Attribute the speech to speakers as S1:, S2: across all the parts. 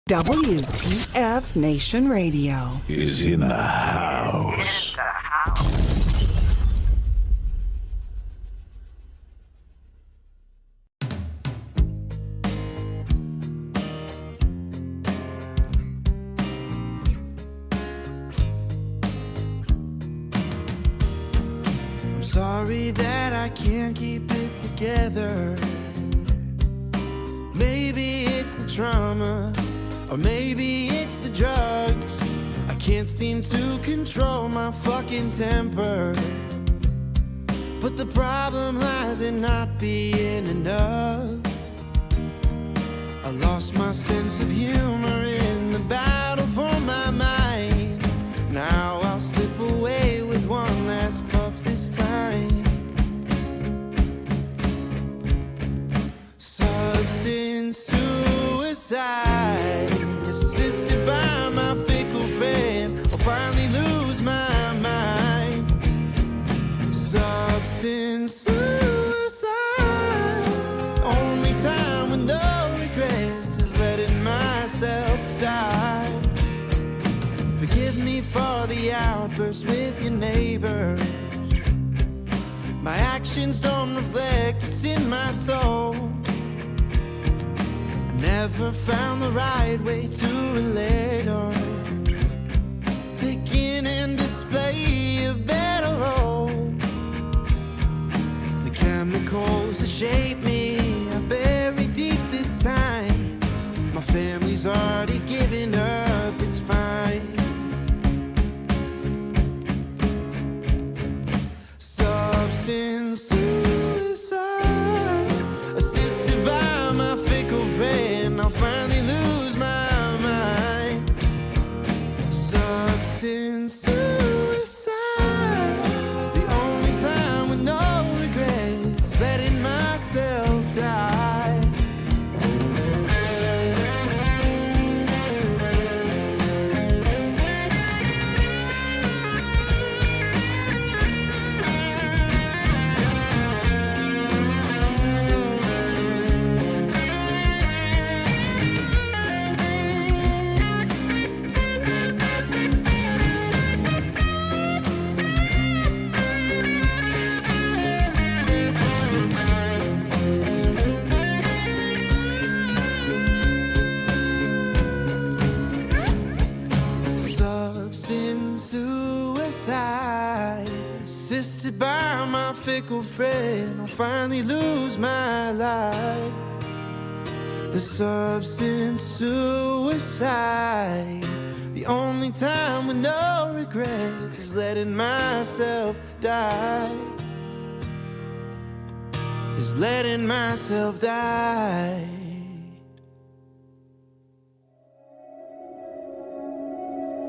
S1: WTF Nation Radio
S2: is in the house.
S3: I'm sorry that I can't keep it together. Maybe it's the trauma, or maybe it's the drugs. I can't seem to control my fucking temper. But the problem lies in not being enough. I lost my sense of humor in the battle for my mind. Now I'll slip away with one last puff this time. Substance suicide, assisted by my fickle friend. I'll finally lose my mind. Substance suicide, only time with no regrets is letting myself die. Forgive me for the outburst with your neighbors. My actions don't reflect what's in my soul. Never found the right way to relate or take in and display a better role. The chemicals that shape me are buried deep this time. My family's already given up, it's fine. Substance suicide, assisted by my fickle friend. I'll finally lose my mind. Substance suicide, the only time with no regrets, letting myself die. Substance suicide, assisted by my fickle friend. I'll finally lose my life. The substance suicide, the only time with no regrets is letting myself die. Is letting myself die.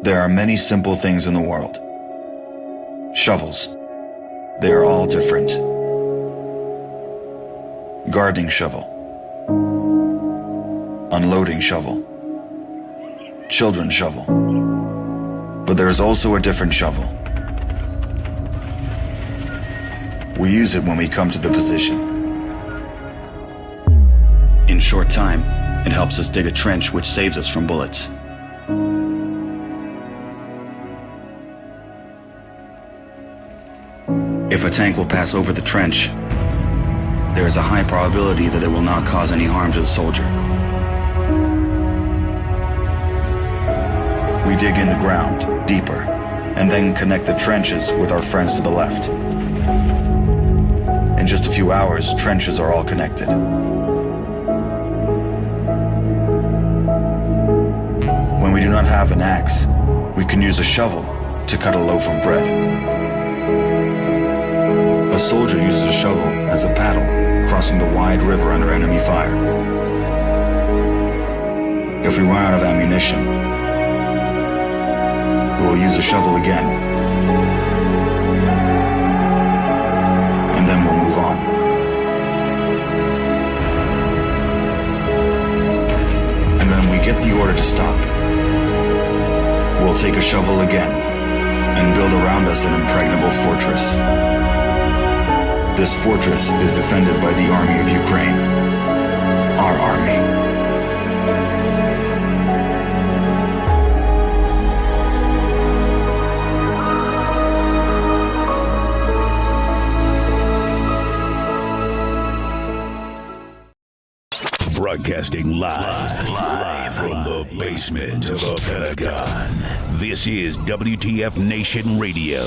S4: There are many simple things in the world. Shovels. They are all different. Gardening shovel. Unloading shovel. Children's shovel. But there is also a different shovel. We use it when we come to the position. In short time, it helps us dig a trench which saves us from bullets. If a tank will pass over the trench, there is a high probability that it will not cause any harm to the soldier. We dig in the ground, deeper, and then connect the trenches with our friends to the left. In just a few hours, trenches are all connected. When we do not have an axe, we can use a shovel to cut a loaf of bread. A soldier uses a shovel as a paddle, crossing the wide river under enemy fire. If we run out of ammunition, we will use a shovel again, and then we'll move on. And when we get the order to stop, we'll take a shovel again and build around us an impregnable fortress. This fortress is defended by the army of Ukraine, our army.
S2: Live from the basement of the Pentagon. This is WTF Nation Radio.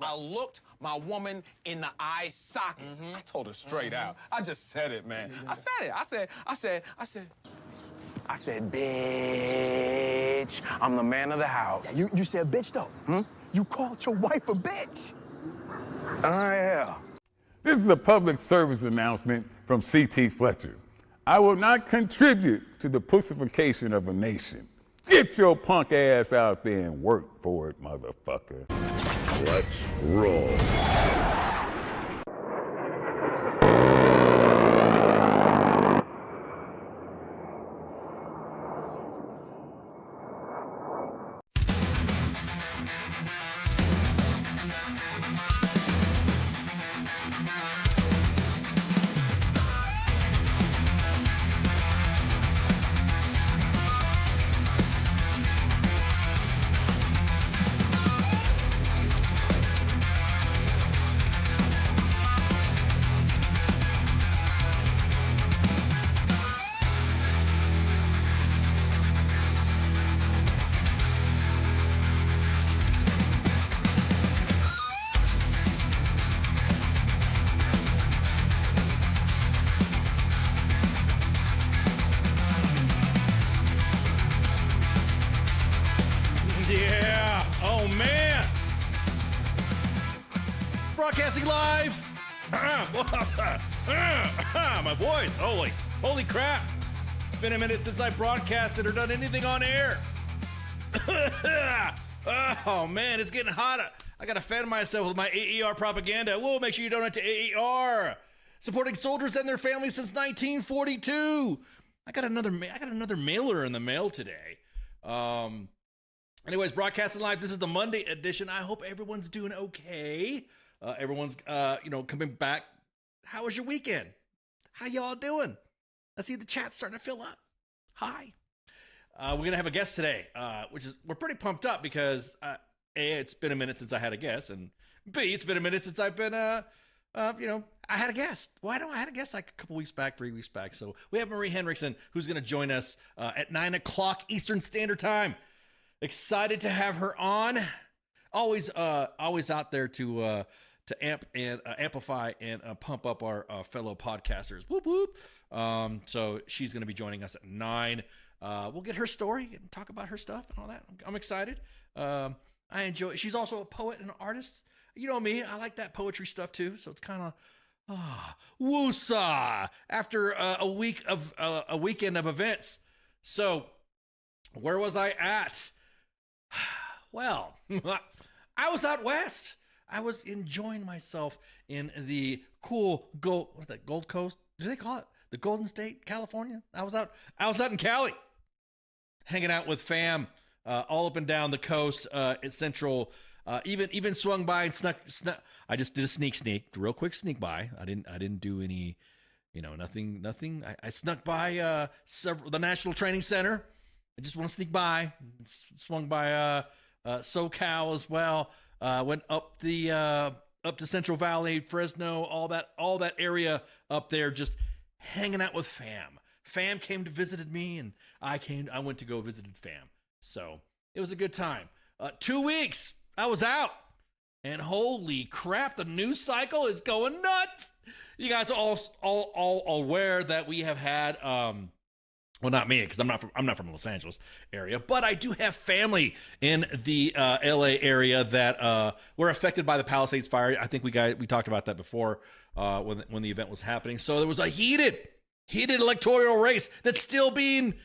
S5: I looked my woman in the eye sockets. I told her straight out. I just said it, man. I said it. I said, bitch, I'm the man of the house.
S6: Yeah, you said bitch, though. You called your wife a bitch.
S5: Yeah.
S7: This is a public service announcement from C.T. Fletcher. I will not contribute to the pussification of a nation. Get your punk ass out there and work for it, motherfucker.
S2: Let's roll.
S8: Yeah. Oh, man. Broadcasting live. My voice. Holy crap. It's been a minute since I broadcasted or done anything on air. Oh, man, it's getting hot. I got to fan myself with my AER propaganda. Whoa, make sure you donate to AER. Supporting soldiers and their families since 1942. I got another mailer in the mail today. Anyways, broadcasting live. This is the Monday edition. I hope everyone's doing okay. Everyone's, coming back. How was your weekend? How y'all doing? I see the chat's starting to fill up. Hi. We're going to have a guest today, we're pretty pumped up because, A, it's been a minute since I had a guest, and B, it's been a minute since I've been, I had a guest. Well, I had a guest like a couple weeks back, 3 weeks back. So we have Marie Henriksen, who's going to join us at 9 o'clock Eastern Standard Time. Excited to have her on. Always out there to amplify and pump up our fellow podcasters. Whoop whoop. So she's going to be joining us at 9. We'll get her story and talk about her stuff and all that. I'm excited. I enjoy it. She's also a poet and an artist. You know me. I like that poetry stuff too. So it's kind of woosah after a weekend of events. So where was I at? Well, I was out west. I was enjoying myself in the cool Gold Coast? Do they call it the Golden State, California? I was out in Cali, hanging out with fam, all up and down the coast, at Central. Even swung by and snuck. I just did a sneak, real quick sneak by. I didn't do any, nothing. I snuck by the National Training Center. I just want to sneak by. Swung by SoCal as well. Went up to Central Valley, Fresno, all that area up there, just hanging out with fam. Fam came to visit me, and I went to go visit fam. So it was a good time. 2 weeks I was out, and holy crap, the news cycle is going nuts. You guys are all aware that we have had well, not me, because I'm not from the Los Angeles area, but I do have family in the LA area that were affected by the Palisades fire. I think we talked about that before when the event was happening. So there was a heated electoral race that's still being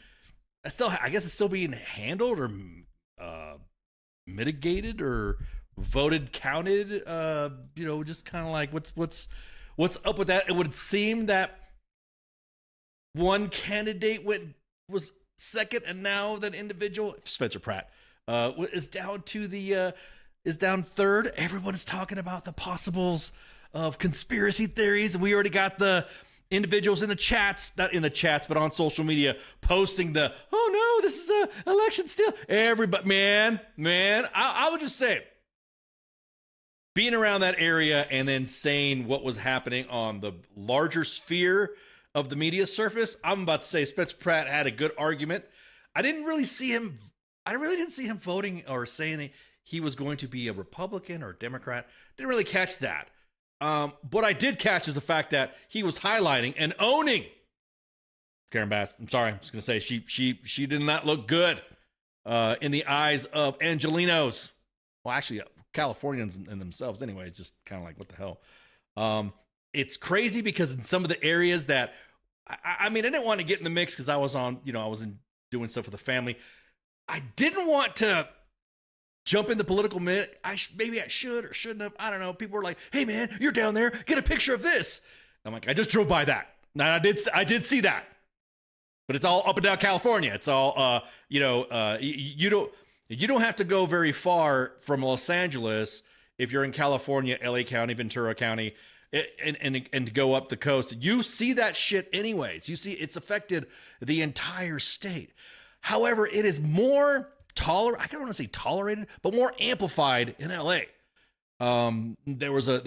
S8: handled or mitigated or voted, counted. Just kind of like what's up with that. It would seem that one candidate was second, and now that individual, Spencer Pratt, is down third. Everyone is talking about the possibles of conspiracy theories, and we already got the individuals in the chats, not in the chats, but on social media, posting the, oh no, this is a election still. Everybody, man, I would just say, being around that area and then saying what was happening on the larger sphere of the media surface. I'm about to say Spencer Pratt had a good argument. I really didn't see him voting or saying he was going to be a Republican or a Democrat. Didn't really catch that. What I did catch is the fact that he was highlighting and owning Karen Bass. I'm sorry, I'm just gonna say she did not look good in the eyes of Angelinos. Well, actually, Californians in themselves anyway. It's just kind of like, what the hell? It's crazy because in some of the areas that I mean, I didn't want to get in the mix because I was doing stuff with the family. I didn't want to jump in the political mix. Maybe I should or shouldn't have. I don't know. People were like, "Hey, man, you're down there. Get a picture of this." I'm like, I just drove by that. Now I did see that, but it's all up and down California. It's all you don't have to go very far from Los Angeles if you're in California, LA County, Ventura County, and go up the coast. You see that shit anyways. You see it's affected the entire state. However, it is more I don't want to say tolerated, but more amplified in LA. There was a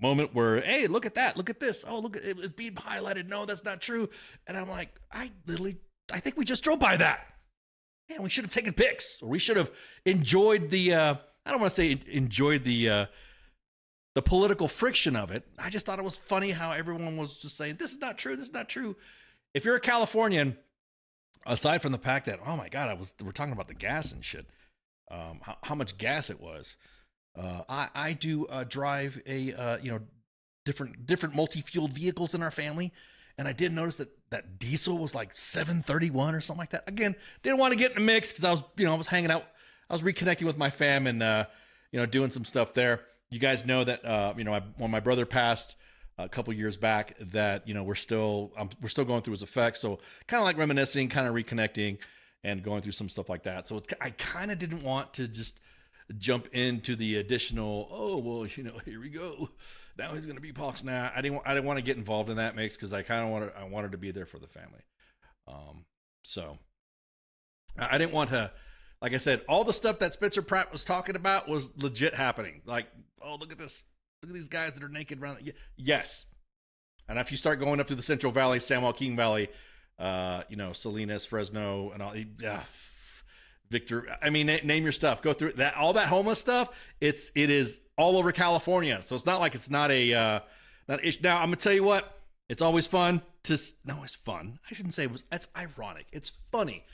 S8: moment where, hey, look at that, look at this. Oh, look, it was being highlighted. No, that's not true. And I'm like, I think we just drove by that. Man, we should have taken pics, or we should have enjoyed the. I don't want to say enjoyed the political friction of it. I just thought it was funny how everyone was just saying, this is not true. This is not true. If you're a Californian, aside from the fact that, oh my God, we're talking about the gas and shit, how much gas it was. I do drive a different multi-fueled vehicles in our family, and I did notice that diesel was like $7.31 or something like that. Again, didn't want to get in the mix because I was hanging out, I was reconnecting with my fam and doing some stuff there. You guys know that when my brother passed a couple years back, that we're still going through his effects. So kind of like reminiscing, kind of reconnecting, and going through some stuff like that. So I kind of didn't want to just jump into the additional. Oh well, here we go. Now he's going to be Pox. Nah, I didn't want to get involved in that mix because I wanted to be there for the family. So I didn't want to. Like I said, all the stuff that Spencer Pratt was talking about was legit happening. Like, oh, look at this. Look at these guys that are naked around. Yes. And if you start going up to the Central Valley, San Joaquin Valley, Salinas, Fresno, and all, Victor, I mean, name your stuff. Go through that. All that homeless stuff, it is all over California. So it's not like it's not a, not issue. Now, I'm going to tell you what, it's always fun it's fun. I shouldn't say that's ironic. It's funny.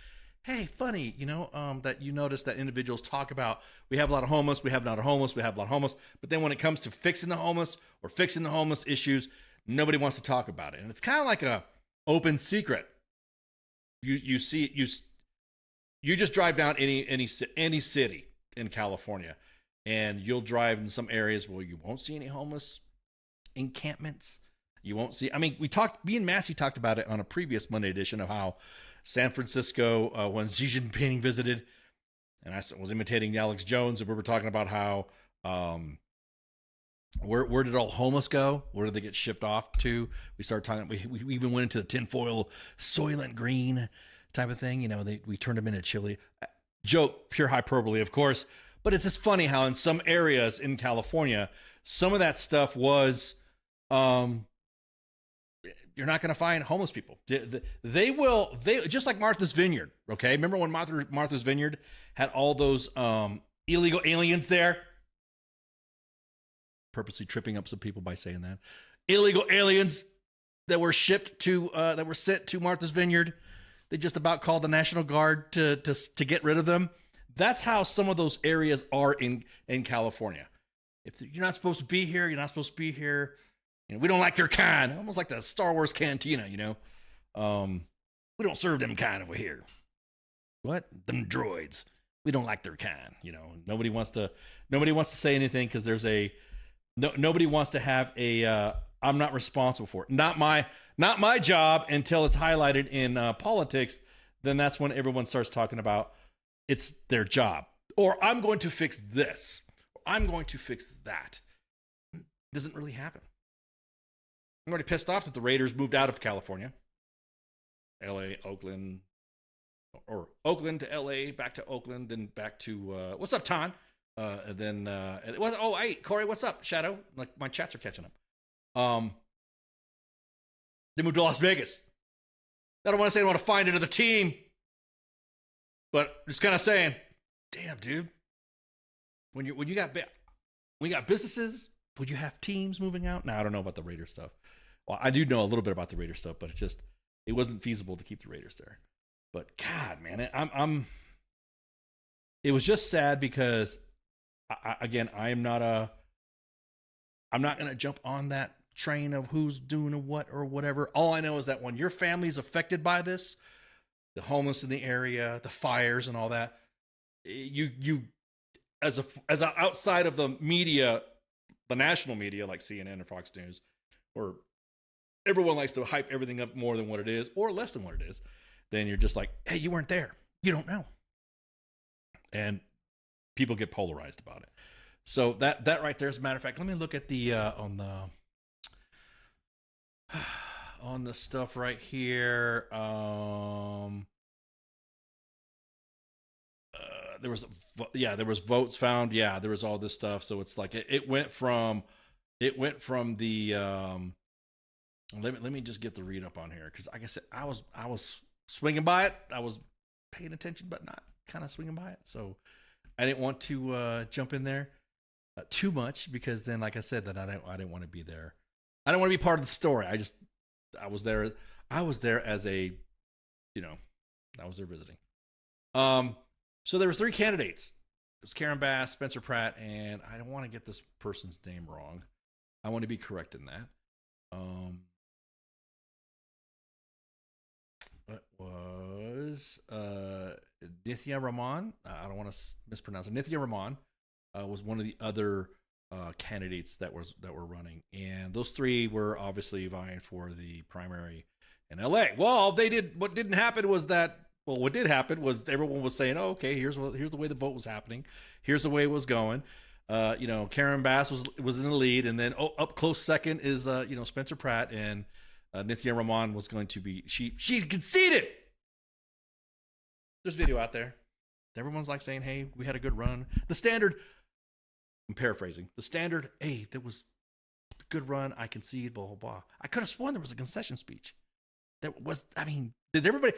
S8: Hey, funny, that you notice that individuals talk about, we have a lot of homeless, we have a lot of homeless, we have a lot of homeless. But then when it comes to fixing the homeless or fixing the homeless issues, nobody wants to talk about it. And it's kind of like a open secret. You see it, you just drive down any city in California, and you'll drive in some areas where you won't see any homeless encampments. You won't see, me and Massey talked about it on a previous Monday edition of how San Francisco, when Xi Jinping visited, and I was imitating Alex Jones, and we were talking about how, where did all homeless go? Where did they get shipped off to? We started talking, we even went into the tinfoil Soylent Green type of thing. We turned them into chili. Joke, pure hyperbole, of course. But it's just funny how in some areas in California, some of that stuff was, you're not going to find homeless people. They just like Martha's Vineyard. Okay. Remember when Martha's Vineyard had all those illegal aliens there? Purposely tripping up some people by saying that. Illegal aliens that were sent to Martha's Vineyard. They just about called the National Guard to get rid of them. That's how some of those areas are in California. If you're not supposed to be here, you're not supposed to be here. We don't like your kind. Almost like the Star Wars cantina, we don't serve them kind over here. What? Them droids. We don't like their kind, Nobody wants to say anything because there's nobody wants to have I'm not responsible for it. Not my job until it's highlighted in politics. Then that's when everyone starts talking about it's their job. Or I'm going to fix this. Or I'm going to fix that. It doesn't really happen. I'm already pissed off that the Raiders moved out of California. LA, Oakland, or Oakland to LA, back to Oakland, then back to, what's up, Ton? Hey, Corey, what's up? Shadow, like my chats are catching up. They moved to Las Vegas. I don't want to say I want to find another team, but just kind of saying, damn, dude. When you got businesses, would you have teams moving out? Now I don't know about the Raiders stuff. Well, I do know a little bit about the Raiders stuff, but it wasn't feasible to keep the Raiders there. But God, man, it was just sad because I'm not going to jump on that train of who's doing what or whatever. All I know is that when your family's affected by this, the homeless in the area, the fires and all that, you as a outside of the media, the national media like CNN or Fox News, or everyone likes to hype everything up more than what it is or less than what it is, then you're just like, hey, you weren't there. You don't know. And people get polarized about it. So that right there, as a matter of fact, let me look at the on the stuff right here. There was votes found. Yeah, there was all this stuff. So it's like it went from the let me just get the read up on here, because like I said, I was swinging by it. I was paying attention, but not kind of swinging by it. So I didn't want to jump in there too much, because then, like I said, that I didn't want to be there. I don't want to be part of the story. I was there as a, I was there visiting. So there was 3 candidates. It was Karen Bass, Spencer Pratt, and I don't want to get this person's name wrong. I want to be correct in that. It was Nithya Rahman. I don't want to mispronounce it. Nithya Rahman was one of the other candidates that were running, and those 3 were obviously vying for the primary in LA. Well, what didn't happen was that. Well, what did happen was everyone was saying, "Oh, okay, here's the way the vote was happening. Here's the way it was going." Karen Bass was in the lead, and then up close second is Spencer Pratt, and Nithya Rahman was going to be she conceded. There's video out there. Everyone's like saying, "Hey, we had a good run." The Standard, I'm paraphrasing. The Standard, "Hey, that was a good run. I concede." Blah blah blah. I could have sworn there was a concession speech. Did everybody?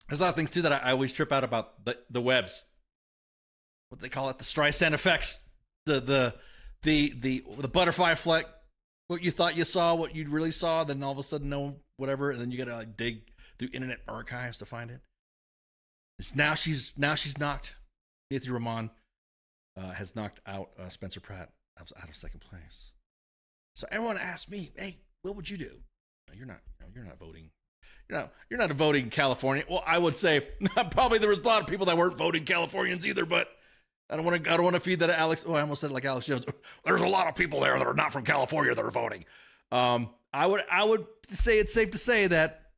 S8: There's a lot of things too that I always trip out about the webs. What they call it, the Streisand effects, the butterfly effect. What you thought you saw, what you really saw, then all of a sudden no, whatever, and then you got to dig through internet archives to find it. Now she's knocked. Nithya Rahman has knocked out Spencer Pratt out of second place. So everyone asked me, "Hey, what would you do?" You're not voting. You're not voting California. Well, I would say probably there was a lot of people that weren't voting Californians either, but I don't want to feed that to Alex. Oh, I almost said it like Alex Jones. There's a lot of people there that are not from California that are voting. I would say it's safe to say that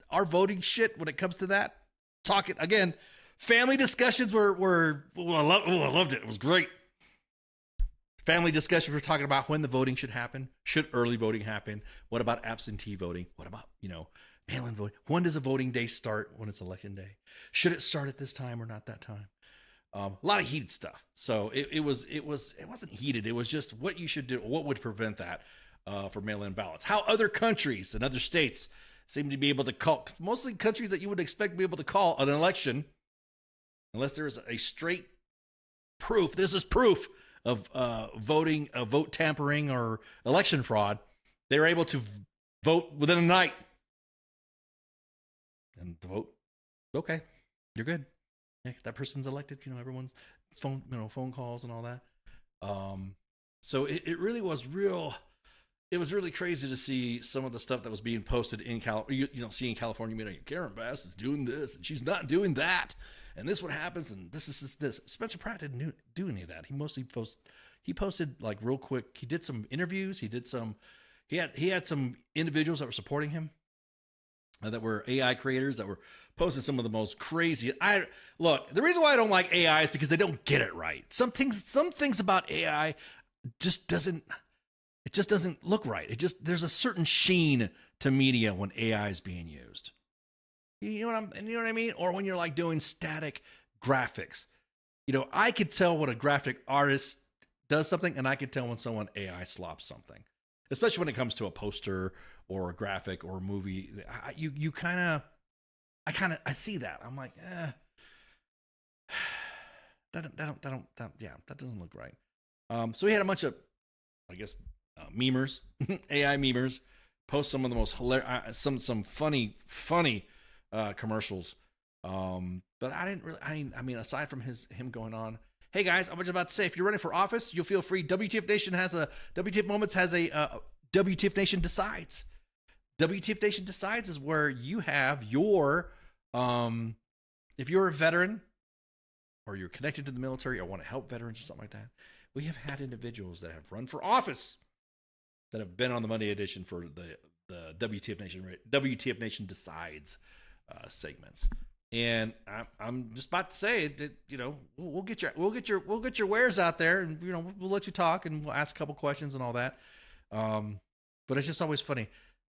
S8: our voting shit, when it comes to that, talking again, family discussions were I loved it. It was great. Family discussions, we're talking about when the voting should happen. Should early voting happen? What about absentee voting? What about, mail-in voting? When does a voting day start when it's election day? Should it start at this time or not that time? A lot of heated stuff. So it wasn't heated. It was just what you should do. What would prevent that for mail-in ballots? How other countries and other states seem to be able to call, mostly countries that you would expect to be able to call an election, unless there is a straight proof. This is proof of vote tampering or election fraud. They were able to vote within a night. And the vote, okay, you're good. Yeah, that person's elected. Everyone's phone calls and all that. So it really was real. It was really crazy to see some of the stuff that was being posted in seeing California. Karen Bass is doing this and she's not doing that. And this what happens, and this is this. Spencer Pratt didn't do any of that. He mostly posted like real quick. He did some interviews. He had some individuals that were supporting him, that were AI creators that were posting some of the most crazy. The reason why I don't like AI is because they don't get it right. Some things about AI just doesn't look right. There's a certain sheen to media when AI is being used. You know what I mean? Or when you're like doing static graphics. I could tell when a graphic artist does something, and I could tell when someone AI slops something. especially when it comes to a poster or a graphic or a movie. I see that. I'm like, that doesn't look right. So we had a bunch of, I guess, memers, AI memers, post some of the most hilarious, some funny commercials. But I mean, aside from him going on, hey guys, I was about to say, if you're running for office, you'll feel free. WTF Moments has a WTF Nation Decides. WTF Nation Decides is where you have your, if you're a veteran or you're connected to the military or want to help veterans or something like that, we have had individuals that have run for office that have been on the Monday edition for the WTF Nation Decides segments. And I'm just about to say that, you know, we'll get your wares out there, and you know, we'll let you talk and we'll ask a couple questions and all that. But it's just always funny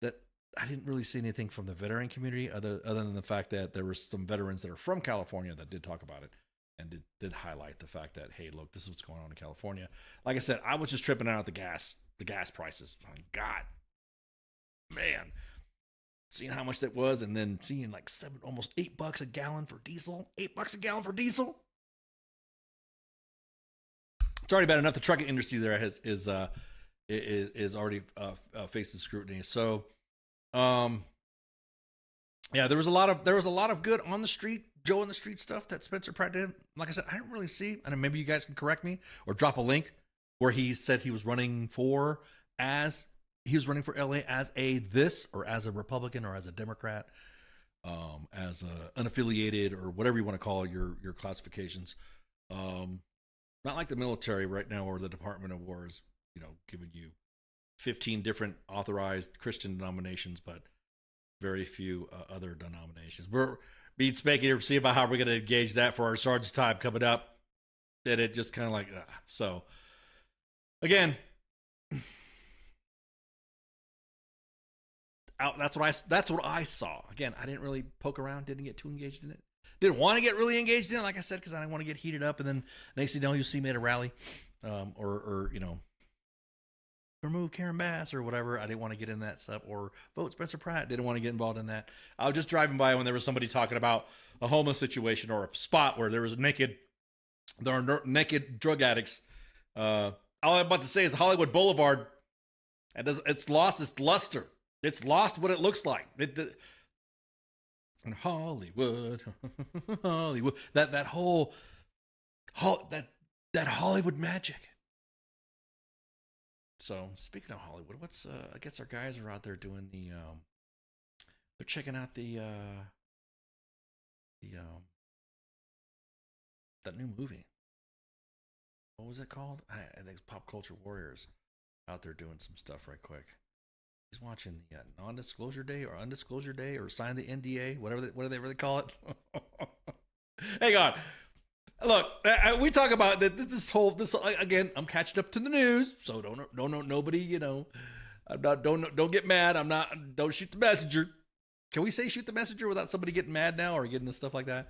S8: that I didn't really see anything from the veteran community other than the fact that there were some veterans that are from California that did talk about it and did highlight the fact that, hey, look, this is what's going on in California. Like I said, I was just tripping out at the gas prices. Oh, God, man. Seeing how much that was, and then seeing like almost $8 a gallon for diesel. $8 a gallon for diesel. It's already bad enough. The trucking industry there is already facing scrutiny. So, yeah, there was a lot of good on the street, Joe on the street stuff that Spencer Pratt did. Like I said, I didn't really see, and maybe you guys can correct me or drop a link where he said he was running for LA as as a Republican or as a Democrat, as a unaffiliated or whatever you want to call your classifications. Not like the military right now or the Department of War is, you know, giving you 15 different authorized Christian denominations, but very few other denominations. We're being speculative to see about how we're going to engage that for our sergeant's time coming up. That it just kind of like, so again, that's what I saw. Again, I didn't really poke around, didn't get too engaged in it. Didn't want to get really engaged in it, like I said, because I didn't want to get heated up. And then next thing you know, you'll see me at a rally, or you know, remove Karen Bass or whatever. I didn't want to get in that stuff, or vote Spencer Pratt. Didn't want to get involved in that. I was just driving by when there was somebody talking about a homeless situation or a spot where there are naked drug addicts. All I'm about to say is Hollywood Boulevard. It's lost its luster. It's lost what it looks like. In Hollywood, Hollywood, that Hollywood magic. So speaking of Hollywood, I guess our guys are out there doing they're checking out that new movie. What was it called? I think it's Pop Culture Warriors out there doing some stuff right quick. He's watching the non-disclosure day or undisclosure day or sign the NDA, what do they really call it? Hang on. Look, we talk about this again. I'm catching up to the news, so don't nobody, you know, don't get mad. Don't shoot the messenger. Can we say shoot the messenger without somebody getting mad now or getting this stuff like that?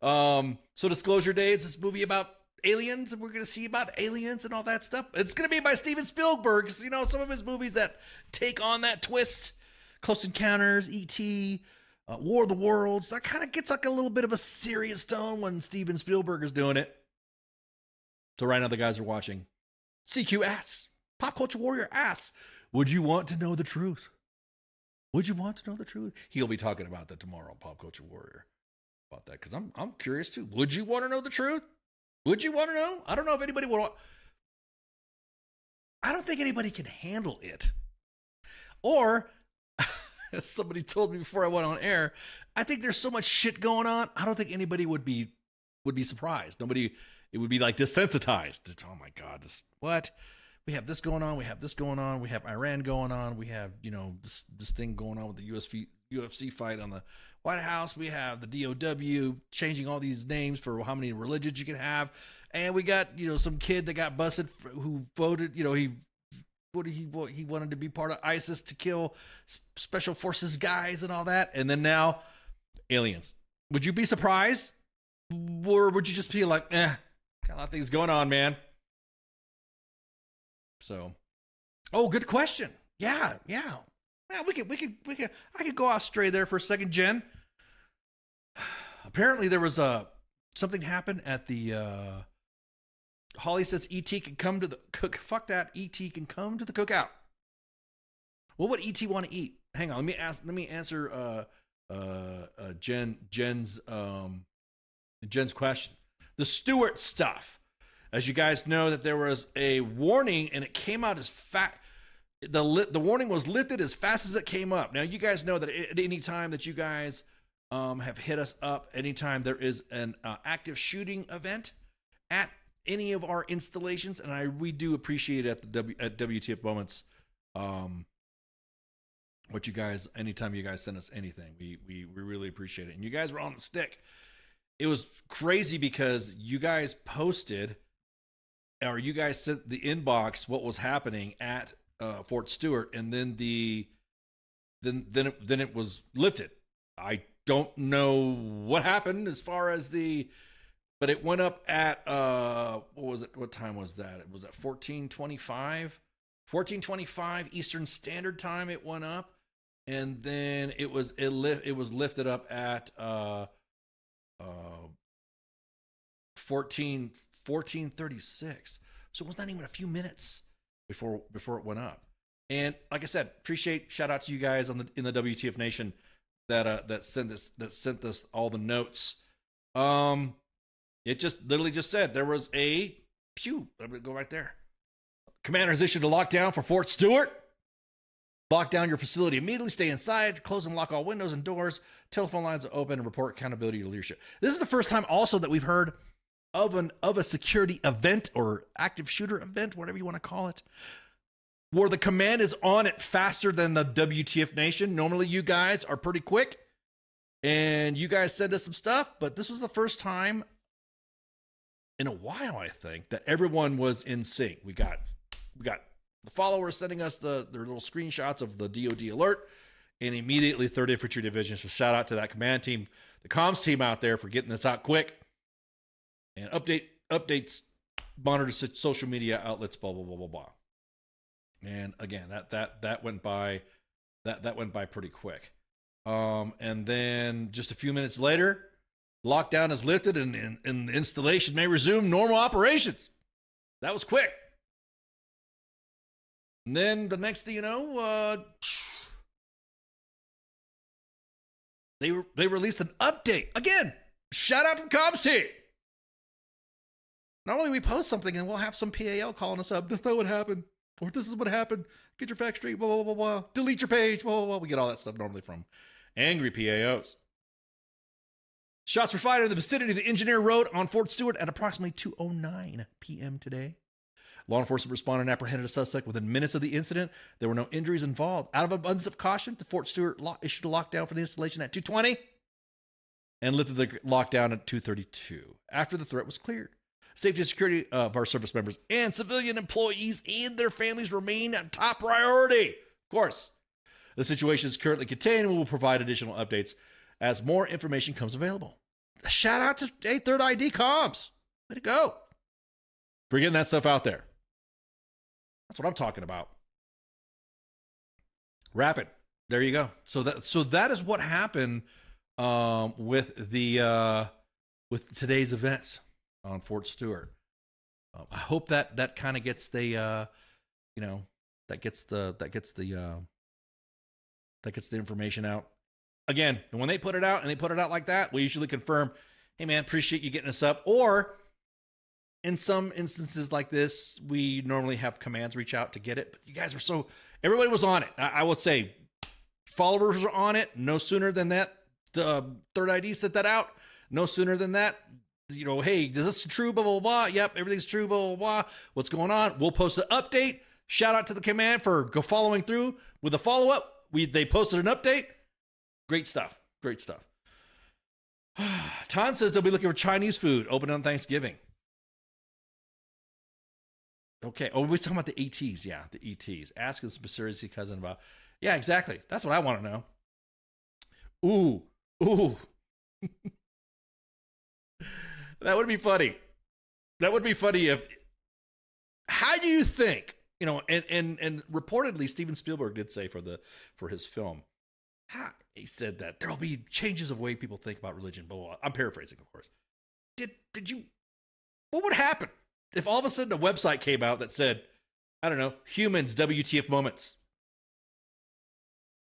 S8: So Disclosure Day, it's this movie about aliens, and we're going to see about aliens and all that stuff. It's going to be by Steven Spielberg. You know, some of his movies that take on that twist, Close Encounters, E.T., War of the Worlds, that kind of gets like a little bit of a serious tone when Steven Spielberg is doing it. So right now the guys are watching. CQ asks, Pop Culture Warrior asks, would you want to know the truth? Would you want to know the truth? He'll be talking about that tomorrow on Pop Culture Warrior. About that, because I'm curious too. Would you want to know the truth? Would you want to know? I don't know if anybody would. I don't think anybody can handle it. Or, as somebody told me before I went on air, I think there's so much shit going on. I don't think anybody would be surprised. It would be like desensitized. Oh my God, what? We have this going on. We have this going on. We have Iran going on. We have, you know, this thing going on with the UFC fight on the White House. We have the DOW changing all these names for how many religions you can have. And we got, you know, some kid that got busted who voted, you know, he wanted to be part of ISIS to kill special forces guys and all that. And then now aliens. Would you be surprised? Or would you just be like, got a lot of things going on, man? So Oh, good question. Yeah. We could. I could go off stray there for a second, Jen. Apparently, there was something happened at the. Holly says ET can come to the cook. Fuck that. ET can come to the cookout. What would ET want to eat? Hang on. Let me answer Jen's question. The Stewart stuff. As you guys know, that there was a warning and it came out as the warning was lifted as fast as it came up. Now you guys know that at any time that you guys have hit us up, anytime there is an active shooting event at any of our installations, and we do appreciate it at WTF Moments. What you guys, anytime you guys send us anything, we really appreciate it. And you guys were on the stick. It was crazy because you guys posted, or you guys sent the inbox what was happening at Fort Stewart, and then then it was lifted. I don't know what happened as far as but it went up at what was it? What time was that? It was at 14:25 Eastern Standard Time. It went up, and then it was lifted up at 14:36. So it was not even a few minutes before it went up. And like I said, shout out to you guys in the WTF Nation that sent us all the notes. It just literally just said there was I'm gonna go right there. Commander has issued a lockdown for Fort Stewart. Lock down your facility immediately. Stay inside. Close and lock all windows and doors. Telephone lines are open and report accountability to leadership. This is the first time also that we've heard of a security event or active shooter event, whatever you want to call it, where the command is on it faster than the WTF Nation. Normally you guys are pretty quick and you guys send us some stuff, but this was the first time in a while, I think, that everyone was in sync. We got the followers sending us their little screenshots of the DoD alert, and immediately 3rd Infantry Division. So shout out to that command team, the comms team out there for getting this out quick. And updates, monitor social media outlets, blah blah blah blah blah. And again, that went by pretty quick. And then just a few minutes later, lockdown is lifted and the installation may resume normal operations. That was quick. And then the next thing you know, they released an update. Again, shout out to the comms team. Normally we post something and we'll have some PAL calling us up. That's not what happened. Or this is what happened. Get your facts straight. Blah, blah, blah, blah. Delete your page. Blah, blah, blah. We get all that stuff normally from angry PAOs. Shots were fired in the vicinity of the Engineer Road on Fort Stewart at approximately 2:09 p.m. today. Law enforcement responded and apprehended a suspect within minutes of the incident. There were no injuries involved. Out of abundance of caution, the Fort Stewart issued a lockdown for the installation at 2:20 and lifted the lockdown at 2:32 after the threat was cleared. Safety and security of our service members and civilian employees and their families remain a top priority. Of course, the situation is currently contained and we will provide additional updates as more information comes available. Shout out to 3rd ID Comms. Way to go. For getting that stuff out there. That's what I'm talking about. Rapid. There you go. So that is what happened with today's events on Fort Stewart. I hope that kind of gets the information out. Again, and when they put it out like that, we usually confirm, hey man, appreciate you getting us up. Or in some instances like this, we normally have commands reach out to get it. But you guys were everybody was on it. I would say followers are on it. No sooner than that, the 3rd ID set that out. No sooner than that, hey, is this true? Blah, blah, blah. Yep, everything's true. Blah, blah, blah. What's going on? We'll post an update. Shout out to the command for following through with the follow-up. They posted an update. Great stuff. Great stuff. Tan says they'll be looking for Chinese food open on Thanksgiving. Okay. Oh, we're talking about the ETs. Yeah, the ETs. Ask his seriously cousin about. Yeah, exactly. That's what I want to know. Ooh. That would be funny. That would be funny if. How do you think You know, and reportedly Steven Spielberg did say for his film, he said that there'll be changes of way people think about religion. Blah, blah, blah. I'm paraphrasing, of course. What would happen if all of a sudden a website came out that said, I don't know, humans, WTF moments.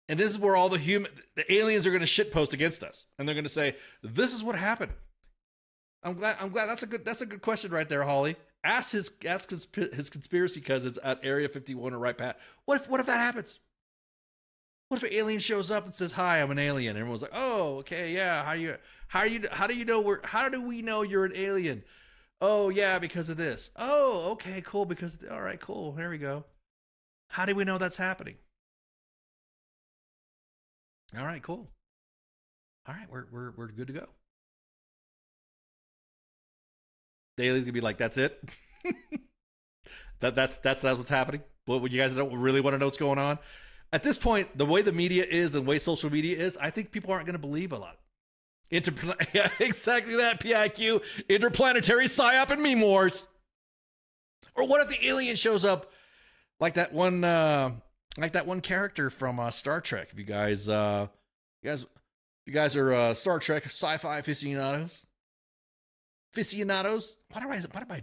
S8: And this is where all the aliens are going to shitpost against us. And they're going to say, this is what happened. I'm glad that's a good question right there, Holly. Ask his conspiracy cousins at Area 51 or right pat. What if that happens? What if an alien shows up and says, "Hi, I'm an alien"? And everyone's like, "Oh, okay, yeah. How do we know you're an alien?" "Oh, yeah, because of this." "Oh, okay, cool. All right, cool. Here we go." How do we know that's happening? All right, cool. All right, we're good to go. The alien's gonna be like, "That's it." that's what's happening. But when you guys don't really want to know what's going on, at this point, the way the media is and the way social media is, I think people aren't going to believe a lot. Yeah, exactly that, PIQ. Interplanetary psyop and meme wars. Or what if the alien shows up like that one character from Star Trek? If you guys are Star Trek sci-fi aficionados. Why did my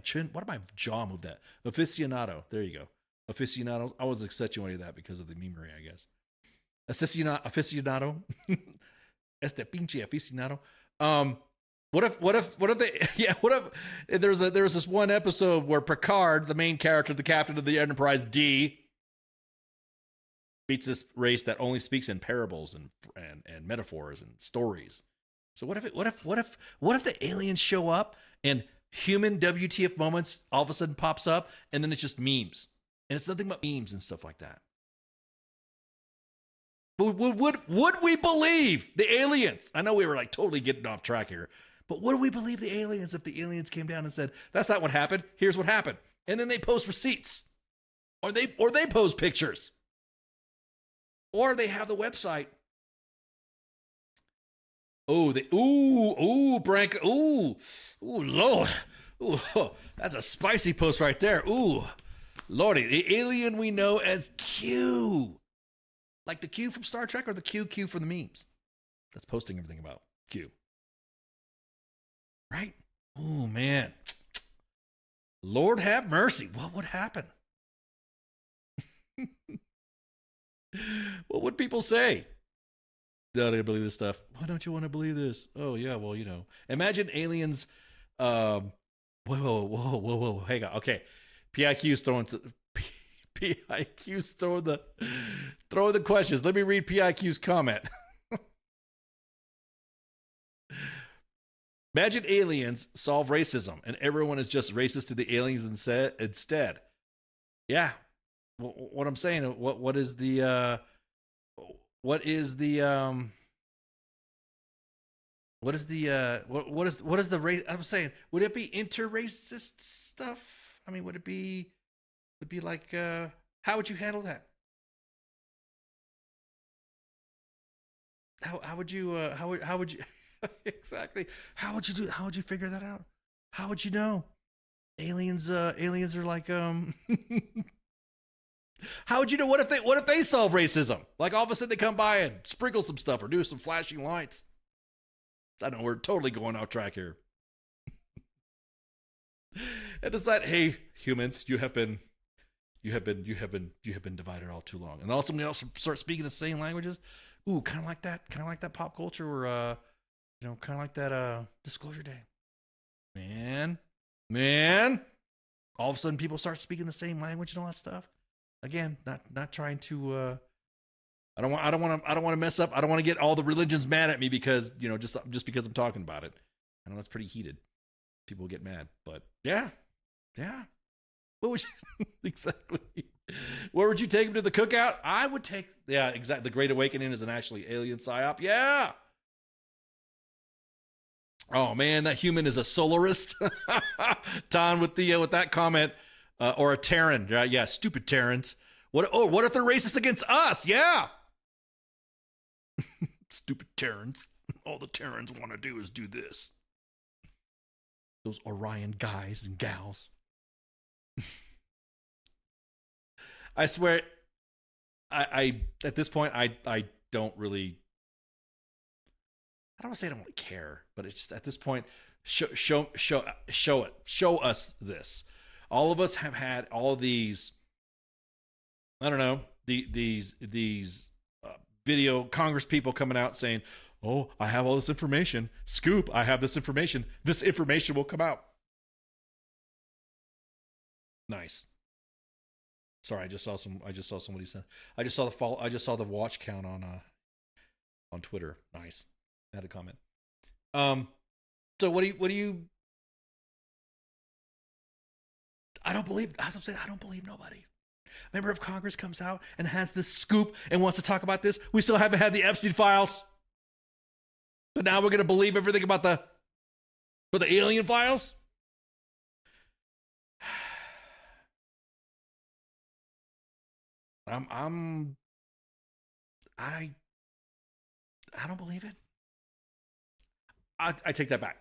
S8: jaw move that? Aficionado. There you go. Aficionados. I was accentuating that because of the memery, I guess. Aficionado. Este pinche aficionado. What if there's this one episode where Picard, the main character, the captain of the Enterprise D, meets this race that only speaks in parables and metaphors and stories. So what if the aliens show up and human WTF moments all of a sudden pops up and then it's just memes and it's nothing but memes and stuff like that? But would we believe the aliens? I know we were like totally getting off track here, but would we believe the aliens if the aliens came down and said, "That's not what happened. Here's what happened," and then they post receipts, or they post pictures, or they have the website. Oh, Brank. Lord. Ooh, that's a spicy post right there. Ooh, Lordy, the alien we know as Q. Like the Q from Star Trek or the Q from the memes? That's posting everything about Q. Right? Oh, man. Lord have mercy. What would happen? What would people say? Don't I believe this stuff? Why don't you want to believe this? Oh, yeah, well, you know. Imagine aliens. Whoa. Hang on. Okay. PIQ's throwing the questions. Let me read PIQ's comment. Imagine aliens solve racism and everyone is just racist to the aliens instead. Yeah. What I'm saying, what is the race? I'm saying, would it be inter-racist stuff? I mean, would it be like, how would you handle that? How would you exactly? How would you figure that out? How would you know? Aliens are like, how would you know? What if they solve racism? Like all of a sudden they come by and sprinkle some stuff or do some flashing lights. I know we're totally going off track here. And decide, hey, humans, you have been divided all too long. And all somebody else start speaking the same languages. Ooh, kind of like that pop culture, or kind of like that Disclosure Day. Man, all of a sudden people start speaking the same language and all that stuff. Again, not trying to. I don't want to mess up. I don't want to get all the religions mad at me because just because I'm talking about it. I know that's pretty heated. People get mad, but yeah. What would you exactly? Where would you take him to the cookout? I would take exactly. The Great Awakening is an actually alien psyop. Yeah. Oh man, that human is a solarist. Ton with that comment, or a Terran. Yeah, stupid Terrans. What if they're racist against us? Yeah. Stupid Terrans. All the Terrans want to do is do this. Those Orion guys and gals. I swear, I at this point, I don't really. I don't want to say I don't really care, but it's just at this point, show us this. All of us have had all these. I don't know these video Congress people coming out saying, "Oh, I have all this information. Scoop, I have this information. This information will come out." Nice. Sorry, I just saw somebody send. I just saw the watch count on Twitter. Nice. I had a comment. So what do you? I don't believe. As I'm saying, I don't believe nobody. Member of Congress comes out and has this scoop and wants to talk about this. We still haven't had the Epstein files, but now we're going to believe everything about the alien files. I don't believe it. I take that back.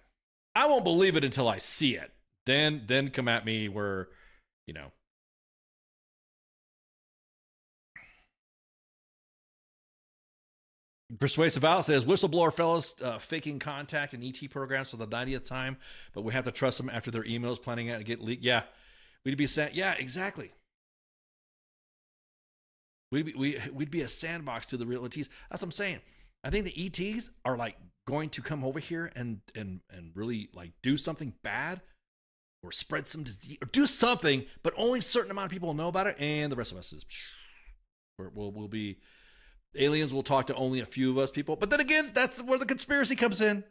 S8: I won't believe it until I see it. Then come at me where, you know. Persuasive Out says whistleblower fellows faking contact in ET programs for the 90th time, but we have to trust them after their emails planning out to get leaked. Yeah, we'd be sent. Yeah, exactly. We'd be a sandbox to the real ETs. That's what I'm saying. I think the ETs are like going to come over here and really like do something bad or spread some disease or do something, but only a certain amount of people will know about it, and the rest of us is we'll be aliens. Will talk to only a few of us people. But then again, that's where the conspiracy comes in.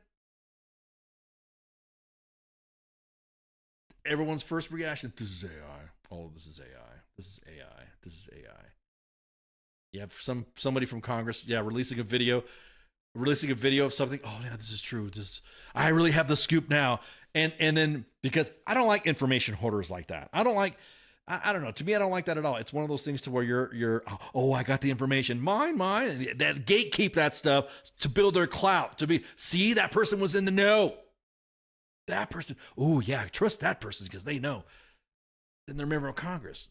S8: Everyone's first reaction: this is AI. All of this is AI. This is AI. This is AI. You have somebody from Congress, releasing a video of something. Oh yeah, this is true. I really have the scoop now. And then because I don't like information hoarders like that. I don't know. To me, I don't like that at all. It's one of those things to where you're I got the information. Mine. That gatekeep that stuff to build their clout. See, that person was in the know. That person. Oh yeah, trust that person because they know. Then they're a member of Congress.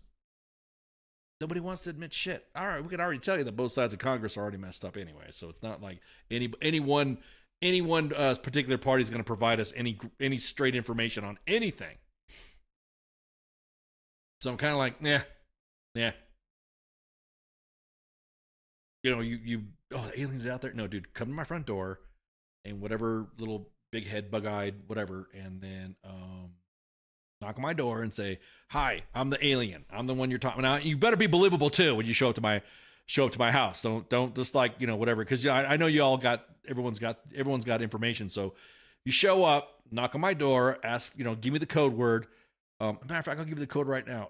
S8: Nobody wants to admit shit. All right, we can already tell you that both sides of Congress are already messed up anyway. So it's not like any one particular party is going to provide us any straight information on anything. So I'm kind of like, yeah. You know, the aliens out there. No, dude, come to my front door, and whatever little big head, bug-eyed, whatever, and then knock on my door and say, "Hi, I'm the alien. I'm the one you're talking about." Now, you better be believable too when you show up to my house. Don't just like, whatever, because I know you all everyone's got information. So you show up, knock on my door, ask, give me the code word. Matter of fact, I'll give you the code right now.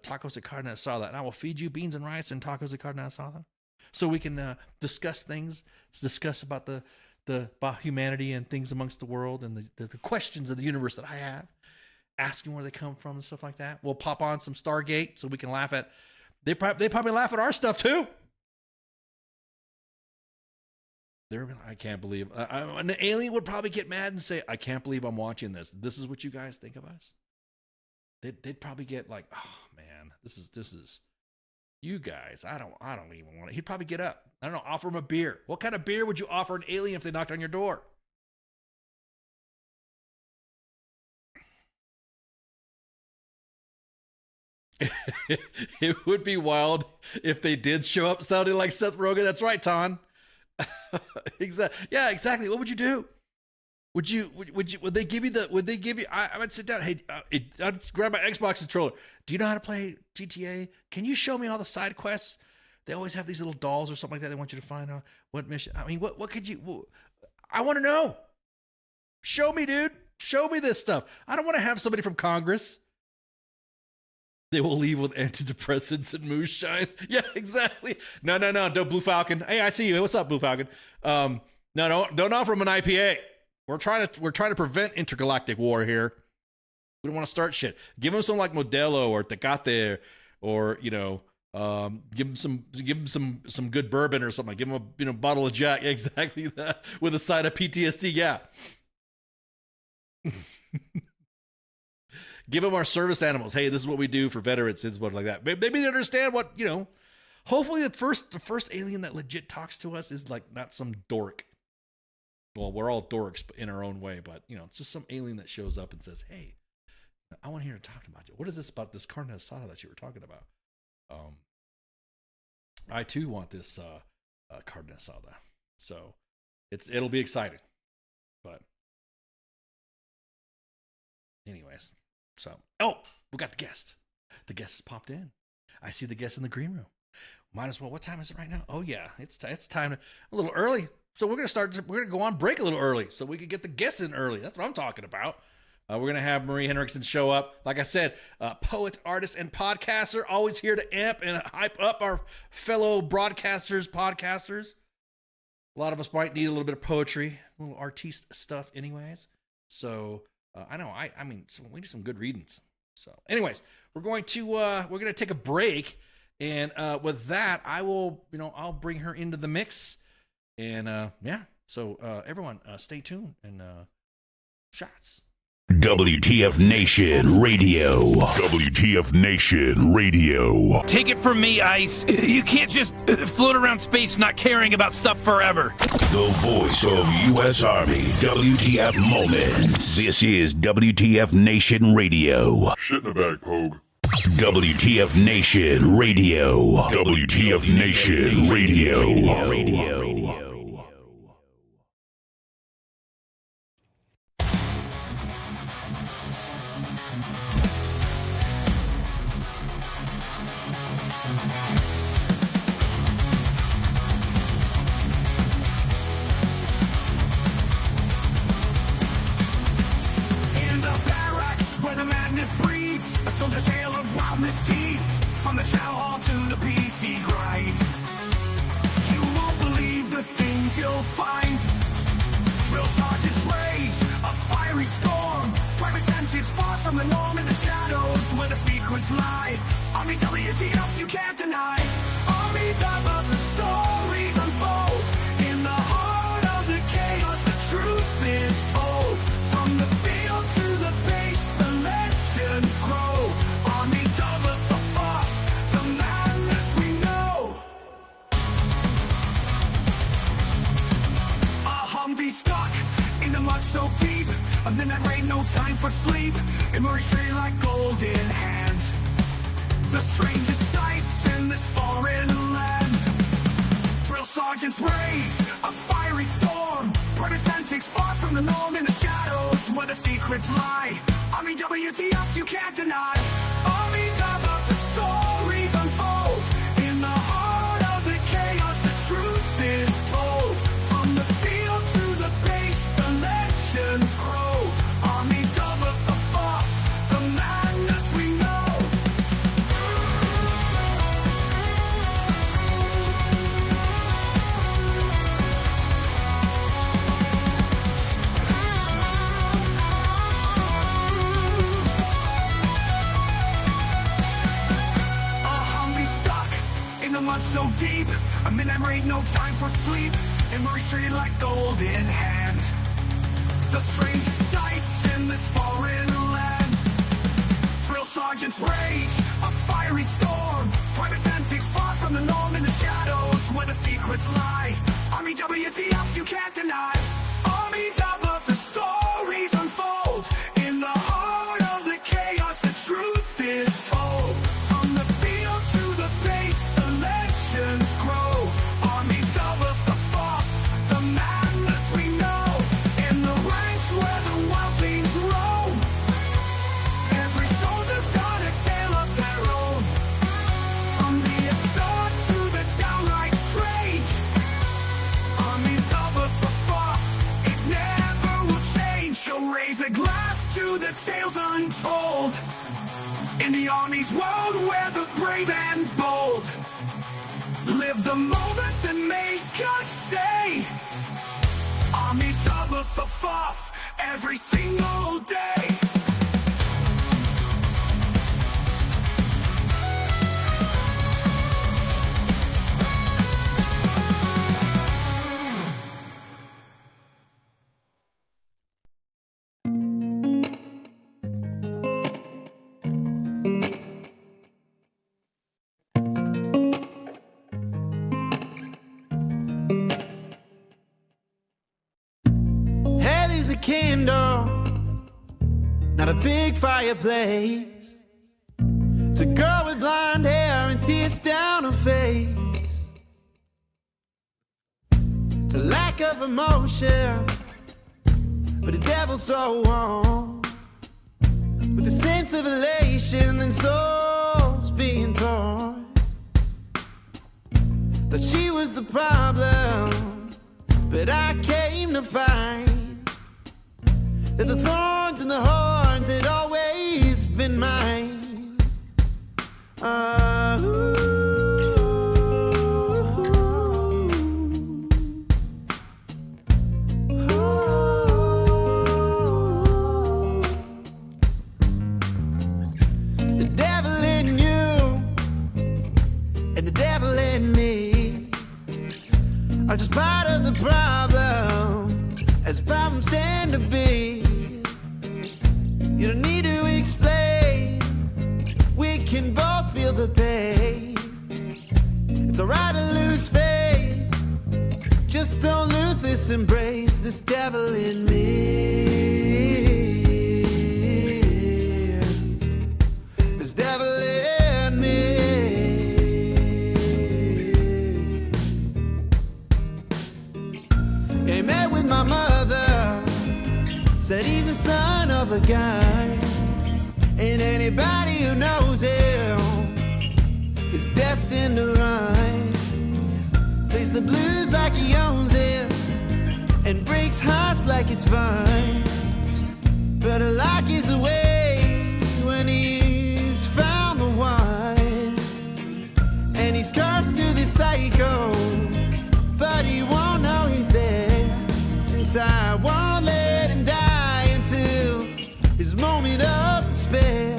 S8: Tacos de carne asada, and I will feed you beans and rice and tacos de carne asada, so we can discuss about about humanity and things amongst the world and the questions of the universe that I have. Asking where they come from and stuff like that. We'll pop on some Stargate so we can laugh at. They probably laugh at our stuff too. I can't believe an alien would probably get mad and say, "I can't believe I'm watching this. This is what you guys think of us." They'd probably get like, "Oh man, this is you guys. I don't even want it." He'd probably get up. I don't know. Offer him a beer. What kind of beer would you offer an alien if they knocked on your door? It would be wild if they did show up sounding like Seth Rogen. That's right, Ton. Exactly. Yeah, exactly. What would you do? Would they give you I would sit down. Hey, I'd grab my Xbox controller. Do you know how to play GTA? Can you show me all the side quests? They always have these little dolls or something like that. They want you to find out what mission. I mean, what could you, I want to know. Show me, dude. Show me this stuff. I don't want to have somebody from Congress. They will leave with antidepressants and moonshine. Yeah, exactly. No. Don't Blue Falcon. Hey, I see you. Hey, what's up, Blue Falcon? No, don't offer them an IPA. We're trying to prevent intergalactic war here. We don't want to start shit. Give them some like Modelo or Tecate, or give them some good bourbon or something. Give them a bottle of Jack. Exactly that, with a side of PTSD. Yeah. Give them our service animals. Hey, this is what we do for veterans. It's what like that. Maybe they understand what, hopefully the first alien that legit talks to us is like not some dork. Well, we're all dorks in our own way, but it's just some alien that shows up and says, hey, I want to hear to talk about you. What is this about this carne asada that you were talking about? I too want this carne asada. So it'll be exciting. But anyways, we got the guest. The guest has popped in. I see the guest in the green room. Might as well. What time is it right now? Oh yeah, it's time. A little early. So we're gonna go on break a little early so we can get the guests in early. That's what I'm talking about. We're gonna have Marie Henriksen show up. Like I said, poet, artist, and podcaster, always here to amp and hype up our fellow broadcasters, podcasters. A lot of us might need a little bit of poetry, a little artiste stuff, anyways. So I know so we need some good readings. So, anyways, we're gonna take a break, and with that, I'll bring her into the mix. And so everyone, stay tuned and shots.
S2: WTF Nation Radio. WTF Nation Radio.
S9: Take it from me, Ice. You can't just float around space not caring about stuff forever.
S2: The voice of U.S. Army. WTF Moments. This is WTF Nation Radio.
S10: Shit in the bag, Pogue.
S2: WTF Nation Radio. WTF Nation Radio.
S11: Soldier's tale of wild misdeeds, from the chow hall to the PT grind. You won't believe the things you'll find. Drill sergeant's rage, a fiery storm. Private tension far from the norm in the shadows where the secrets lie. Army WTF you can't deny. Army of the stories unfold. In the heart of the chaos the truth is told. From the field to the base the legends grow. Stuck in the mud so deep, and then that rain, no time for sleep. In Marie straight like gold in hand. The strangest sights in this foreign land. Drill sergeant's rage, a fiery storm. Private antics far from the norm in the shadows where the secrets lie. Army WTF you can't deny. Army of the stories unfold. In the heart of the chaos the truth is told. From the field to the base the legends grow. Army of the force, the madness we know. In the mud so deep, a midnight raid, no time for sleep. In Marie Street like gold in hand. The strangest sights in this foreign land. Drill sergeant's rage, a fiery storm. Private antics far from the norm in the shadows where the secrets lie. Army WTF you can't deny. Army of the stories unfold. In the heart of the chaos the truth is told. From the field to the base the legends grow. Army of the force, the madness we know. In the ranks where the wildlings roam. Every soldier's got a tale of their own. From the absurd to the downright strange. Army of the force, it never will change. She'll raise a glass to the tales untold. In the Army's world where the brave and bold live the moments that make us say Army of the force every single day.
S3: a big fireplace. It's a girl with blonde hair and tears down her face. It's a lack of emotion, but the devil's so warm, with a sense of elation and souls being torn. Thought she was the problem, but I came to find that the thorns and the horns had always been mine. The devil in you and the devil in me are just part of the problem, as problems tend to be. You don't need to explain, we can both feel the pain. It's alright to lose faith, just don't lose this embrace, this devil in me. This devil in me. He met with my mother, said he's a son of a gun, and anybody who knows him is destined to run. Plays the blues like he owns it and breaks hearts like it's fun. But a lock is away when he's found the one, and he's cursed to this psycho, but he won't know he's there, since I won't let him die until his moment of despair.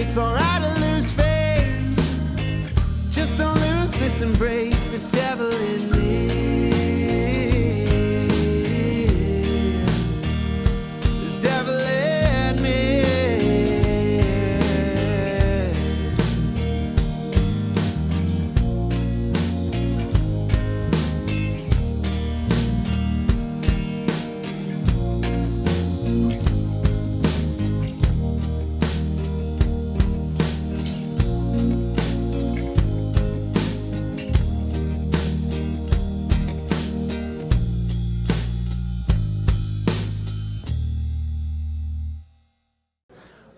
S3: It's alright to lose faith, just don't lose this embrace, this devil in me. This devil in me.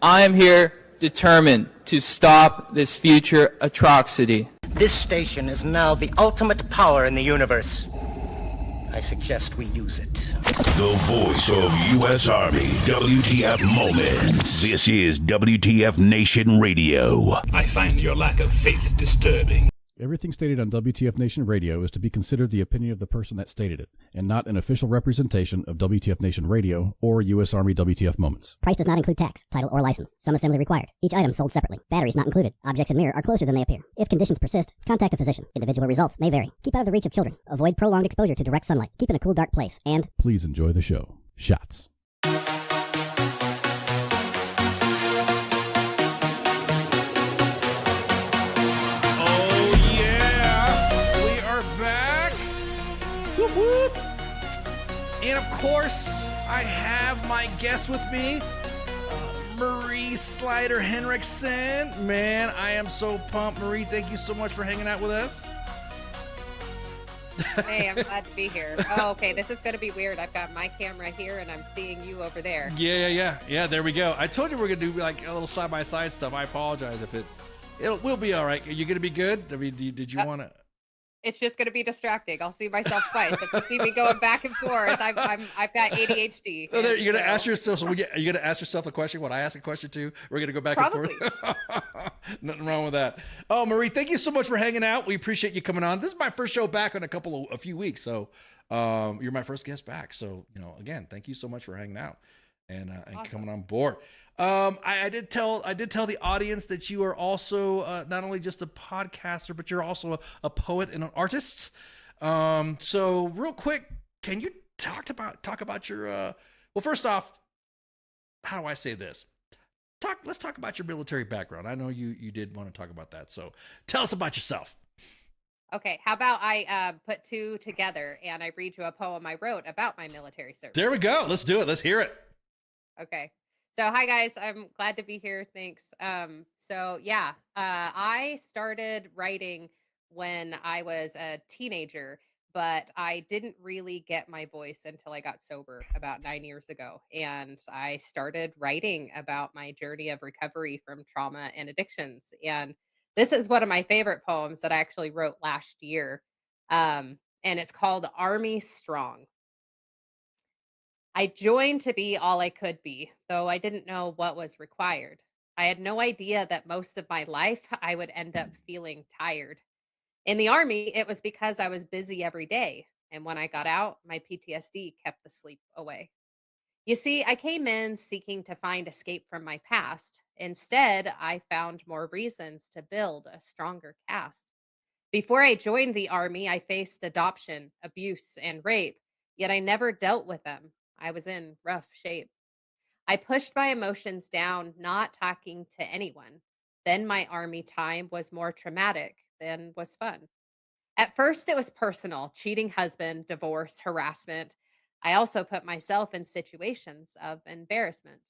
S10: I am here determined to stop this future atrocity.
S12: This station is now the ultimate power in the universe. I suggest we use it.
S2: The voice of U.S. Army, WTF Moments. This is WTF Nation Radio.
S13: I find your lack of faith disturbing.
S14: Everything stated on WTF Nation Radio is to be considered the opinion of the person that stated it, and not an official representation of WTF Nation Radio or U.S. Army WTF Moments.
S15: Price does not include tax, title, or license. Some assembly required. Each item sold separately. Batteries not included. Objects in mirror are closer than they appear. If conditions persist, contact a physician. Individual results may vary. Keep out of the reach of children. Avoid prolonged exposure to direct sunlight. Keep in a cool, dark place. And
S14: please enjoy the show. Shots.
S8: And of course, I have my guest with me, Marie Slider Henriksen. Man, I am so pumped. Marie, thank you so much for hanging out with us.
S16: Hey, I'm glad to be here. Oh, okay. This is going to be weird. I've got my camera here and I'm seeing you over there.
S8: Yeah. There we go. I told you we're gonna do like a little side by side stuff. I apologize if we'll be all right. Are you gonna be good? I mean, did you want to?
S16: It's just going to be distracting. I'll see myself twice. If you see me going back and forth, I've got ADHD.
S8: Oh, there, you're gonna ask yourself. So are you gonna ask yourself a question? What I ask a question too? We're gonna go back
S16: Probably.
S8: and forth. Nothing wrong with that. Oh, Marie, thank you so much for hanging out. We appreciate you coming on. This is my first show back in a few weeks. So, you're my first guest back. So, again, thank you so much for hanging out and
S16: Awesome.
S8: coming on board. I did tell the audience that you are also not only just a podcaster, but you're also a poet and an artist. So real quick, can you talk about your well, first off, how do I say this? Let's talk about your military background. I know you did want to talk about that. So tell us about yourself.
S16: Okay. How about I put two together and I read you a poem I wrote about my military service?
S8: There we go. Let's do it. Let's hear it.
S16: Okay. So hi guys, I'm glad to be here. Thanks. I started writing when I was a teenager, but I didn't really get my voice until I got sober about 9 years ago. And I started writing about my journey of recovery from trauma and addictions. And this is one of my favorite poems that I actually wrote last year. And it's called Army Strong. I joined to be all I could be, though I didn't know what was required. I had no idea that most of my life I would end up feeling tired. In the army, it was because I was busy every day. And when I got out, my PTSD kept the sleep away. You see, I came in seeking to find escape from my past. Instead, I found more reasons to build a stronger cast. Before I joined the army, I faced adoption, abuse, and rape, yet I never dealt with them. I was in rough shape. I pushed my emotions down, not talking to anyone. Then my army time was more traumatic than was fun. At first, it was personal: cheating husband, divorce, harassment. I also put myself in situations of embarrassment.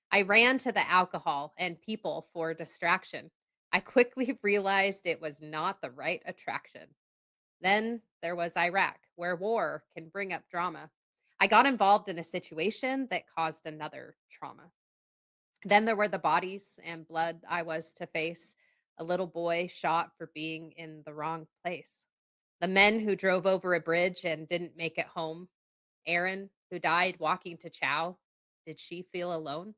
S16: I ran to the alcohol and people for distraction. I quickly realized it was not the right attraction. Then there was Iraq, where war can bring up drama. I got involved in a situation that caused another trauma. Then there were the bodies and blood I was to face. A little boy shot for being in the wrong place. The men who drove over a bridge and didn't make it home. Erin, who died walking to Chow. Did she feel alone?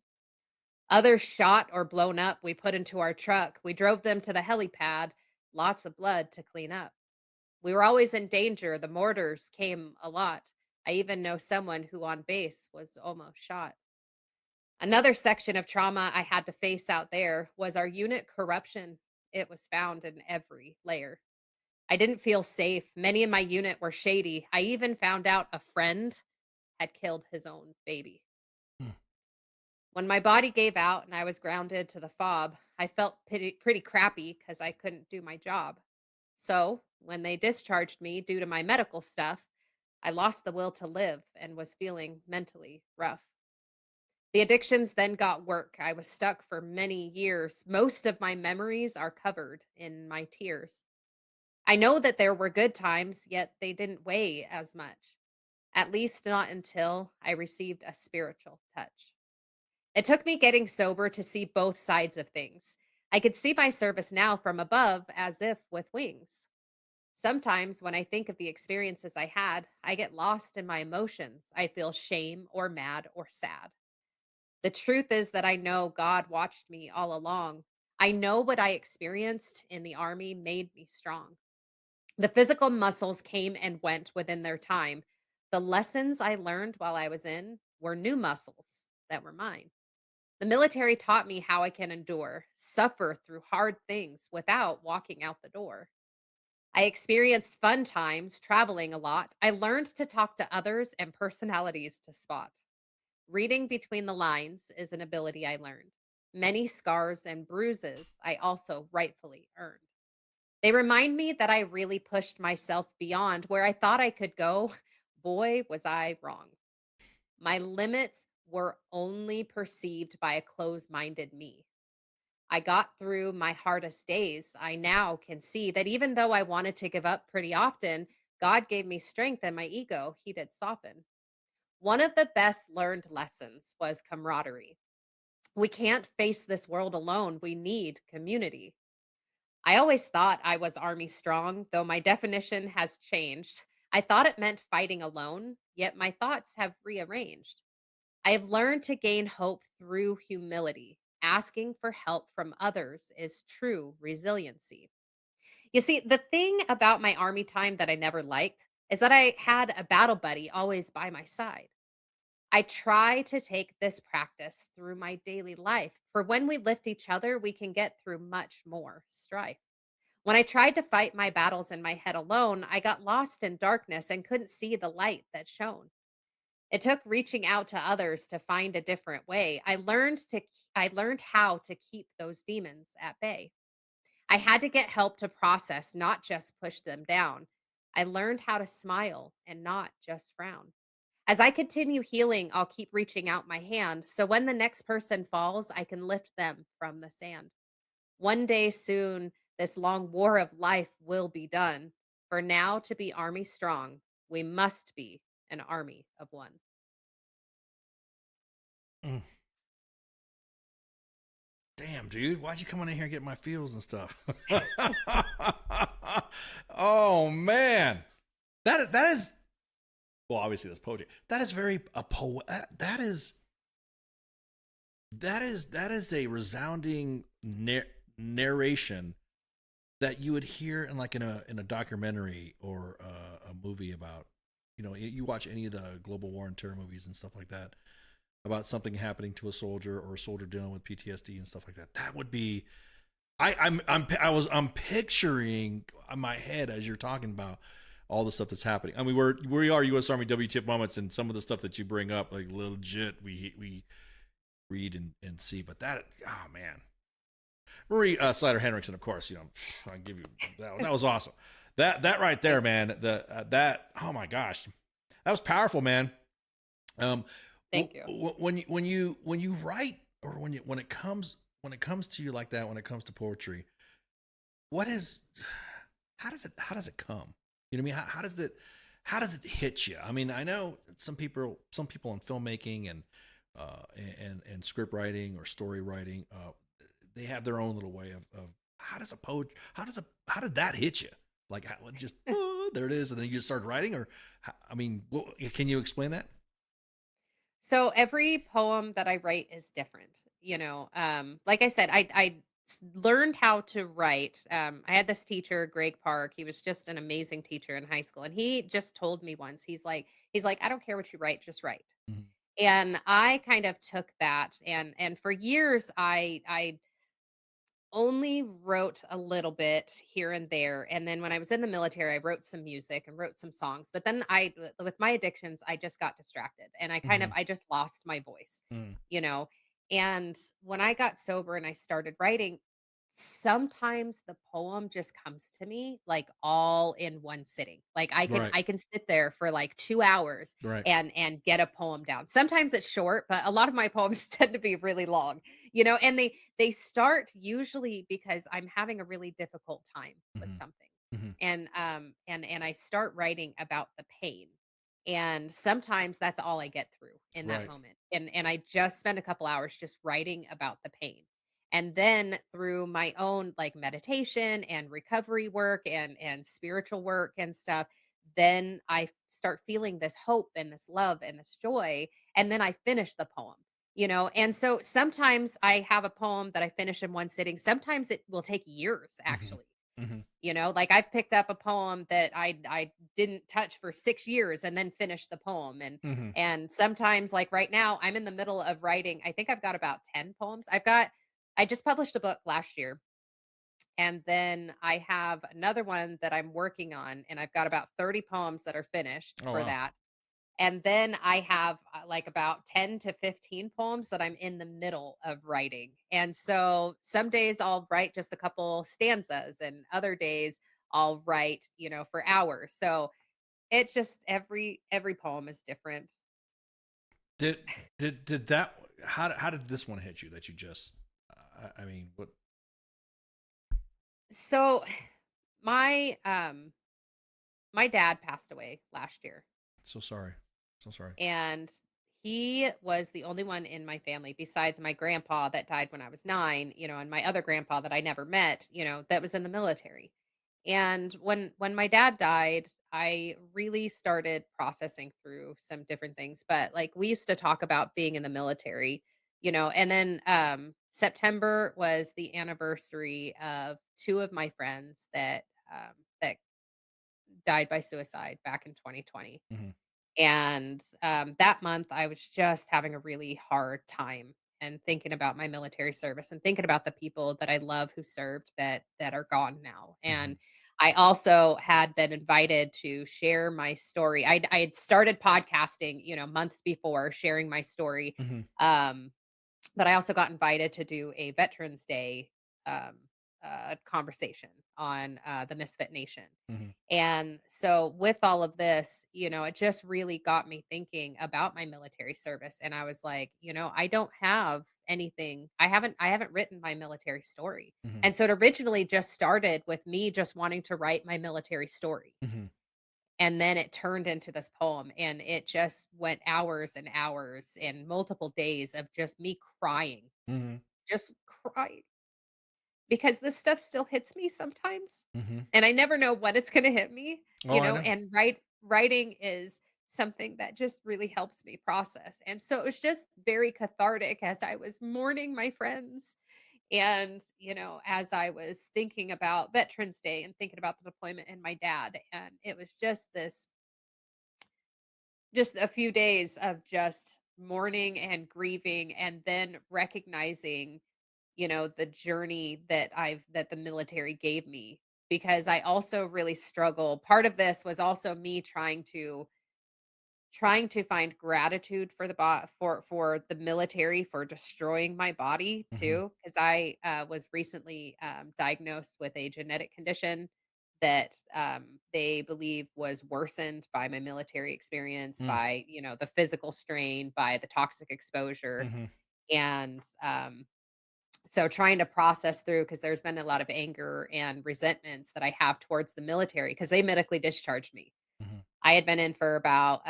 S16: Others shot or blown up, we put into our truck. We drove them to the helipad. Lots of blood to clean up. We were always in danger. The mortars came a lot. I even know someone who on base was almost shot. Another section of trauma I had to face out there was our unit corruption. It was found in every layer. I didn't feel safe. Many in my unit were shady. I even found out a friend had killed his own baby. When my body gave out and I was grounded to the fob, I felt pretty crappy because I couldn't do my job. So, when they discharged me due to my medical stuff, I lost the will to live and was feeling mentally rough. The addictions then got work. I was stuck for many years. Most of my memories are covered in my tears. I know that there were good times, yet they didn't weigh as much, at least not until I received a spiritual touch. It took me getting sober to see both sides of things. I could see my service now from above as if with wings. Sometimes when I think of the experiences I had, I get lost in my emotions. I feel shame or mad or sad. The truth is that I know God watched me all along. I know what I experienced in the army made me strong. The physical muscles came and went within their time. The lessons I learned while I was in were new muscles that were mine. The military taught me how I can endure, suffer through hard things without walking out the door. I experienced fun times, traveling a lot. I learned to talk to others and personalities to spot. Reading between the lines is an ability I learned. Many scars and bruises I also rightfully earned. They remind me that I really pushed myself beyond where I thought I could go. Boy, was I wrong. My limits were only perceived by a closed minded me. I got through my hardest days. I now can see that even though I wanted to give up pretty often, God gave me strength and my ego he did soften. One of the best learned lessons was camaraderie. We can't face this world alone. We need community. I always thought I was army strong, though my definition has changed. I thought it meant fighting alone, yet my thoughts have rearranged. I have learned to gain hope through humility. Asking for help from others is true resiliency. You see, the thing about my army time that I never liked is that I had a battle buddy always by my side. I try to take this practice through my daily life, for when we lift each other, we can get through much more strife. When I tried to fight my battles in my head alone, I got lost in darkness and couldn't see the light that shone. It took reaching out to others to find a different way. I learned how to keep those demons at bay. I had to get help to process, not just push them down. I learned how to smile and not just frown. As I continue healing, I'll keep reaching out my hand so when the next person falls, I can lift them from the sand. One day soon, this long war of life will be done. For now, to be army strong, we must be an army of one.
S8: Mm. Damn, dude, why'd you come on in here and get my feels and stuff? Oh man, that is, well, obviously that's poetry. That is very a poet. That is a resounding narration that you would hear in like in a documentary or a movie about, you know, you watch any of the global war and terror movies and stuff like that about something happening to a soldier or a soldier dealing with PTSD and stuff like that. That would be, I'm picturing in my head as you're talking about all the stuff that's happening. I mean, we are U.S. Army WTF moments, and some of the stuff that you bring up, like legit, we read and see. But that, oh man, Marie Slider Henriksen, of course, you know, I give you that was awesome. That right there, man. That oh my gosh, that was powerful, man.
S16: Thank you.
S8: When you write, or when it comes to you like that, when it comes to poetry, how does it come? You know what I mean? How does it hit you? I mean, I know some people in filmmaking and script writing or story writing, they have their own little way of how did that hit you? Like how it just there it is, and then you just start writing, or I mean, can you explain that?
S16: So every poem that I write is different. You know, like I said, learned how to write. I had this teacher, Greg Park. He was just an amazing teacher in high school, and he just told me once, he's like, I don't care what you write, just write.
S8: Mhm.
S16: And I kind of took that, and for years, I only wrote a little bit here and there. And then when I was in the military, I wrote some music and wrote some songs. But then with my addictions, I just got distracted and
S8: Mhm.
S16: I just lost my voice,
S8: Mm.
S16: you know? And when I got sober and I started writing, sometimes the poem just comes to me like all in one sitting. Like
S8: Right.
S16: I can sit there for like 2 hours
S8: Right.
S16: and get a poem down. Sometimes it's short, but a lot of my poems tend to be really long, and they start usually because I'm having a really difficult time with
S8: Mhm.
S16: something.
S8: Mhm.
S16: And I start writing about the pain. And sometimes that's all I get through in that
S8: Right.
S16: moment. And I just spend a couple hours just writing about the pain. And then through my own like meditation and recovery work and spiritual work and stuff, then I start feeling this hope and this love and this joy, and then I finish the poem. And so sometimes I have a poem that I finish in one sitting. Sometimes it will take years,
S8: Mhm.
S16: actually.
S8: Mhm.
S16: Like I've picked up a poem that I didn't touch for 6 years and then finished the poem. And
S8: Mhm.
S16: and sometimes, like right now, I'm in the middle of writing. I think I've got about 10 poems. I just published a book last year, and then I have another one that I'm working on, and I've got about 30 poems that are finished
S8: Oh
S16: for
S8: wow.
S16: that. And then I have like about 10 to 15 poems that I'm in the middle of writing. And so some days I'll write just a couple stanzas, and other days I'll write, for hours. So it just every poem is different.
S8: Did did that? How did this one hit you? That you just, I mean, what?
S16: So my my dad passed away last year.
S8: So sorry. So sorry.
S16: And he was the only one in my family besides my grandpa that died when I was 9, and my other grandpa that I never met, that was in the military. And when my dad died, I really started processing through some different things. But like we used to talk about being in the military, and then September was the anniversary of two of my friends that died by suicide back in 2020.
S8: Mhm.
S16: And that month, I was just having a really hard time and thinking about my military service and thinking about the people that I love who served that are gone now. And I also had been invited to share my story. I had started podcasting, months before, sharing my story.
S8: Mhm.
S16: Um, but I also got invited to do a Veterans Day um, conversation on the Misfit Nation.
S8: Mhm.
S16: And so with all of this, it just really got me thinking about my military service. And I was like, I don't have anything. I haven't written my military story.
S8: Mhm.
S16: And so it originally just started with me just wanting to write my military story.
S8: Mhm.
S16: And then it turned into this poem and it just went hours and hours and multiple days of just me crying,
S8: Mhm.
S16: just crying because this stuff still hits me sometimes,
S8: Mhm.
S16: and I never know when it's gonna hit me,
S8: Oh, I know.
S16: and writing is something that just really helps me process, and so it was just very cathartic as I was mourning my friends and, as I was thinking about Veterans Day and thinking about the deployment and my dad, and it was just a few days of just mourning and grieving and then recognizing the journey that the military gave me because I also really struggle. Part of this was also me trying to find gratitude for for the military for destroying my body
S8: Mhm.
S16: too because I was recently diagnosed with a genetic condition that they believe was worsened by my military experience,
S8: Mm.
S16: by the physical strain, by the toxic exposure,
S8: Mhm.
S16: and so trying to process through because there's been a lot of anger and resentments that I have towards the military because they medically discharged me.
S8: Mhm.
S16: I had been in for about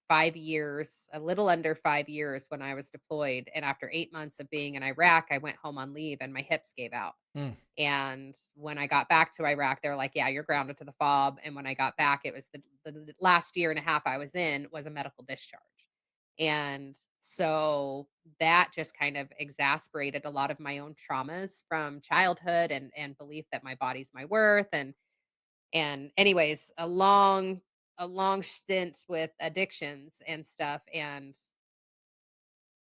S16: 5 years, a little under 5 years when I was deployed. And after 8 months of being in Iraq, I went home on leave and my hips gave out.
S8: Mm.
S16: And when I got back to Iraq, they were like, yeah, you're grounded to the fob. And when I got back, it was the last year and a half I was in was a medical discharge. And so that just kind of exasperated a lot of my own traumas from childhood and belief that my body's my worth and anyways, a long stint with addictions and stuff, and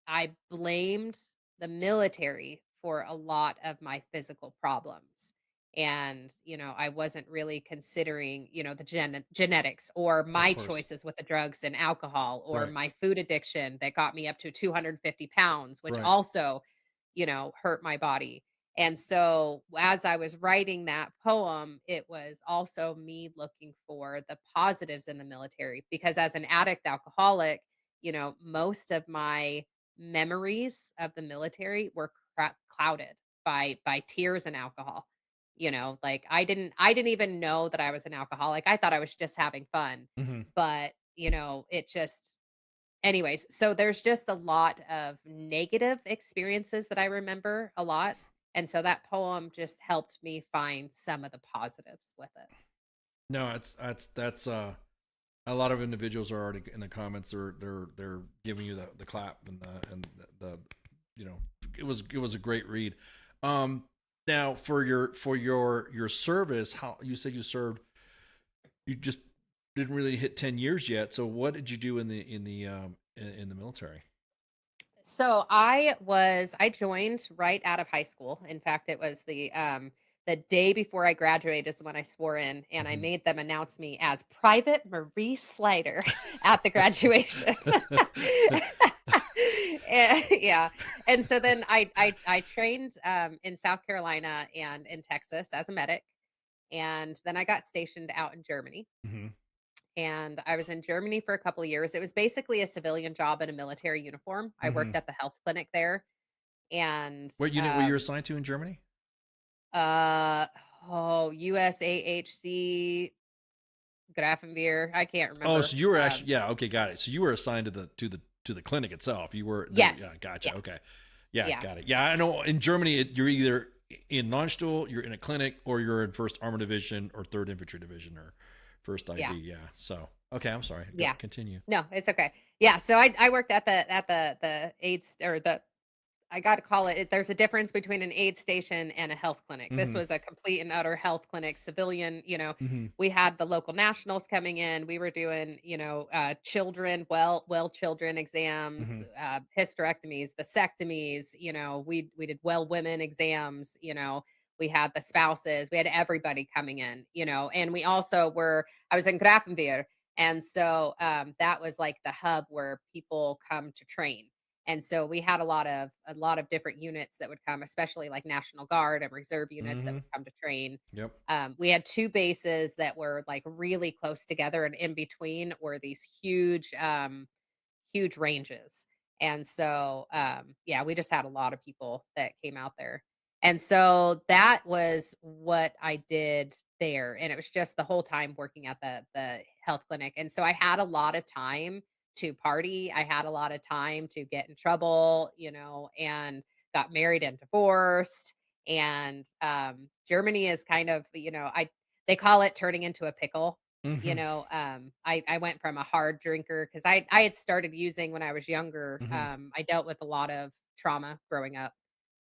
S16: I blamed the military for a lot of my physical problems. And, I wasn't really considering, the genetics or
S8: Of
S16: my
S8: course.
S16: choices with the drugs and alcohol or
S8: Right.
S16: my food addiction that got me up to 250 pounds, which
S8: Right.
S16: also, hurt my body. And so as I was writing that poem, it was also me looking for the positives in the military because as an addict alcoholic, most of my memories of the military were clouded by tears and alcohol. Like I didn't even know that I was an alcoholic. I thought I was just having fun.
S8: Mhm.
S16: But, it just anyways, so there's just a lot of negative experiences that I remember a lot. And so that poem just helped me find some of the positives with it.
S8: No, that's a lot of individuals are already in the comments. They're giving you the clap and the it was a great read. Um, Now for your service, how you said you served, you just didn't really hit 10 years yet. So what did you do in the military?
S16: So I joined right out of high school. In fact, it was the day before I graduated is when I swore in and I
S8: Mhm.
S16: made them announce me as Private Marie Slider at the graduation. Yeah. And so then I trained in South Carolina and in Texas as a medic. And then I got stationed out in Germany.
S8: Mhm.
S16: And I was in Germany for a couple of years. It was basically a civilian job in a military uniform. I worked
S8: Mhm.
S16: at the health clinic there, and
S8: What unit were you assigned to in Germany?
S16: uh, USAHC Grafenwehr. I can't remember.
S8: Oh, so you were actually, yeah, okay, got it. So you were assigned to the clinic itself. You were,
S16: yes.
S8: Yeah, gotcha. Yeah. Okay. Yeah, got it. Yeah, I know in Germany, you're either in Nonstuhl, you're in a clinic, or you're in 1st Armored Division or 3rd Infantry Division or 1st ID. Yeah. So, okay, I'm sorry.
S16: Yeah.
S8: Continue.
S16: No, it's okay. Yeah. So I worked at the AIDS, or I got to call it, there's a difference between an aid station and a health clinic. This was a complete and utter health clinic, civilian, we had the local nationals coming in. We were doing, children, children exams, hysterectomies, vasectomies, we did women exams, we had the spouses, we had everybody coming in, and we also I was in Grafenwehr. And so that was like the hub where people come to train. And so we had a lot of different units that would come, especially like National Guard and reserve units that would come to train.
S8: Yep.
S16: We had 2 bases that were like really close together, and in between were these huge, huge ranges. And so, yeah, we just had a lot of people that came out there. And so that was what I did there. And it was just the whole time working at the health clinic. And so I had a lot of time to party. I had a lot of time to get in trouble, and got married and divorced. And Germany is kind of, they call it turning into a pickle. I went from a hard drinker because I had started using when I was younger. I dealt with a lot of trauma growing up.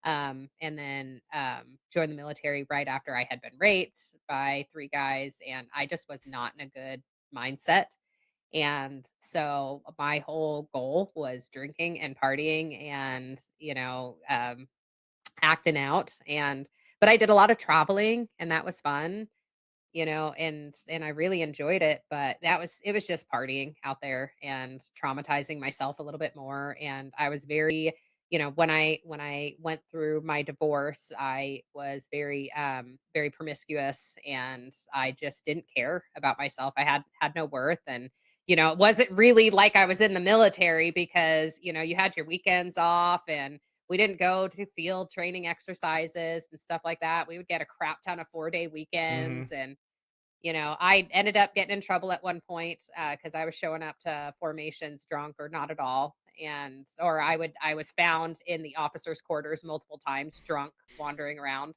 S16: And then joined the military right after I had been raped by 3 guys, and I just was not in a good mindset. And so my whole goal was drinking and partying and, acting out. But I did a lot of traveling, and that was fun, and I really enjoyed it. But it was just partying out there and traumatizing myself a little bit more. And I was very, when I went through my divorce, I was very, very promiscuous, and I just didn't care about myself. I had no worth. And it wasn't really like I was in the military, because you had your weekends off, and we didn't go to field training exercises and stuff like that. We would get a crap ton of 4-day weekends. And I ended up getting in trouble at one point because I was showing up to formations drunk or not at all. Or I was found in the officers' quarters multiple times, drunk, wandering around.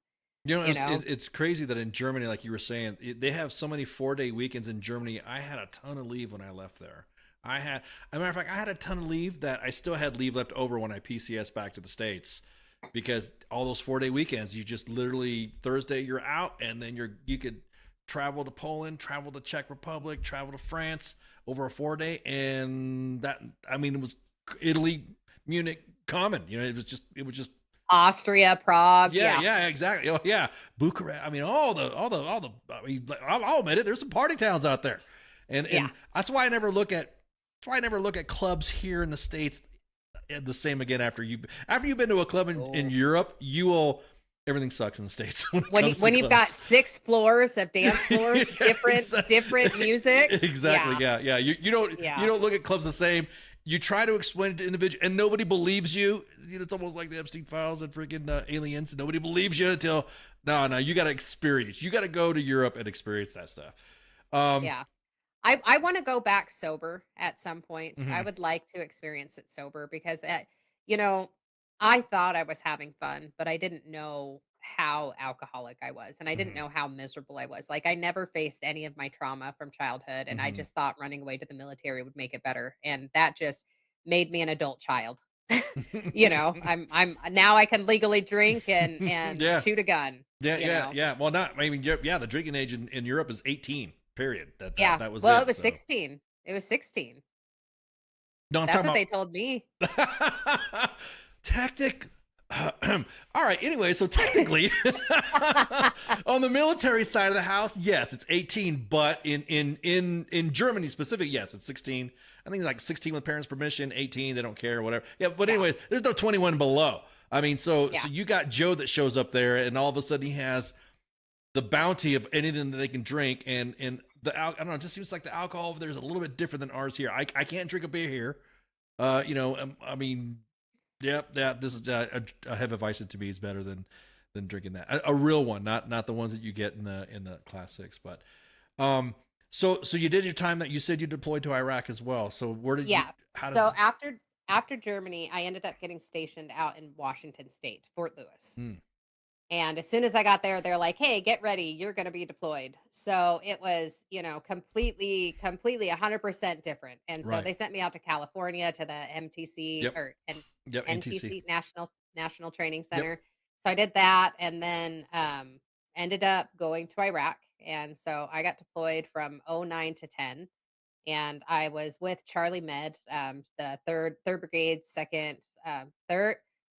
S8: It's crazy that in Germany, like you were saying, they have so many 4-day weekends in Germany. I had a ton of leave when I left there. As a matter of fact, I had a ton of leave that I still had leave left over when I PCS back to the States, because all those 4-day weekends, you just literally Thursday you're out, and then you could travel to Poland, travel to Czech Republic, travel to France over a 4-day, and it was Italy, Munich, common. It was just
S16: Austria, Prague.
S8: Yeah, exactly. Oh, yeah, Bucharest. All the. I'll admit it. There's some party towns out there, and that's why I never look at clubs here in the States the same again after you've been to a club in Europe. Everything sucks in the States when
S16: you've got 6 floors of dance floors, different music.
S8: Exactly. Yeah. You don't look at clubs the same. You try to explain it to individuals, and nobody believes you. It's almost like the Epstein Files and freaking Aliens. Nobody believes you until no. You got to experience. You got to go to Europe and experience that stuff.
S16: Yeah, I want to go back sober at some point. I would like to experience it sober, because I thought I was having fun, but I didn't know how alcoholic I was, and I didn't know how miserable I was. Like, I never faced any of my trauma from childhood, and I just thought running away to the military would make it better, and that just made me an adult child. I'm now I can legally drink and shoot a gun.
S8: Yeah. Well, the drinking age in Europe is 18. Period. That was
S16: well, it was 16. It was 16.
S8: No,
S16: that's what they told me.
S8: All right. Anyway, so technically, on the military side of the house, yes, it's 18. But in Germany specific, yes, it's 16. I think it's like 16 with parents' permission, 18 they don't care, whatever. Yeah, but anyway, there's no 21 below. So you got Joe that shows up there, and all of a sudden he has the bounty of anything that they can drink, and I don't know. It just seems like the alcohol over there is a little bit different than ours here. I can't drink a beer here. This is a Hefeweizen to me is better than than drinking that. A real one, not the ones that you get in the class 6. But So you did your time that you said you deployed to Iraq as well. So where did you?
S16: Yeah.
S8: How did?
S16: So after Germany, I ended up getting stationed out in Washington State, Fort Lewis.
S8: Mm.
S16: And as soon as I got there, they're like, "Hey, get ready. You're going to be deployed." So it was, completely 100% different. And so
S8: Right.
S16: they sent me out to California to the MTC
S8: Yep.
S16: or
S8: Yep. NTC.
S16: NTC National Training
S8: Yep.
S16: Center. So I did that, and then ended up going to Iraq. And so I got deployed from '09 to 10, and I was with Charlie Med, the third brigade,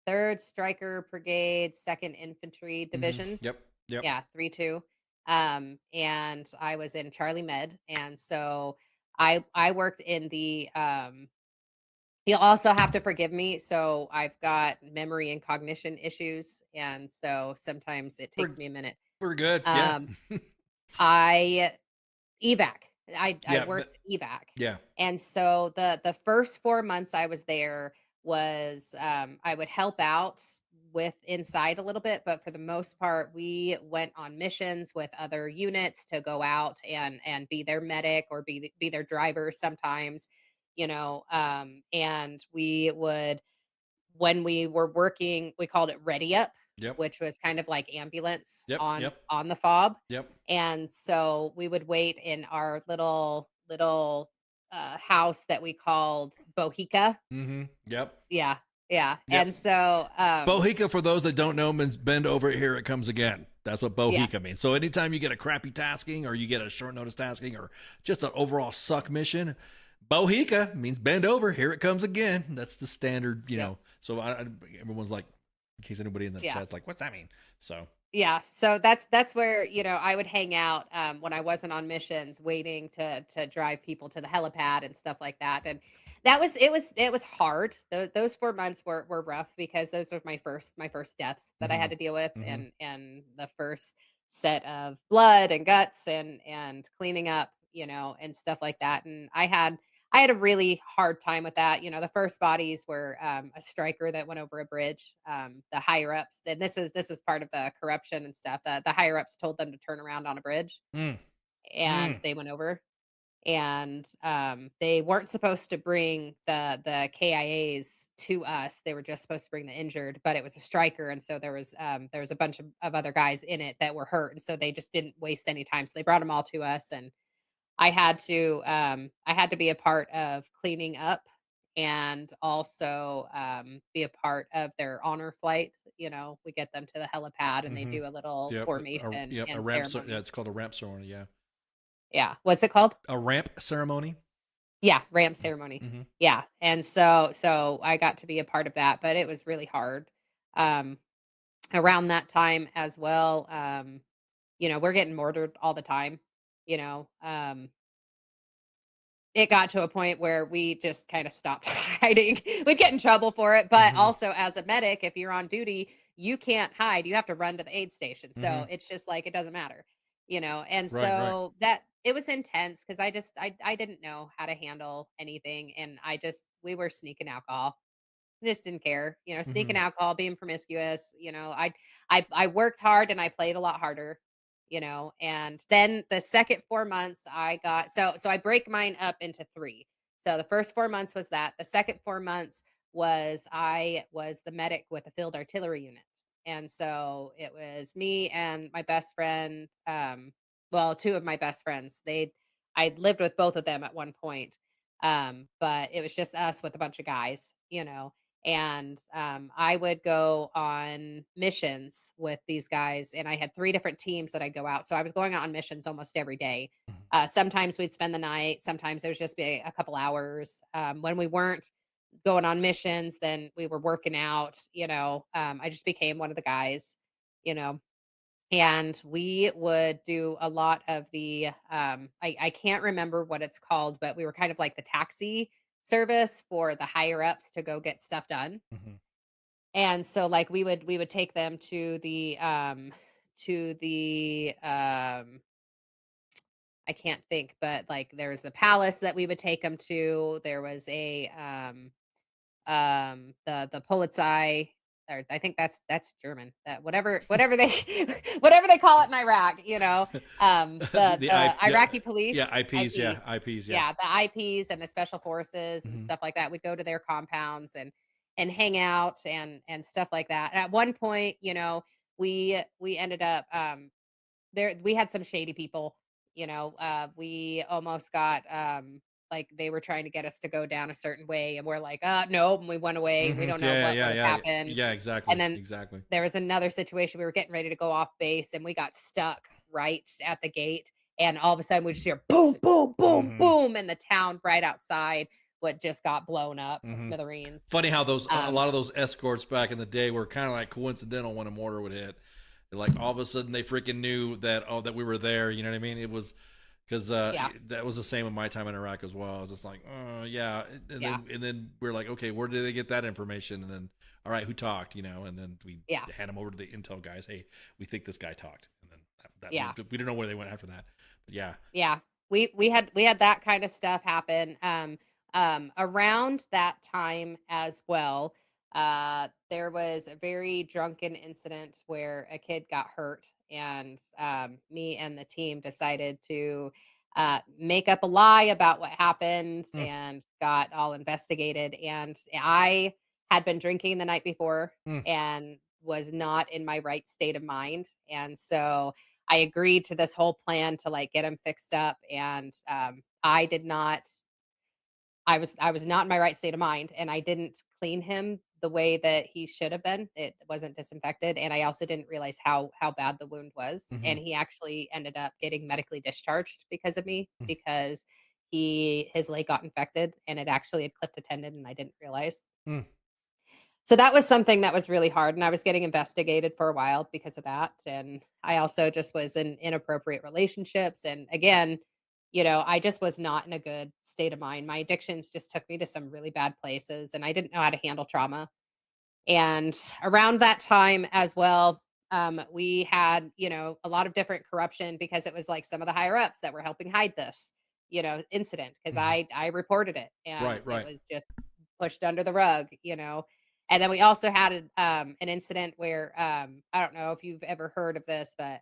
S16: third Striker Brigade, Second Infantry Division.
S8: Yep. Yep.
S16: Yeah, 3-2. And I was in Charlie Med, and so I worked in the. You'll also have to forgive me. So I've got memory and cognition issues, and so sometimes it takes me a minute.
S8: We're good. Yeah.
S16: Um, I evac. I
S8: Yeah.
S16: worked evac.
S8: Yeah.
S16: And so the first 4 months I was there was I would help out with inside a little bit, but for the most part we went on missions with other units to go out and be their medic or be their driver sometimes, and we would, when we were working, we called it ready up,
S8: Yep.
S16: which was kind of like ambulance
S8: Yep.
S16: on
S8: Yep.
S16: on the fob.
S8: Yep.
S16: And so we would wait in our little house that we called Bohica.
S8: Yep.
S16: Yeah, yeah.
S8: Yep.
S16: And so
S8: Bohica, for those that don't know, means bend over, here it comes again. That's what
S16: Yeah.
S8: Bohica means. So anytime you get a crappy tasking or you get a short notice tasking or just an overall suck mission, Bohica means bend over, here it comes again. That's the standard, know. So everyone's like, in case anybody in the
S16: Yeah.
S8: chat's like, what's that mean? So
S16: Yeah, so that's where, I would hang out when I wasn't on missions, waiting to drive people to the helipad and stuff like that. And it was hard. Those 4 months were rough because those were my first deaths that I had to deal with, and the first set of blood and guts and cleaning up, and stuff like that. And I had a really hard time with that. The first bodies were a striker that went over a bridge. The higher ups, and this was part of the corruption and stuff. The higher ups told them to turn around on a bridge,
S8: Mm.
S16: and they went over. And they weren't supposed to bring the KIAs to us. They were just supposed to bring the injured, but it was a striker, and so there was a bunch of other guys in it that were hurt, and so they just didn't waste any time. So they brought them all to us, and I had to be a part of cleaning up, and also be a part of their honor flight. We get them to the helipad, and they do a little
S8: Yep.
S16: formation
S8: Yep.
S16: and
S8: A ramp.
S16: ceremony.
S8: Yeah, it's called a ramp ceremony. Yeah.
S16: Yeah. What's it called?
S8: A ramp ceremony.
S16: Yeah, ramp ceremony. Yeah. And so I got to be a part of that, but it was really hard. Um Around that time as well, we're getting mortared all the time, you know. It got to a point where we just kind of stopped hiding. We'd get in trouble for it, but also as a medic, if you're on duty, you can't hide. You have to run to the aid station. So it's just like it doesn't matter. And
S8: Right, right.
S16: so that it was intense because I didn't know how to handle anything, and we were sneaking alcohol. I just didn't care, sneaking alcohol, being promiscuous. I worked hard and I played a lot harder, and then the second 4 months I got, so I break mine up into three. So the first 4 months was that. The second 4 months was I was the medic with a field artillery unit. And so it was me and my best friend, well, two of my best friends. I lived with both of them at one point. But it was just us with a bunch of guys. And I would go on missions with these guys, and I had three different teams that I go out. So I was going out on missions almost every day. Sometimes we'd spend the night. Sometimes it was just be a couple hours. When we weren't going on missions, then we were working out. I just became one of the guys. You know, and we would do a lot of the I can't remember what it's called, but we were kind of like the taxi service for the higher ups to go get stuff done. And so like we would take them to the I can't think, but like there was a palace that we would take them to. There was a the Polizei. or I think that's German. That whatever they whatever they call it in Iraq, the Iraqi police,
S8: yeah, IPs,
S16: IP,
S8: IPs,
S16: yeah, the IPs and the special forces and
S8: Mhm.
S16: stuff like that. We'd go to their compounds and hang out and stuff like that. And at one point, we ended up there we had some shady people, we almost got like they were trying to get us to go down a certain way and we're like, no, and we went away. We
S8: Mhm.
S16: don't know
S8: Yeah,
S16: what
S8: yeah,
S16: would have
S8: yeah,
S16: happened.
S8: yeah,
S16: And
S8: exactly,
S16: then
S8: exactly.
S16: there was another situation. We were getting ready to go off base and we got stuck right at the gate. And all of a sudden we just hear boom, boom, boom,
S8: Mhm.
S16: boom. And the town right outside what just got blown up to
S8: Mhm.
S16: smithereens.
S8: Funny how those a
S16: Um,
S8: lot of those escorts back in the day were kind of like coincidental when a mortar would hit. Like all of a sudden they freaking knew that we were there. You know what I mean? It was because
S16: yeah.
S8: that was the same in my time in Iraq as well. I was just like, yeah, and
S16: Yeah.
S8: then we're like, okay, where did they get that information? And then, all right, who talked? And then we
S16: Yeah.
S8: hand them over to the intel guys. Hey, we think this guy talked, and then
S16: Yeah.
S8: we don't know where they went after that. But yeah,
S16: Yeah. We had that kind of stuff happen. Around that time as well, there was a very drunken incident where a kid got hurt, and me and the team decided to make up a lie about what happened
S8: Mm.
S16: and got all investigated. And I had been drinking the night before
S8: Mm.
S16: and was not in my right state of mind, and so I agreed to this whole plan to like get him fixed up, and I did not. I was not in my right state of mind, and I didn't clean him the way that he should have been. It wasn't disinfected, and I also didn't realize how bad the wound was.
S8: Mhm.
S16: And he actually ended up getting medically discharged because of me
S8: Mm.
S16: because his leg got infected, and it actually had clipped a tendon, and I didn't realize.
S8: Mm.
S16: So that was something that was really hard, and I was getting investigated for a while because of that, and I also just was in inappropriate relationships, and again, I just was not in a good state of mind. My addictions just took me to some really bad places, and I didn't know how to handle trauma. And around that time as well, we had, a lot of different corruption because it was like some of the higher ups that were helping hide this, incident because
S8: Mhm.
S16: I reported it and
S8: Right,
S16: it
S8: right.
S16: was just pushed under the rug. And then we also had an incident where I don't know if you've ever heard of this, but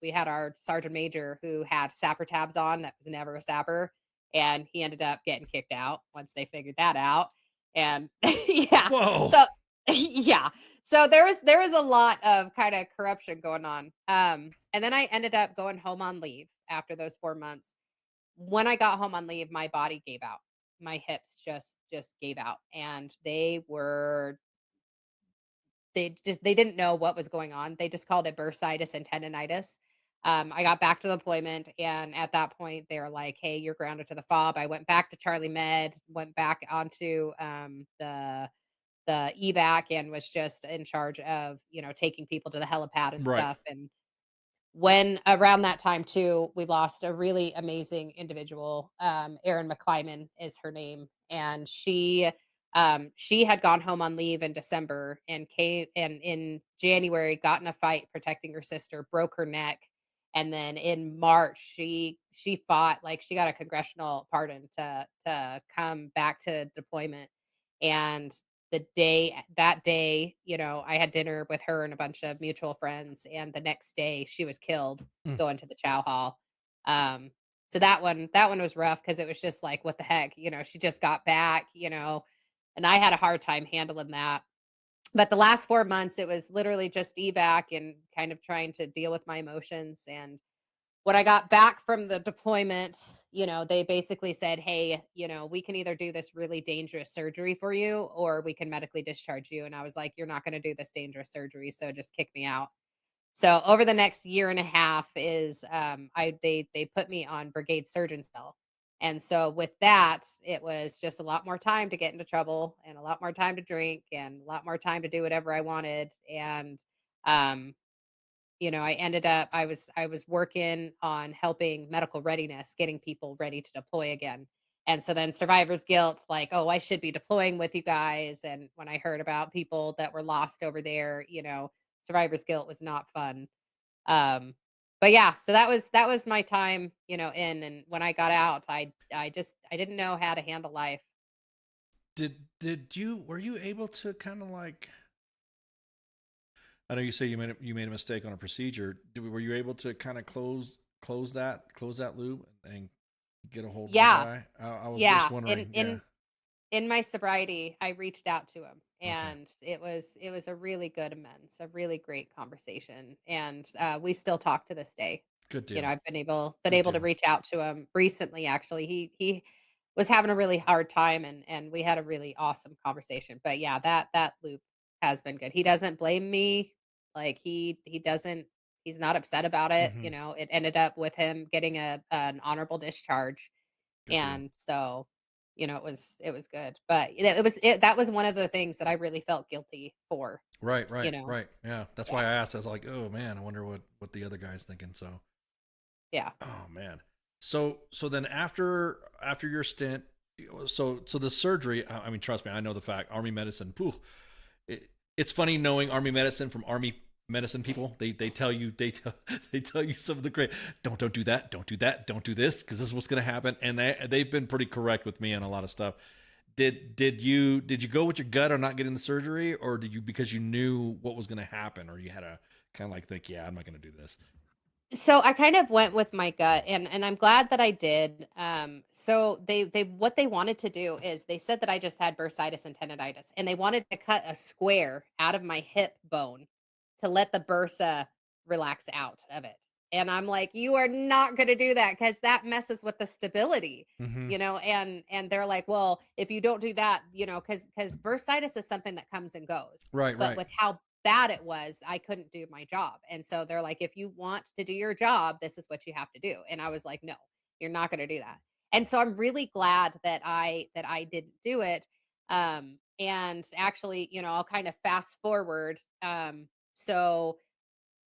S16: we had our sergeant major who had sapper tabs on that was never a sapper, and he ended up getting kicked out once they figured that out. And yeah,
S8: Whoa.
S16: so yeah. So there was a lot of kind of corruption going on. And then I ended up going home on leave after those 4 months. When I got home on leave, my body gave out. My hips just gave out and they didn't know what was going on. They just called it bursitis and tendonitis. I got back to deployment, and at that point, they were like, "Hey, you're grounded to the fob." I went back to Charlie Med, went back onto the evac and was just in charge of, taking people to the helipad and
S8: Right.
S16: stuff. And when around that time too, we lost a really amazing individual. Erin McClyman is her name, and she had gone home on leave in December and came and in January got in a fight protecting her sister, broke her neck, and then in March she fought like she got a congressional pardon to come back to deployment. And that day, I had dinner with her and a bunch of mutual friends, and the next day she was killed
S8: Mm.
S16: going to the chow hall. So that one was rough because it was just like, what the heck, she just got back, and I had a hard time handling that. But the last 4 months, it was literally just evac and kind of trying to deal with my emotions. And when I got back from the deployment, they basically said, "Hey, we can either do this really dangerous surgery for you or we can medically discharge you." And I was like, "You're not going to do this dangerous surgery, so just kick me out." So over the next year and a half is they put me on brigade surgeon cell. And so with that, it was just a lot more time to get into trouble and a lot more time to drink and a lot more time to do whatever I wanted. And um I ended up I was working on helping medical readiness, getting people ready to deploy again. And so then survivor's guilt, like, oh, I should be deploying with you guys. And when I heard about people that were lost over there, survivor's guilt was not fun. Um, but yeah, so that was my time, in. And when I got out, I didn't know how to handle life.
S8: Did you were you able to kind of like I know you say you made a mistake on a procedure. Were you able to kind of close that loop and get a hold of the
S16: Yeah.
S8: guy? I was
S16: Yeah.
S8: just wondering. Yeah.
S16: In my sobriety, I reached out to him,
S8: Okay.
S16: and it was a really good amends, a really great conversation, and we still talk to this day.
S8: Good
S16: You know,
S8: deal.
S16: I've been
S8: Good
S16: able to
S8: deal.
S16: reach out to him recently. Actually, he was having a really hard time, and we had a really awesome conversation. But yeah, that loop has been good. He doesn't blame me. Like he doesn't. He's not upset about it.
S8: Mhm.
S16: You know, it ended up with him getting an honorable discharge,
S8: Good deal.
S16: and so, it was good. But that was one of the things that I really felt guilty for,
S8: Right,
S16: you
S8: right,
S16: know.
S8: right. Yeah. That's why
S16: Yeah.
S8: I asked. I was like, oh man, I wonder what the other guy's thinking. So,
S16: Yeah.
S8: oh man. So then after your stint, so the surgery. I mean, trust me, I know the fact. Army medicine. Pooh, it's funny knowing Army medicine from Army medicine people. They tell you they tell you some of the great. Don't do that. Don't do that. Don't do this because this is what's going to happen. And they've been pretty correct with me on a lot of stuff. Did you go with your gut on not getting the surgery, or did you because you knew what was going to happen, or you had to kind of like think, yeah, I'm not going to do this.
S16: So I kind of went with my gut, and I'm glad that I did. So they what they wanted to do is they said that I just had bursitis and tendonitis, and they wanted to cut a square out of my hip bone to let the bursa relax out of it. And I'm like, you are not going to do that because that messes with the stability,
S8: Mm-hmm.
S16: And they're like, well, if you don't do that, because bursitis is something that comes and goes.
S8: Right,
S16: But
S8: right.
S16: with how bad it was, I couldn't do my job. And so they're like, if you want to do your job, this is what you have to do. And I was like, no, you're not going to do that. And so I'm really glad that I didn't do it. And actually, I'll kind of fast forward. So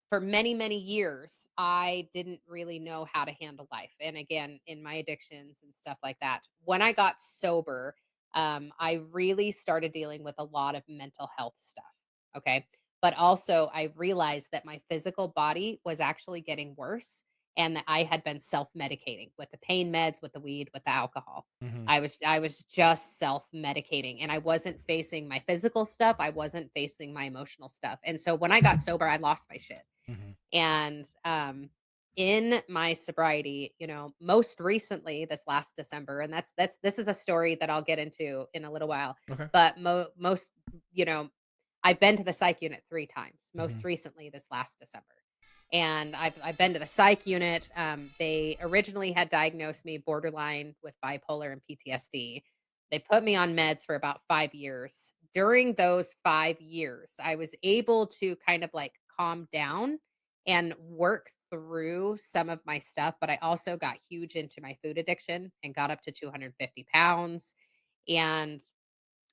S16: for many, many years, I didn't really know how to handle life. And again, in my addictions and stuff like that. When I got sober, I really started dealing with a lot of mental health stuff. Okay. But also, I realized that my physical body was actually getting worse and that I had been self medicating with the pain meds, with the weed, with the alcohol.
S8: Mm-hmm.
S16: I was just self-medicating, and I wasn't facing my physical stuff. I wasn't facing my emotional stuff. And so when I got sober, I lost my shit.
S8: Mm-hmm.
S16: And in my sobriety, most recently this last December, and this is a story that I'll get into in a little while.
S8: Okay.
S16: But most, you know, I've been to the psych unit 3 times,
S8: Mm-hmm.
S16: most recently this last December. And I've been to the psych unit. They originally had diagnosed me borderline with bipolar and PTSD. They put me on meds for about 5 years. During those 5 years, I was able to kind of like calm down and work through some of my stuff, but I also got huge into my food addiction and got up to 250 pounds. And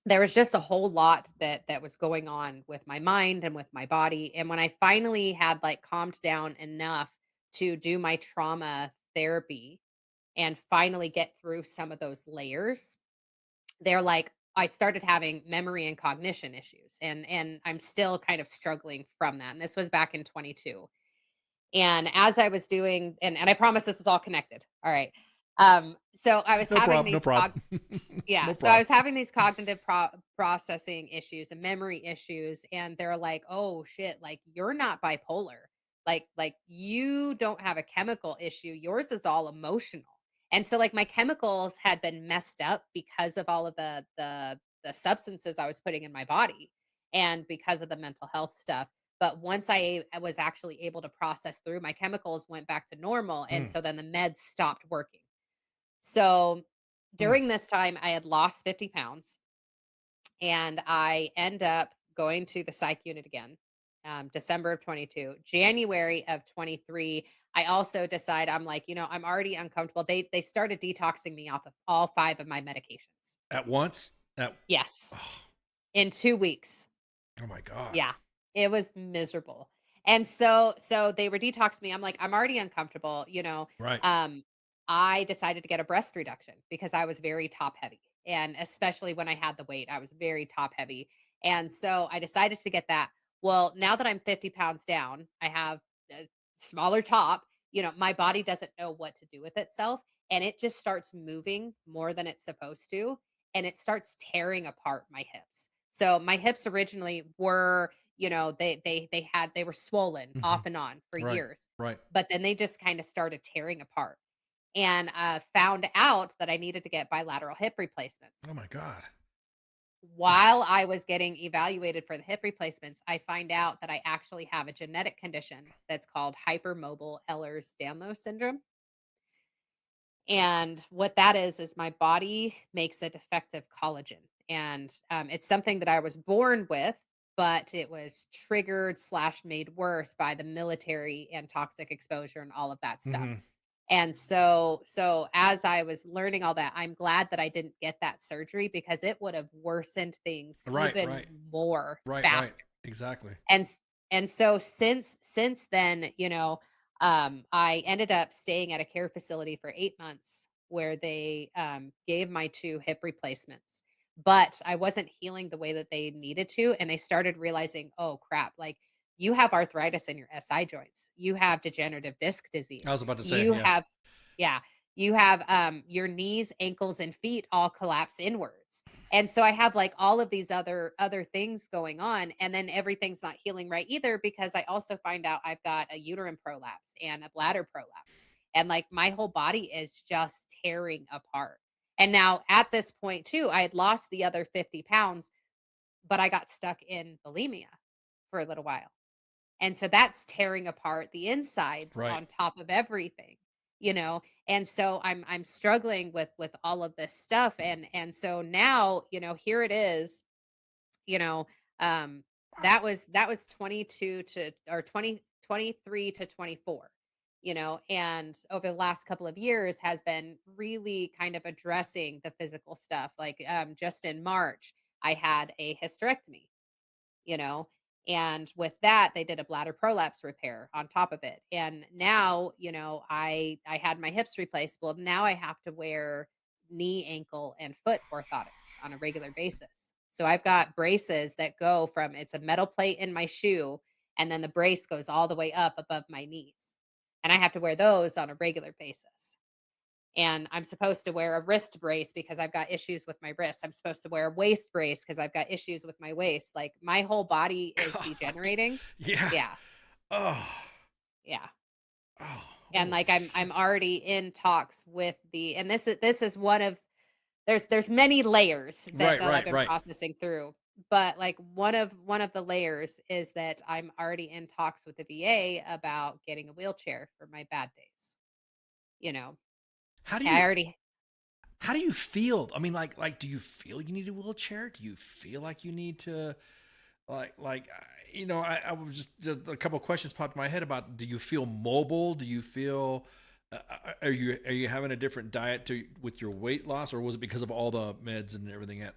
S16: there was just a whole lot that was going on with my mind and with my body. And when I finally had like calmed down enough to do my trauma therapy and finally get through some of those layers, they're like, I started having memory and cognition issues, and I'm still kind of struggling from that. And this was back in 22. And as I was doing, and I promise this is all connected. All right. So I was
S8: No
S16: having
S8: problem. No
S16: these
S8: problem.
S16: yeah,
S8: No
S16: so I
S8: problem.
S16: was having these cognitive processing issues and memory issues, and they're like, "Oh shit, like you're not bipolar. Like you don't have a chemical issue. Yours is all emotional." And so like my chemicals had been messed up because of all of the substances I was putting in my body and because of the mental health stuff. But once I was actually able to process through, my chemicals went back to normal, and
S8: Mm.
S16: so then the meds stopped working. So
S8: Mm.
S16: during this time, I had lost 50 pounds, and I end up going to the psych unit again, December of 22. January of 23, I also decide I'm like, I'm already uncomfortable. They started detoxing me off of all 5 of my medications.
S8: At once?
S16: Yes,
S8: Oh,
S16: in 2 weeks.
S8: oh my God.
S16: Yeah, it was miserable. And so they were detoxing me. I'm like, I'm already uncomfortable,
S8: Right.
S16: I decided to get a breast reduction because I was very top heavy. And especially when I had the weight, I was very top heavy. And so I decided to get that. Well, now that I'm 50 pounds down, I have a smaller top, my body doesn't know what to do with itself. And it just starts moving more than it's supposed to. And it starts tearing apart my hips. So my hips originally were, they were swollen off and on for
S8: Right.
S16: years,
S8: Right.
S16: but then they just kind of started tearing apart. And found out that I needed to get bilateral hip replacements.
S8: Oh my God.
S16: While I was getting evaluated for the hip replacements, I find out that I actually have a genetic condition that's called hypermobile Ehlers-Danlos syndrome. And what that is my body makes a defective collagen. And it's something that I was born with, but it was triggered slash made worse by the military and toxic exposure and all of that stuff.
S8: Mhm.
S16: And so as I was learning all that, I'm glad that I didn't get that surgery because it would have worsened things
S8: Right,
S16: even
S8: right.
S16: more
S8: Right, right.
S16: faster.
S8: Exactly.
S16: And so since then, I ended up staying at a care facility for 8 months where they gave my 2 hip replacements. But I wasn't healing the way that they needed to, and they started realizing, "Oh, crap, like, you have arthritis in your SI joints. You have degenerative disc
S8: I
S16: disease.
S8: was about to say,
S16: You
S8: yeah.
S16: have" yeah, "you have, your knees, ankles, and feet all collapse inwards." And so I have, like, all of these other things going on, and then everything's not healing right either because I also find out I've got a uterine prolapse and a bladder prolapse, and, like, my whole body is just tearing apart. And now at this point too, I had lost the other 50 pounds, but I got stuck in bulimia for a little while. And so that's tearing apart the insides
S8: Right.
S16: on top of everything, you know? And so I'm struggling with all of this stuff. And so now, here it is, you know, um, that was 22 to or 2023 to 24, and over the last couple of years has been really kind of addressing the physical stuff. Like just in March, I had a hysterectomy, you know and with that they did a bladder prolapse repair on top of it, and now I had my hips replaced. Well, now I have to wear knee, ankle, and foot orthotics on a regular basis. So I've got braces that go from, it's a metal plate in my shoe, and then the brace goes all the way up above my knees, and I have to wear those on a regular basis. And I'm supposed to wear a wrist brace because I've got issues with my wrist. I'm supposed to wear a waist brace because I've got issues with my waist. Like, my whole body is
S8: God.
S16: degenerating.
S8: Yeah.
S16: Yeah,
S8: Oh.
S16: yeah.
S8: Oh.
S16: And like I'm already in talks with the and this is one of there's many layers that
S8: Right,
S16: that I've
S8: right,
S16: been
S8: right.
S16: processing through. But like one of the layers is that I'm already in talks with the VA about getting a wheelchair for my bad days. You know,
S8: How do
S16: I
S8: you
S16: already
S8: how do you feel? I mean, do you feel you need a wheelchair? Do you feel like you need to I was just a couple of questions popped in my head about, do you feel mobile? Do you feel are you having a different diet with your weight loss, or was it because of all the meds and everything?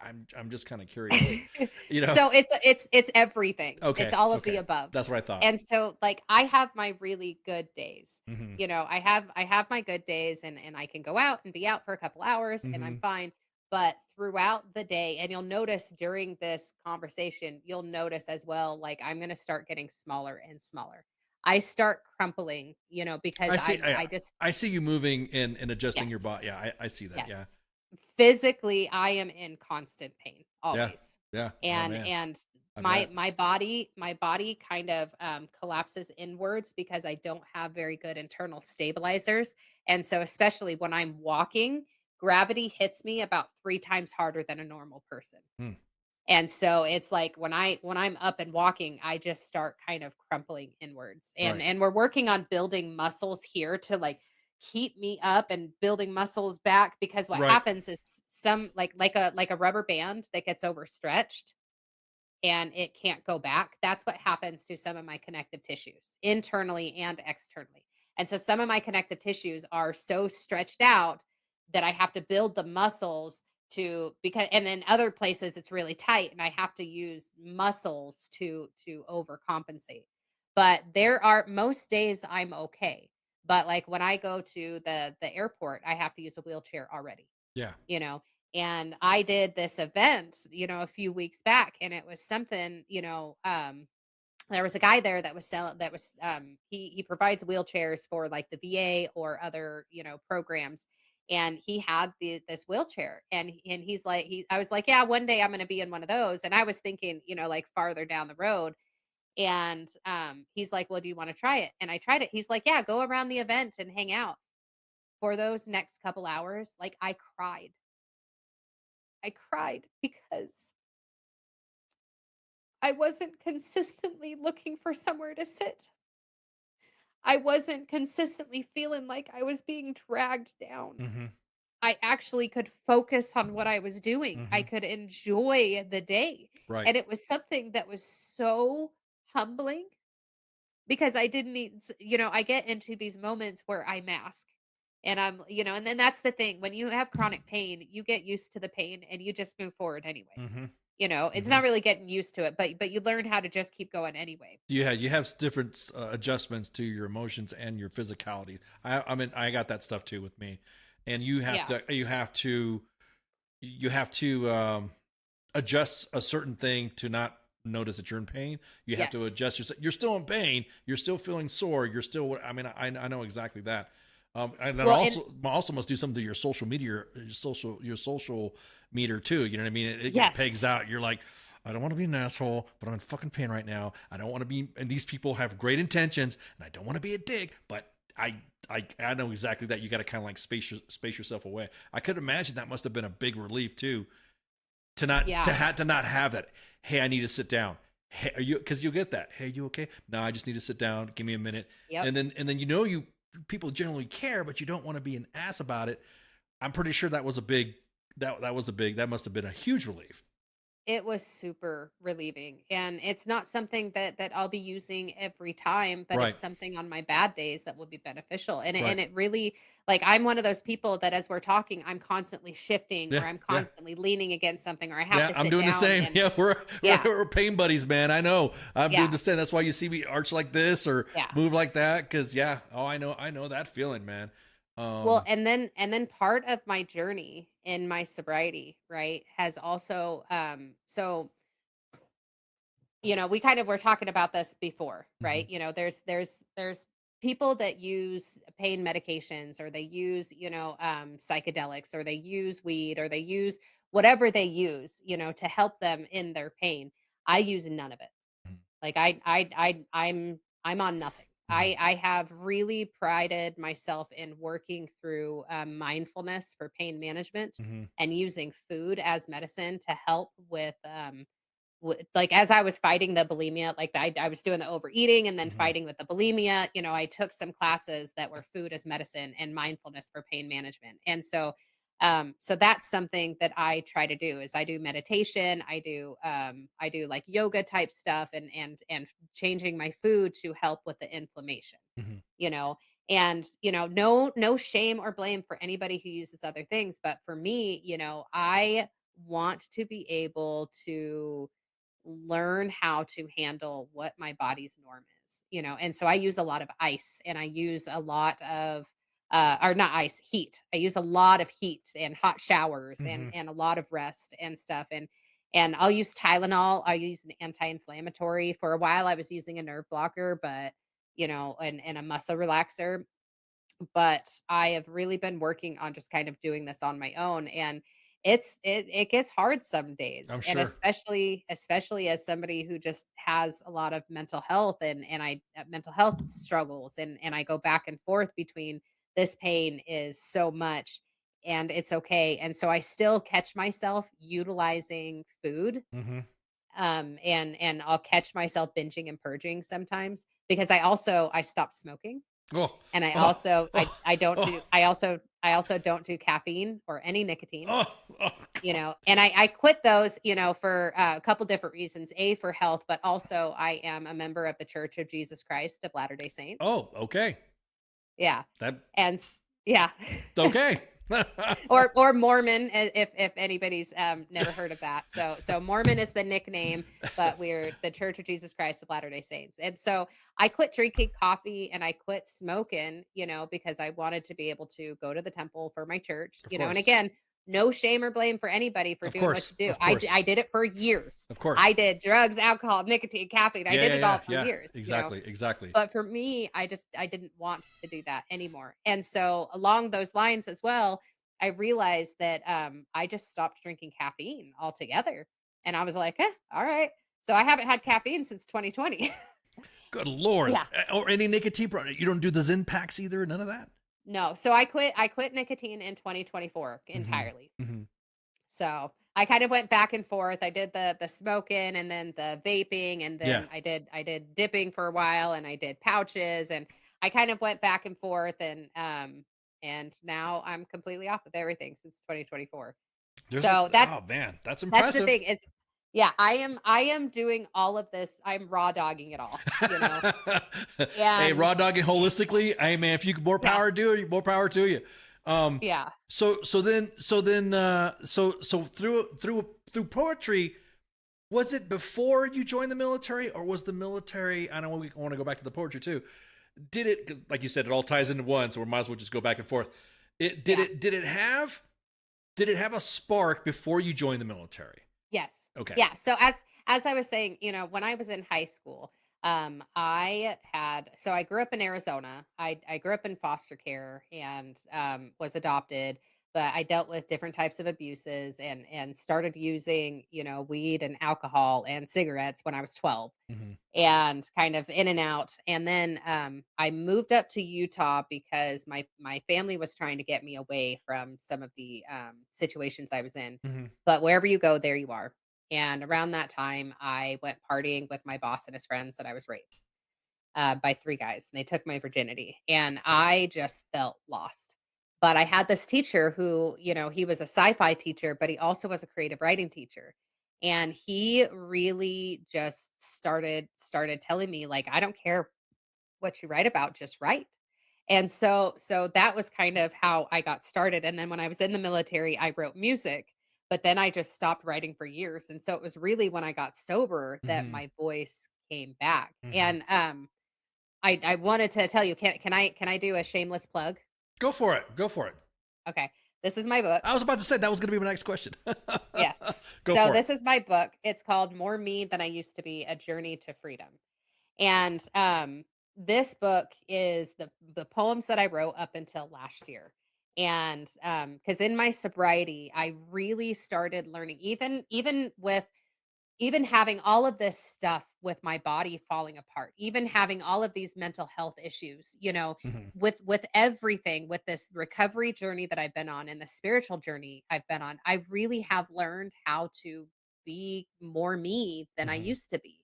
S8: I'm just kind of curious.
S16: So it's everything. It's
S8: Okay,
S16: all of the
S8: okay,
S16: above.
S8: that's what I thought.
S16: And so like I have my really good days.
S8: Mhm.
S16: I have my good days, and I can go out and be out for a couple hours and I'm
S8: Mhm.
S16: fine. But throughout the day, and you'll notice during this conversation, you'll notice as well, like I'm gonna start getting smaller and smaller. I start crumpling, because
S8: I see.
S16: I just
S8: I see you moving and adjusting your
S16: yes.
S8: body. Yeah, I see that.
S16: Yes.
S8: Yeah,
S16: Physically, I am in constant pain
S8: yeah,
S16: always.
S8: yeah. Oh
S16: And
S8: man,
S16: and
S8: I
S16: my
S8: bet.
S16: my body kind of collapses inwards because I don't have very good internal stabilizers. And so especially when I'm walking, gravity hits me about 3 times harder than a normal person.
S8: Hmm.
S16: And so it's like when I'm up and walking, I just start kind of crumpling inwards. And
S8: Right.
S16: and we're working on building muscles here to like keep me up and building muscles back, because what
S8: Right.
S16: happens is some like a rubber band that gets overstretched and it can't go back. That's what happens to some of my connective tissues, internally and externally. And so some of my connective tissues are so stretched out that I have to build the muscles to, because and then other places it's really tight and I have to use muscles to overcompensate. But there are most days I'm okay. But like when I go to the airport, I have to use a wheelchair already,
S8: Yeah.
S16: you know and I did this event, a few weeks back, and it was something, there was a guy there that was selling that was he provides wheelchairs for like the VA or other, programs. and he had this wheelchair, and he's like, I was like, yeah, one day I'm going to be in one of those. And I was thinking, like farther down the road. And he's like, well, do you want to try it? And I tried it. He's like, yeah, go around the event and hang out. For those next couple hours, like I cried. I cried because I wasn't consistently looking for somewhere to sit. I wasn't consistently feeling like I was being dragged down.
S8: Mm-hmm.
S16: I actually could focus on what I was doing. I could enjoy the day.
S8: Right.
S16: And it was something that was so humbling because I didn't need, I get into these moments where I mask and and then that's the thing. When you have chronic pain, you get used to the pain and you just move forward anyway.
S8: Mm-hmm.
S16: It's not really getting used to it, but you learn how to just keep going anyway.
S8: You have different adjustments to your emotions and your physicality. I mean, I got that stuff too with me, and you have to adjust a certain thing to not notice that you're in pain. You have to adjust yourself. You're still in pain. You're still feeling sore. You're still. I mean, I know exactly that. And then also must do something to your social media, your social meter too. You know what I mean? It pegs out. You're like, I don't want to be an asshole, but I'm in fucking pain right now. I don't want to be, and these people have great intentions, and I don't want to be a dick, but I know exactly that. You got to kind of like space yourself away. I could imagine that must have been a big relief too, to not have that. Hey, I need to sit down. Hey, are you? Because you'll get that. Hey, you okay? No, I just need to sit down. Give me a minute.
S16: Yep.
S8: And then people generally care, but you don't want to be an ass about it. I'm pretty sure that was a big. That must have been a huge relief.
S16: It was super relieving, and it's not something that I'll be using every time, but it's something on my bad days that will be beneficial. And it really, like, I'm one of those people that as we're talking, I'm constantly shifting or I'm constantly leaning against something, or I have to sit
S8: I'm doing the same. We're pain buddies, man. I know. I'm doing the same. That's why you see me arch like this or move like that. Cause I know that feeling, man.
S16: Well, and then part of my journey in my sobriety, right, has also so we kind of were talking about this before, right? There's people that use pain medications, or they use psychedelics, or they use weed, or they use whatever they use to help them in their pain. I use none of it. Like I'm on nothing. I have really prided myself in working through mindfulness for pain management and using food as medicine to help with like as I was fighting the bulimia, like I was doing the overeating and then fighting with the bulimia. I took some classes that were food as medicine and mindfulness for pain management. And so that's something that I try to do. Is I do meditation, I do like yoga type stuff, and changing my food to help with the inflammation. you know and no shame or blame for anybody who uses other things, but for me, I want to be able to learn how to handle what my body's norm is. And so I use a lot of ice, and I use a lot of or not ice, heat. I use a lot of heat and hot showers and a lot of rest and stuff. And I'll use Tylenol. I'll use an anti-inflammatory. For a while I was using a nerve blocker, but and a muscle relaxer. But I have really been working on just kind of doing this on my own, and it gets hard some days.
S8: I'm
S16: And
S8: sure.
S16: especially as somebody who just has a lot of mental health, and I mental health struggles, and I go back and forth between this pain is so much and it's okay. And so I still catch myself utilizing food, and I'll catch myself binging and purging sometimes, because I stopped smoking.
S8: Oh,
S16: And I also don't do caffeine or any nicotine. And I quit those, for a couple different reasons. A, for health, but also I am a member of the Church of Jesus Christ of Latter-day Saints.
S8: Oh, okay.
S16: Yeah.
S8: That
S16: Yeah.
S8: okay.
S16: or Mormon, if anybody's never heard of that. So Mormon is the nickname, but we're the Church of Jesus Christ of Latter-day Saints. And so I quit drinking coffee and I quit smoking, because I wanted to be able to go to the temple for my church, and again, no shame or blame for anybody for doing what you do. I did it for years.
S8: Of course.
S16: I did drugs, alcohol, nicotine, caffeine. I did it all for years.
S8: Exactly.
S16: But for me, I didn't want to do that anymore. And so along those lines as well, I realized that I just stopped drinking caffeine altogether. And I was like, all right. So I haven't had caffeine since 2020.
S8: Good Lord.
S16: Yeah.
S8: Or any nicotine product. You don't do the Zen packs either? None of that?
S16: No. So I quit nicotine in 2024 entirely.
S8: Mm-hmm.
S16: So I kind of went back and forth. I did the smoking and then the vaping, and
S8: Yeah.
S16: then I did dipping for a while, and I did pouches, and I kind of went back and forth, and now I'm completely off of everything since 2024. So
S8: oh man, that's
S16: that's the
S8: impressive.
S16: thing is, yeah, I am doing all of this. I'm raw dogging it all, you know.
S8: Hey,
S16: And
S8: raw dogging holistically. Hey man, if you more power do it, more power to you.
S16: yeah.
S8: So through poetry, was it before you joined the military, or was the military? I know we want to go back to the poetry too. Did it? 'Cause like you said, it all ties into one, so we might as well just go back and forth. Did it have a spark before you joined the military?
S16: Yes.
S8: Okay.
S16: Yeah. So as I was saying, when I was in high school, I grew up in Arizona. I grew up in foster care and was adopted, but I dealt with different types of abuses and started using, weed and alcohol and cigarettes when I was 12,
S8: Mm-hmm.
S16: and kind of in and out. And then I moved up to Utah because my family was trying to get me away from some of the situations I was in.
S8: Mm-hmm.
S16: But wherever you go, there you are. And around that time, I went partying with my boss and his friends, and I was raped by 3 guys, and they took my virginity. And I just felt lost. But I had this teacher who, he was a sci-fi teacher, but he also was a creative writing teacher. And he really just started telling me, like, I don't care what you write about, just write. And so that was kind of how I got started. And then when I was in the military, I wrote music, but then I just stopped writing for years. And so it was really when I got sober that
S8: Mm-hmm.
S16: my voice came back.
S8: Mm-hmm.
S16: And I wanted to tell you, can I do a shameless plug?
S8: Go for it. Go for it.
S16: Okay. This is my book.
S8: I was about to say that was going to be my next question.
S16: Yes.
S8: Go
S16: So
S8: for
S16: this
S8: it.
S16: is my book. It's called More Me Than I Used to Be: A Journey to Freedom. And this book is the poems that I wrote up until last year. And because in my sobriety, I really started learning, even having all of this stuff with my body falling apart, even having all of these mental health issues,
S8: Mm-hmm.
S16: with everything, with this recovery journey that I've been on and the spiritual journey I've been on, I really have learned how to be more me than I
S8: Mm-hmm.
S16: used to be.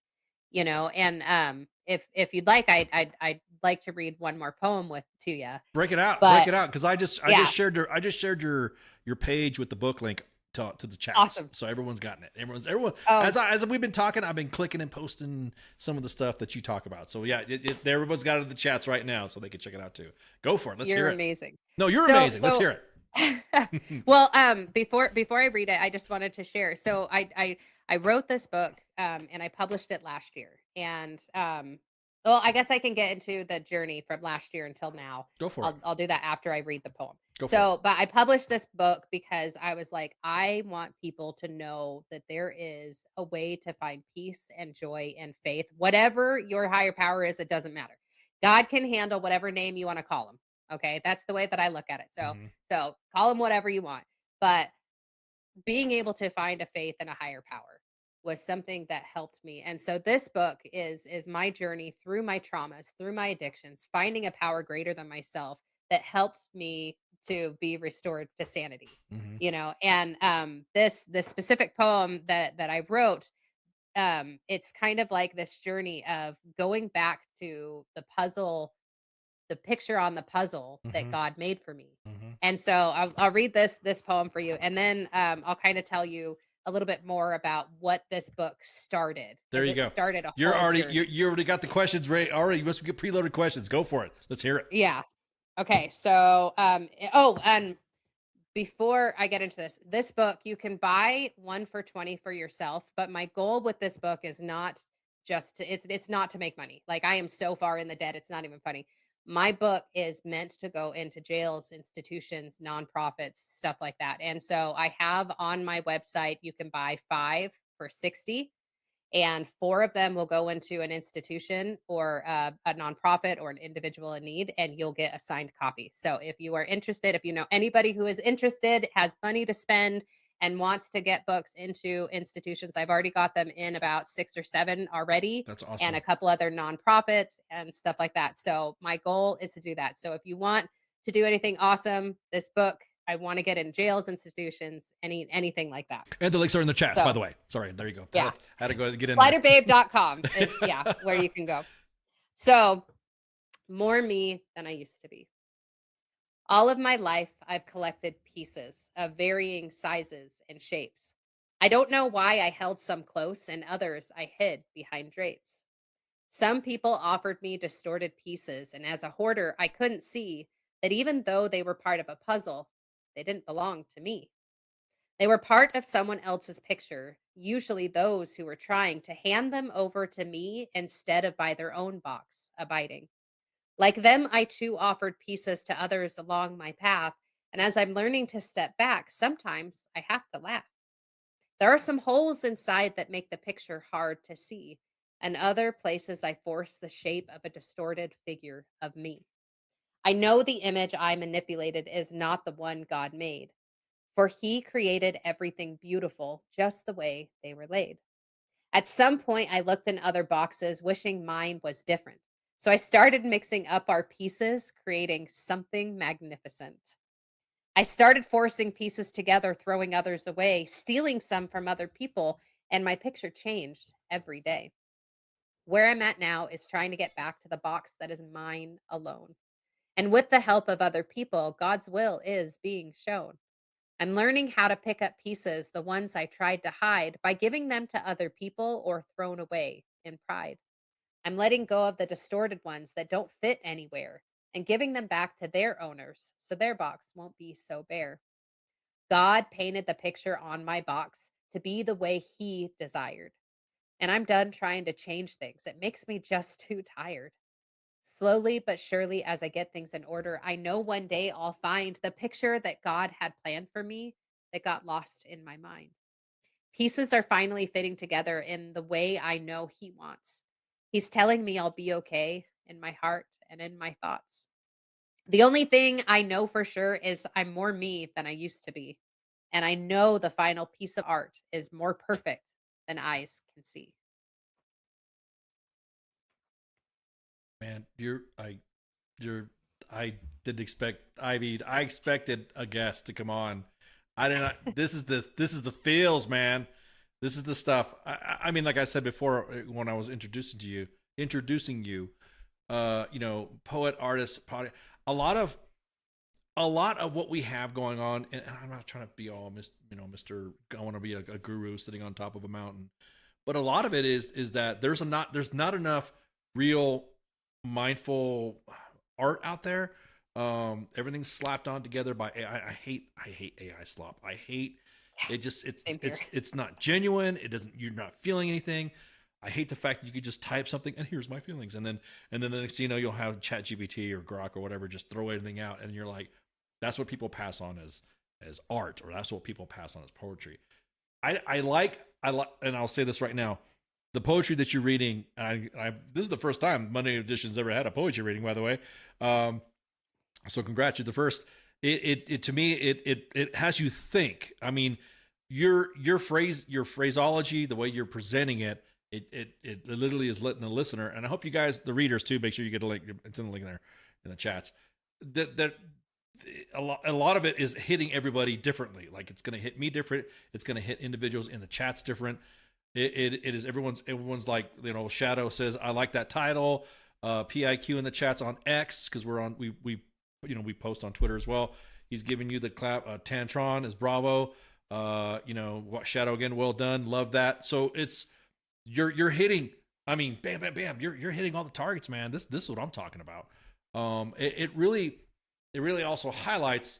S16: And if you'd like, I'd like to read one more poem to you.
S8: Break it out. Break
S16: But
S8: it out, because I just shared your page with the book link to the chats.
S16: Awesome.
S8: So everyone's gotten it. Everyone.
S16: Oh.
S8: As we've been talking, I've been clicking and posting some of the stuff that you talk about. So yeah, everyone's got it in the chats right now, so they can check it out too. Go for it. Let's hear
S16: You're
S8: it.
S16: amazing.
S8: No, you're amazing. Let's hear
S16: it. Well, before I read it, I just wanted to share. So I wrote this book and I published it last year. And well, I guess I can get into the journey from last year until now.
S8: Go for it.
S16: I'll do that after I read the poem.
S8: Go for it.
S16: But I published this book because I was like, I want people to know that there is a way to find peace and joy and faith. Whatever your higher power is, it doesn't matter. God can handle whatever name you want to call him. Okay, that's the way that I look at it. So call him whatever you want, but being able to find a faith and a higher power was something that helped me. And so this book is my journey through my traumas, through my addictions, finding a power greater than myself that helps me to be restored to sanity.
S8: Mm-hmm.
S16: And this specific poem that I wrote, it's kind of like this journey of going back to the puzzle, the picture on the puzzle
S8: Mm-hmm.
S16: that God made for me.
S8: Mm-hmm.
S16: And so I'll read this poem for you, and then I'll kind of tell you a little bit more about what this book started.
S8: There you go.
S16: Started a
S8: You're
S16: whole
S8: already
S16: journey.
S8: you already got the questions ready. Already, you must get preloaded questions. Go for it. Let's hear it.
S16: Yeah. Okay. So and before I get into this book, you can buy one for 20 for yourself. But my goal with this book is not it's not to make money. Like, I am so far in the debt, it's not even funny. My book is meant to go into jails, institutions, nonprofits, stuff like that. And so I have on my website, you can buy 5 for 60. and 4 of them will go into an institution or a nonprofit or an individual in need, and you'll get a signed copy. So if you are interested, if you know anybody who is interested, has money to spend, and wants to get books into institutions, I've already got them in about 6 or 7 already.
S8: That's
S16: And
S8: awesome.
S16: a couple other nonprofits and stuff like that. So my goal is to do that. So if you want to do anything awesome, this book, I want to get in jails, institutions, anything like that.
S8: And the links are in the chats,
S16: So,
S8: by the way. Sorry, there you go.
S16: yeah.
S8: Had to go get in there.
S16: Sliderbabe.com is where you can go. So more me than I used to be. All of my life, I've collected pieces of varying sizes and shapes. I don't know why I held some close and others I hid behind drapes. Some people offered me distorted pieces, and as a hoarder, I couldn't see that even though they were part of a puzzle, they didn't belong to me. They were part of someone else's picture, usually those who were trying to hand them over to me instead of by their own box, abiding. Like them, I too offered pieces to others along my path, and as I'm learning to step back, sometimes I have to laugh. There are some holes inside that make the picture hard to see, and other places I force the shape of a distorted figure of me. I know the image I manipulated is not the one God made, for He created everything beautiful just the way they were laid. At some point, I looked in other boxes, wishing mine was different. So I started mixing up our pieces, creating something magnificent. I started forcing pieces together, throwing others away, stealing some from other people, and my picture changed every day. Where I'm at now is trying to get back to the box that is mine alone. And with the help of other people, God's will is being shown. I'm learning how to pick up pieces, the ones I tried to hide, by giving them to other people or thrown away in pride. I'm letting go of the distorted ones that don't fit anywhere and giving them back to their owners so their box won't be so bare. God painted the picture on my box to be the way He desired. And I'm done trying to change things. It makes me just too tired. Slowly but surely, as I get things in order, I know one day I'll find the picture that God had planned for me that got lost in my mind. Pieces are finally fitting together in the way I know He wants. He's telling me I'll be okay in my heart and in my thoughts. The only thing I know for sure is I'm more me than I used to be. And I know the final piece of art is more perfect than eyes can see.
S8: Man, I didn't expect. I mean, I expected a guest to come on. I did not. This is the feels, man. This is the stuff. I mean, like I said before, when I was introducing you, poet, artist, a lot of what we have going on, and I'm not trying to be all Mr. I want to be a guru sitting on top of a mountain, but a lot of it is that there's not enough real mindful art out there. Everything's slapped on together by AI. I hate AI slop. I hate it. Just it's not genuine. It doesn't. You're not feeling anything. I hate the fact that you could just type something and here's my feelings, and then the next thing you know, you'll have ChatGPT or Grok or whatever just throw everything out, and you're like, that's what people pass on as art, or that's what people pass on as poetry. I like, and I'll say this right now. The poetry that you're reading, this is the first time Monday Edition's ever had a poetry reading, by the way. So congrats, you're the first. It to me, it has you think. I mean, your phraseology, the way you're presenting it literally is letting the listener, and I hope you guys, the readers too, make sure you get a link. It's in the link there in the chats. That a lot of it is hitting everybody differently. Like it's going to hit me different. It's going to hit individuals in the chats different. It is everyone's like, Shadow says, I like that title. PIQ in the chats on X, because we're on we post on Twitter as well. He's giving you the clap. Tantron is bravo. Shadow again, well done. Love that. So it's you're hitting. I mean, bam, bam, bam. You're hitting all the targets, man. This is what I'm talking about. It really also highlights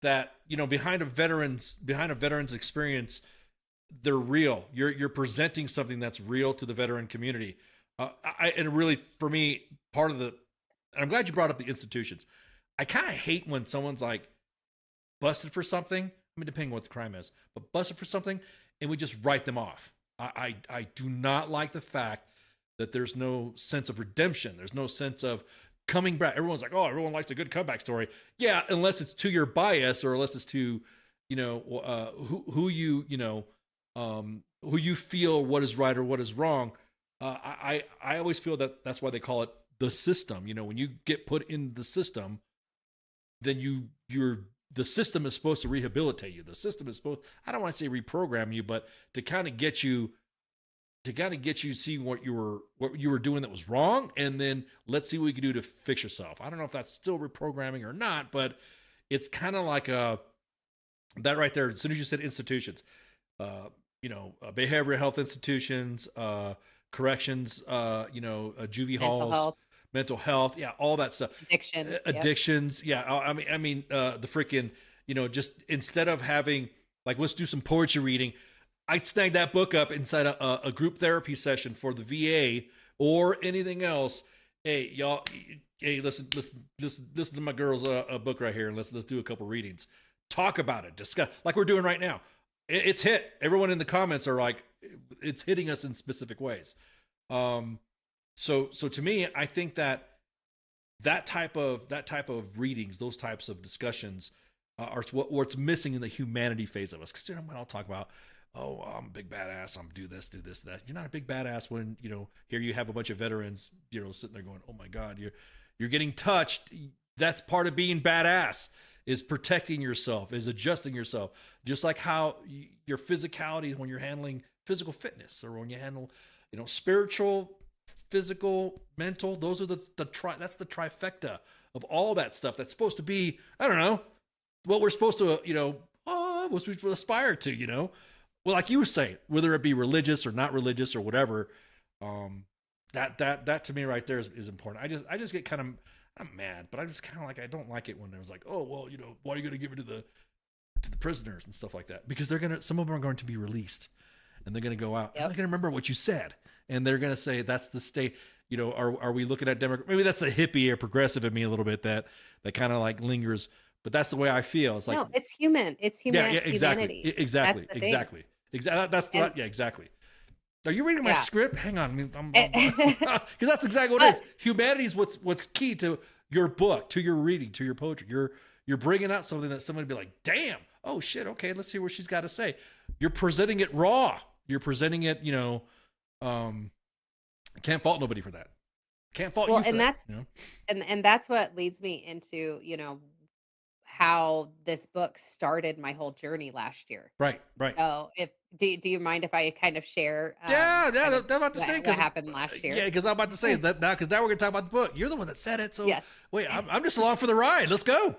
S8: that behind a veteran's experience, they're real. You're presenting something that's real to the veteran community. And really, for me, part of and I'm glad you brought up the institutions. I kind of hate when someone's like busted for something. I mean, depending on what the crime is, but busted for something, and we just write them off. I do not like the fact that there's no sense of redemption. There's no sense of coming back. Everyone's like, oh, everyone likes a good comeback story. Yeah, unless it's to your bias or unless it's to, who you feel what is right or what is wrong. I always feel that that's why they call it the system. When you get put in the system, then the system is supposed to rehabilitate you. The system is supposed, I don't want to say reprogram you, but to kind of get you seeing what you were doing that was wrong, and then let's see what we can do to fix yourself. I don't know if that's still reprogramming or not, but it's kind of like that right there. As soon as you said institutions, behavioral health institutions, corrections, juvie halls, mental health, yeah, all that stuff. Addictions, yeah. I mean, the freaking, just instead of having like, let's do some poetry reading, I snagged that book up inside a group therapy session for the VA or anything else. Hey, y'all, listen to my girl's book right here, and let's do a couple readings. Talk about it, discuss, like we're doing right now. It's hit. Everyone in the comments are like, it's hitting us in specific ways. So to me, I think that type of readings, those types of discussions, are what's missing in the humanity phase of us. Because when I'll talk about, oh, I'm a big badass, I'm do this, that. You're not a big badass when here you have a bunch of veterans, sitting there going, oh my God, you're getting touched. That's part of being badass. Is protecting yourself, is adjusting yourself, just like how your physicality when you're handling physical fitness or when you handle, spiritual, physical, mental. Those are that's the trifecta of all that stuff. That's supposed to be, I don't know, what we're supposed to, what we aspire to, Well, like you were saying, whether it be religious or not religious or whatever, that to me right there is important. I just get kind of. I'm mad, but I'm just kind of like, I don't like it when there's like, oh, well, why are you going to give it to the prisoners and stuff like that? Because some of them are going to be released and they're going to go out and they're going to remember what you said. And they're going to say, that's the state, are we looking at maybe that's the hippie or progressive in me a little bit that kind of like lingers, but that's the way I feel. It's like,
S16: no, it's human. It's human.
S8: Yeah, exactly.
S16: Humanity.
S8: Exactly.
S16: Exactly.
S8: Exactly. Are you reading my script? Hang on, because that's exactly what it is. Humanity is what's key to your book, to your reading, to your poetry. You're bringing out something that somebody would be like, damn, oh shit, okay, let's see what she's got to say. You're presenting it raw. You're presenting it, can't fault nobody for that. Can't fault you for
S16: and
S8: that.
S16: And that's what leads me into, how this book started my whole journey last year.
S8: Right.
S16: So do you mind if I kind of share?
S8: I'm about to say
S16: what happened last year.
S8: Yeah, because I'm about to say that now. Because now we're going to talk about the book. You're the one that said it. So
S16: yes.
S8: Wait, I'm just along for the ride. Let's go.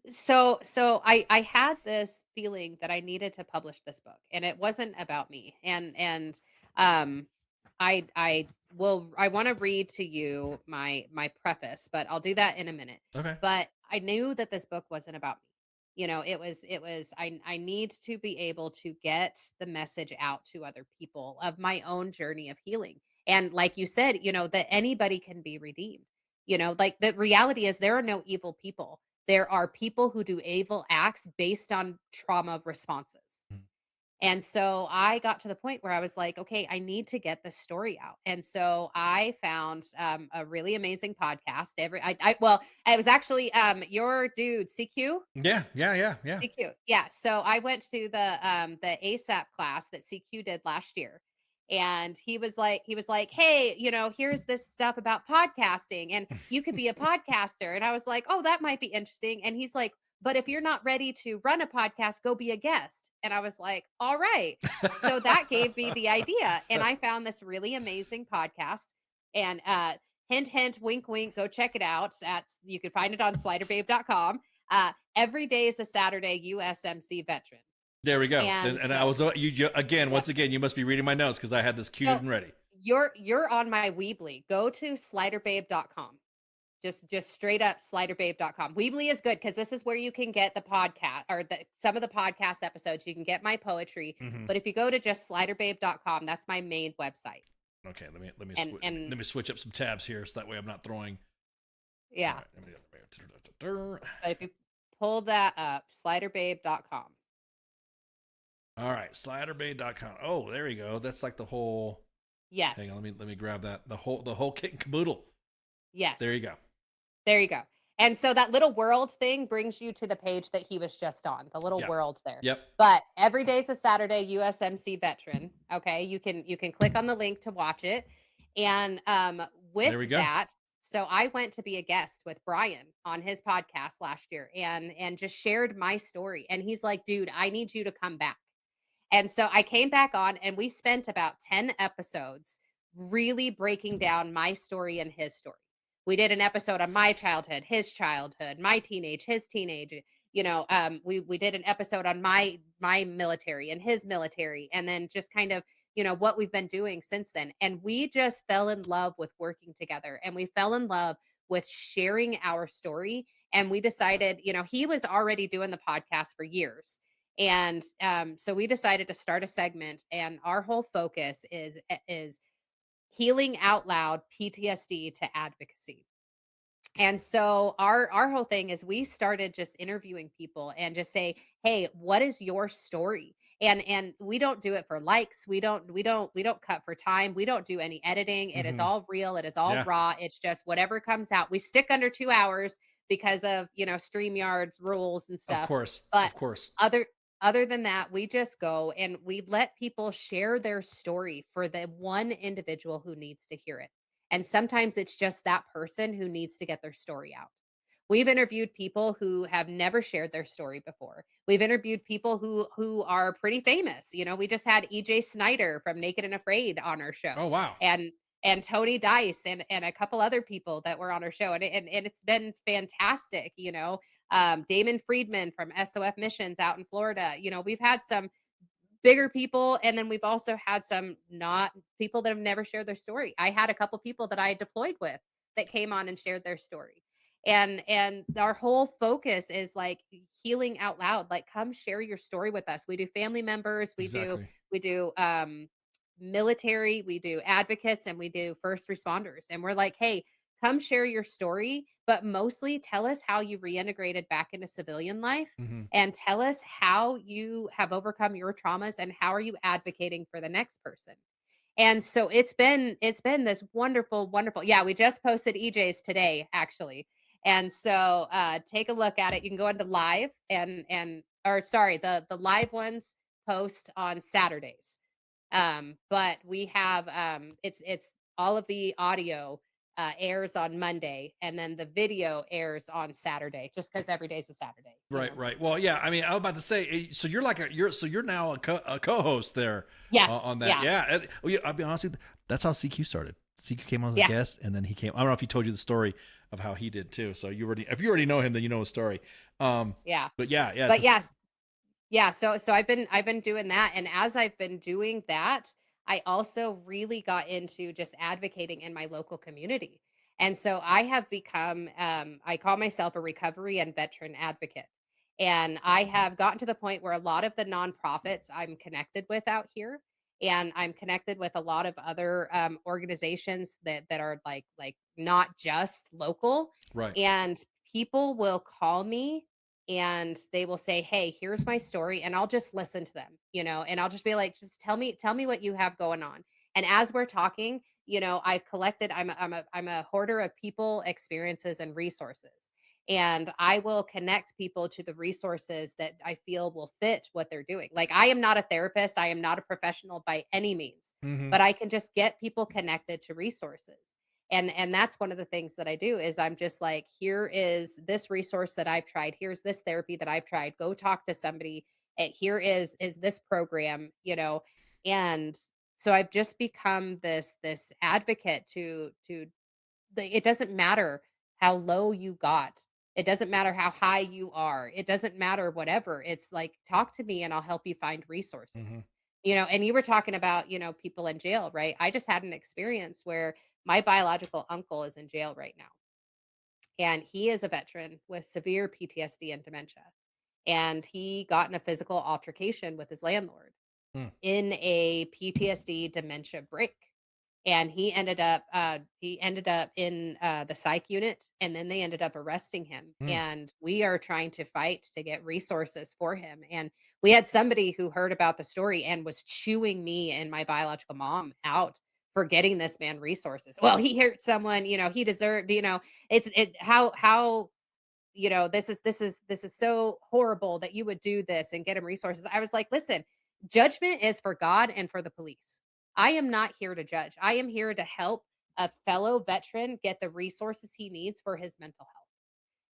S16: So I had this feeling that I needed to publish this book, and it wasn't about me. And I want to read to you my preface, but I'll do that in a minute.
S8: Okay.
S16: But I knew that this book wasn't about me. It was I need to be able to get the message out to other people of my own journey of healing. And like you said, that anybody can be redeemed. Like the reality is there are no evil people. There are people who do evil acts based on trauma responses. And so I got to the point where I was like, okay, I need to get this story out. And so I found a really amazing podcast. It was actually your dude, CQ.
S8: Yeah.
S16: CQ. Yeah. So I went to the ASAP class that CQ did last year. And he was like, hey, here's this stuff about podcasting and you could be a podcaster. And I was like, oh, that might be interesting. And he's like, but if you're not ready to run a podcast, go be a guest. And I was like, all right. So that gave me the idea. And I found this really amazing podcast. And hint, hint, wink, wink, go check it out. You can find it on sliderbabe.com. Every day is a Saturday, USMC veteran.
S8: There we go.
S16: And
S8: I was you again. Once again, you must be reading my notes because I had this queued and ready.
S16: You're on my Weebly. Go to sliderbabe.com. Just straight up sliderbabe.com. Weebly is good because this is where you can get the podcast or some of the podcast episodes. You can get my poetry. Mm-hmm. But if you go to just sliderbabe.com, that's my main website.
S8: Okay, let me switch up some tabs here so that way I'm not throwing.
S16: Yeah.
S8: Right.
S16: But if you pull that up, sliderbabe.com.
S8: All right, sliderbay.com. Oh, there you go. That's like the whole.
S16: Yes.
S8: Hang on, let me grab that. The whole kit and caboodle.
S16: Yes.
S8: There you go.
S16: There you go. And so that little world thing brings you to the page that he was just on, the little
S8: Yep.
S16: world there.
S8: Yep.
S16: But every day's a Saturday, USMC veteran. Okay. You can click on the link to watch it. And with
S8: There we go.
S16: that, so I went to be a guest with Brian on his podcast last year and just shared my story. And he's like, dude, I need you to come back. And so I came back on and we spent about 10 episodes really breaking down my story and his story. We did an episode on my childhood, my teenage, his teenage. We did an episode on my military and his military, and then just kind of what we've been doing since then. And we just fell in love with working together, and we fell in love with sharing our story. And we decided, he was already doing the podcast for years. And so we decided to start a segment, and our whole focus is healing out loud PTSD to advocacy. And so our whole thing is we started just interviewing people and just say, "Hey, what is your story?" And we don't do it for likes. We don't cut for time. We don't do any editing. It is all real. It is all raw. It's just whatever comes out. We stick under 2 hours because of, StreamYard's rules and stuff.
S8: Of course.
S16: But
S8: Of course.
S16: other than that, we just go and we let people share their story for the one individual who needs to hear it. And sometimes it's just that person who needs to get their story out. We've interviewed people who have never shared their story before. We've interviewed people who are pretty famous. We just had EJ Snyder from Naked and Afraid on our show.
S8: Oh, wow.
S16: And Tony Dice and a couple other people that were on our show. And it's been fantastic, Damon Friedman from SOF Missions out in Florida. We've had some bigger people, and then we've also had some not people that have never shared their story. I had a couple people that I deployed with that came on and shared their story. And our whole focus is like healing out loud. Like, come share your story with us. We do family members,
S8: Exactly.
S16: we do military, we do advocates, and we do first responders. And we're like, hey, come share your story, but mostly tell us how you reintegrated back into civilian life, and tell us how you have overcome your traumas and how are you advocating for the next person. And so it's been this wonderful, wonderful. Yeah, we just posted EJ's today, actually. And so take a look at it. You can go into live or sorry, the live ones post on Saturdays. But we have it's all of the audio airs on Monday, and then the video airs on Saturday, just because every day's a Saturday.
S8: Right, right. Well, yeah. I mean, I was about to say, so you're like you're now a co-host there.
S16: Yes,
S8: on that. Yeah. Well, yeah, I'll be honest with you, that's how CQ started. CQ came on as a guest, and then he came. I don't know if he told you the story of how he did too. So if you already know him, then you know his story.
S16: Yeah.
S8: But yeah.
S16: But yes. Yeah, so I've been doing that, and as I've been doing that, I also really got into just advocating in my local community. And so I have become I call myself a recovery and veteran advocate. And I have gotten to the point where a lot of the nonprofits I'm connected with out here, and I'm connected with a lot of other organizations that are like not just local.
S8: Right.
S16: And people will call me and they will say, "Hey, here's my story," and I'll just listen to them, and I'll just be like, "Just tell me what you have going on." And as we're talking, I've collected. I'm a hoarder of people, experiences, and resources, and I will connect people to the resources that I feel will fit what they're doing. Like, I am not a therapist, I am not a professional by any means, but I can just get people connected to resources. And that's one of the things that I do is I'm just like, here is this resource that I've tried. Here's this therapy that I've tried. Go talk to somebody. Here is this program, And so I've just become this advocate it doesn't matter how low you got. It doesn't matter how high you are. It doesn't matter whatever. It's like, talk to me and I'll help you find resources. And you were talking about, people in jail, right? I just had an experience where my biological uncle is in jail right now. And he is a veteran with severe PTSD and dementia. And he got in a physical altercation with his landlord
S8: Hmm.
S16: in a PTSD dementia break. and he ended up in the psych unit, and then they ended up arresting him. And we are trying to fight to get resources for him. And we had somebody who heard about the story and was chewing me and my biological mom out for getting this man resources. Well, he hurt someone, he deserved, how this is so horrible that you would do this and get him resources. I was like, listen, judgment is for God and for the police. I am not here to judge. I am here to help a fellow veteran get the resources he needs for his mental health.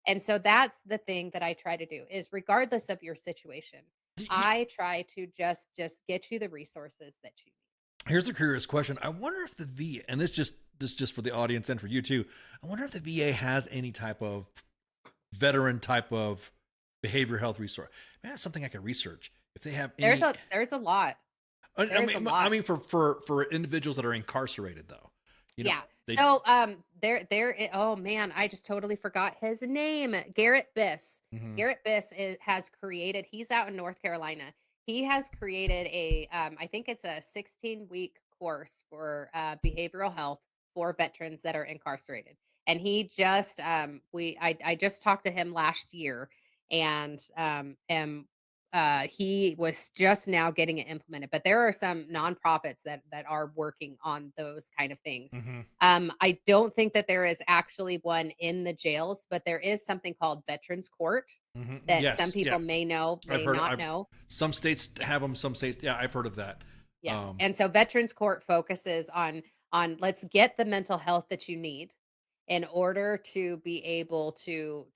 S16: And so that's the thing that I try to do is regardless of your situation, I try to just get you the resources that you need.
S8: Here's a curious question. I wonder if the VA, and this just for the audience and for you too, I wonder if the VA has any type of veteran type of behavioral health resource. Man, that's something I could research. If they have any,
S16: there's a lot.
S8: I mean for individuals that are incarcerated though.
S16: Yeah. Oh man, I just totally forgot his name. Garrett Biss. Garrett Biss has created, he's out in North Carolina. He has created I think it's a 16-week course for behavioral health for veterans that are incarcerated. And he just, I just talked to him last year, and he was just now getting it implemented. But there are some nonprofits that are working on those kind of things. I don't think that there is actually one in the jails, but there is something called Veterans Court that some people may know, may not know.
S8: Some states have them. Some states, I've heard of that.
S16: Yes, and so Veterans Court focuses on let's get the mental health that you need in order to be able to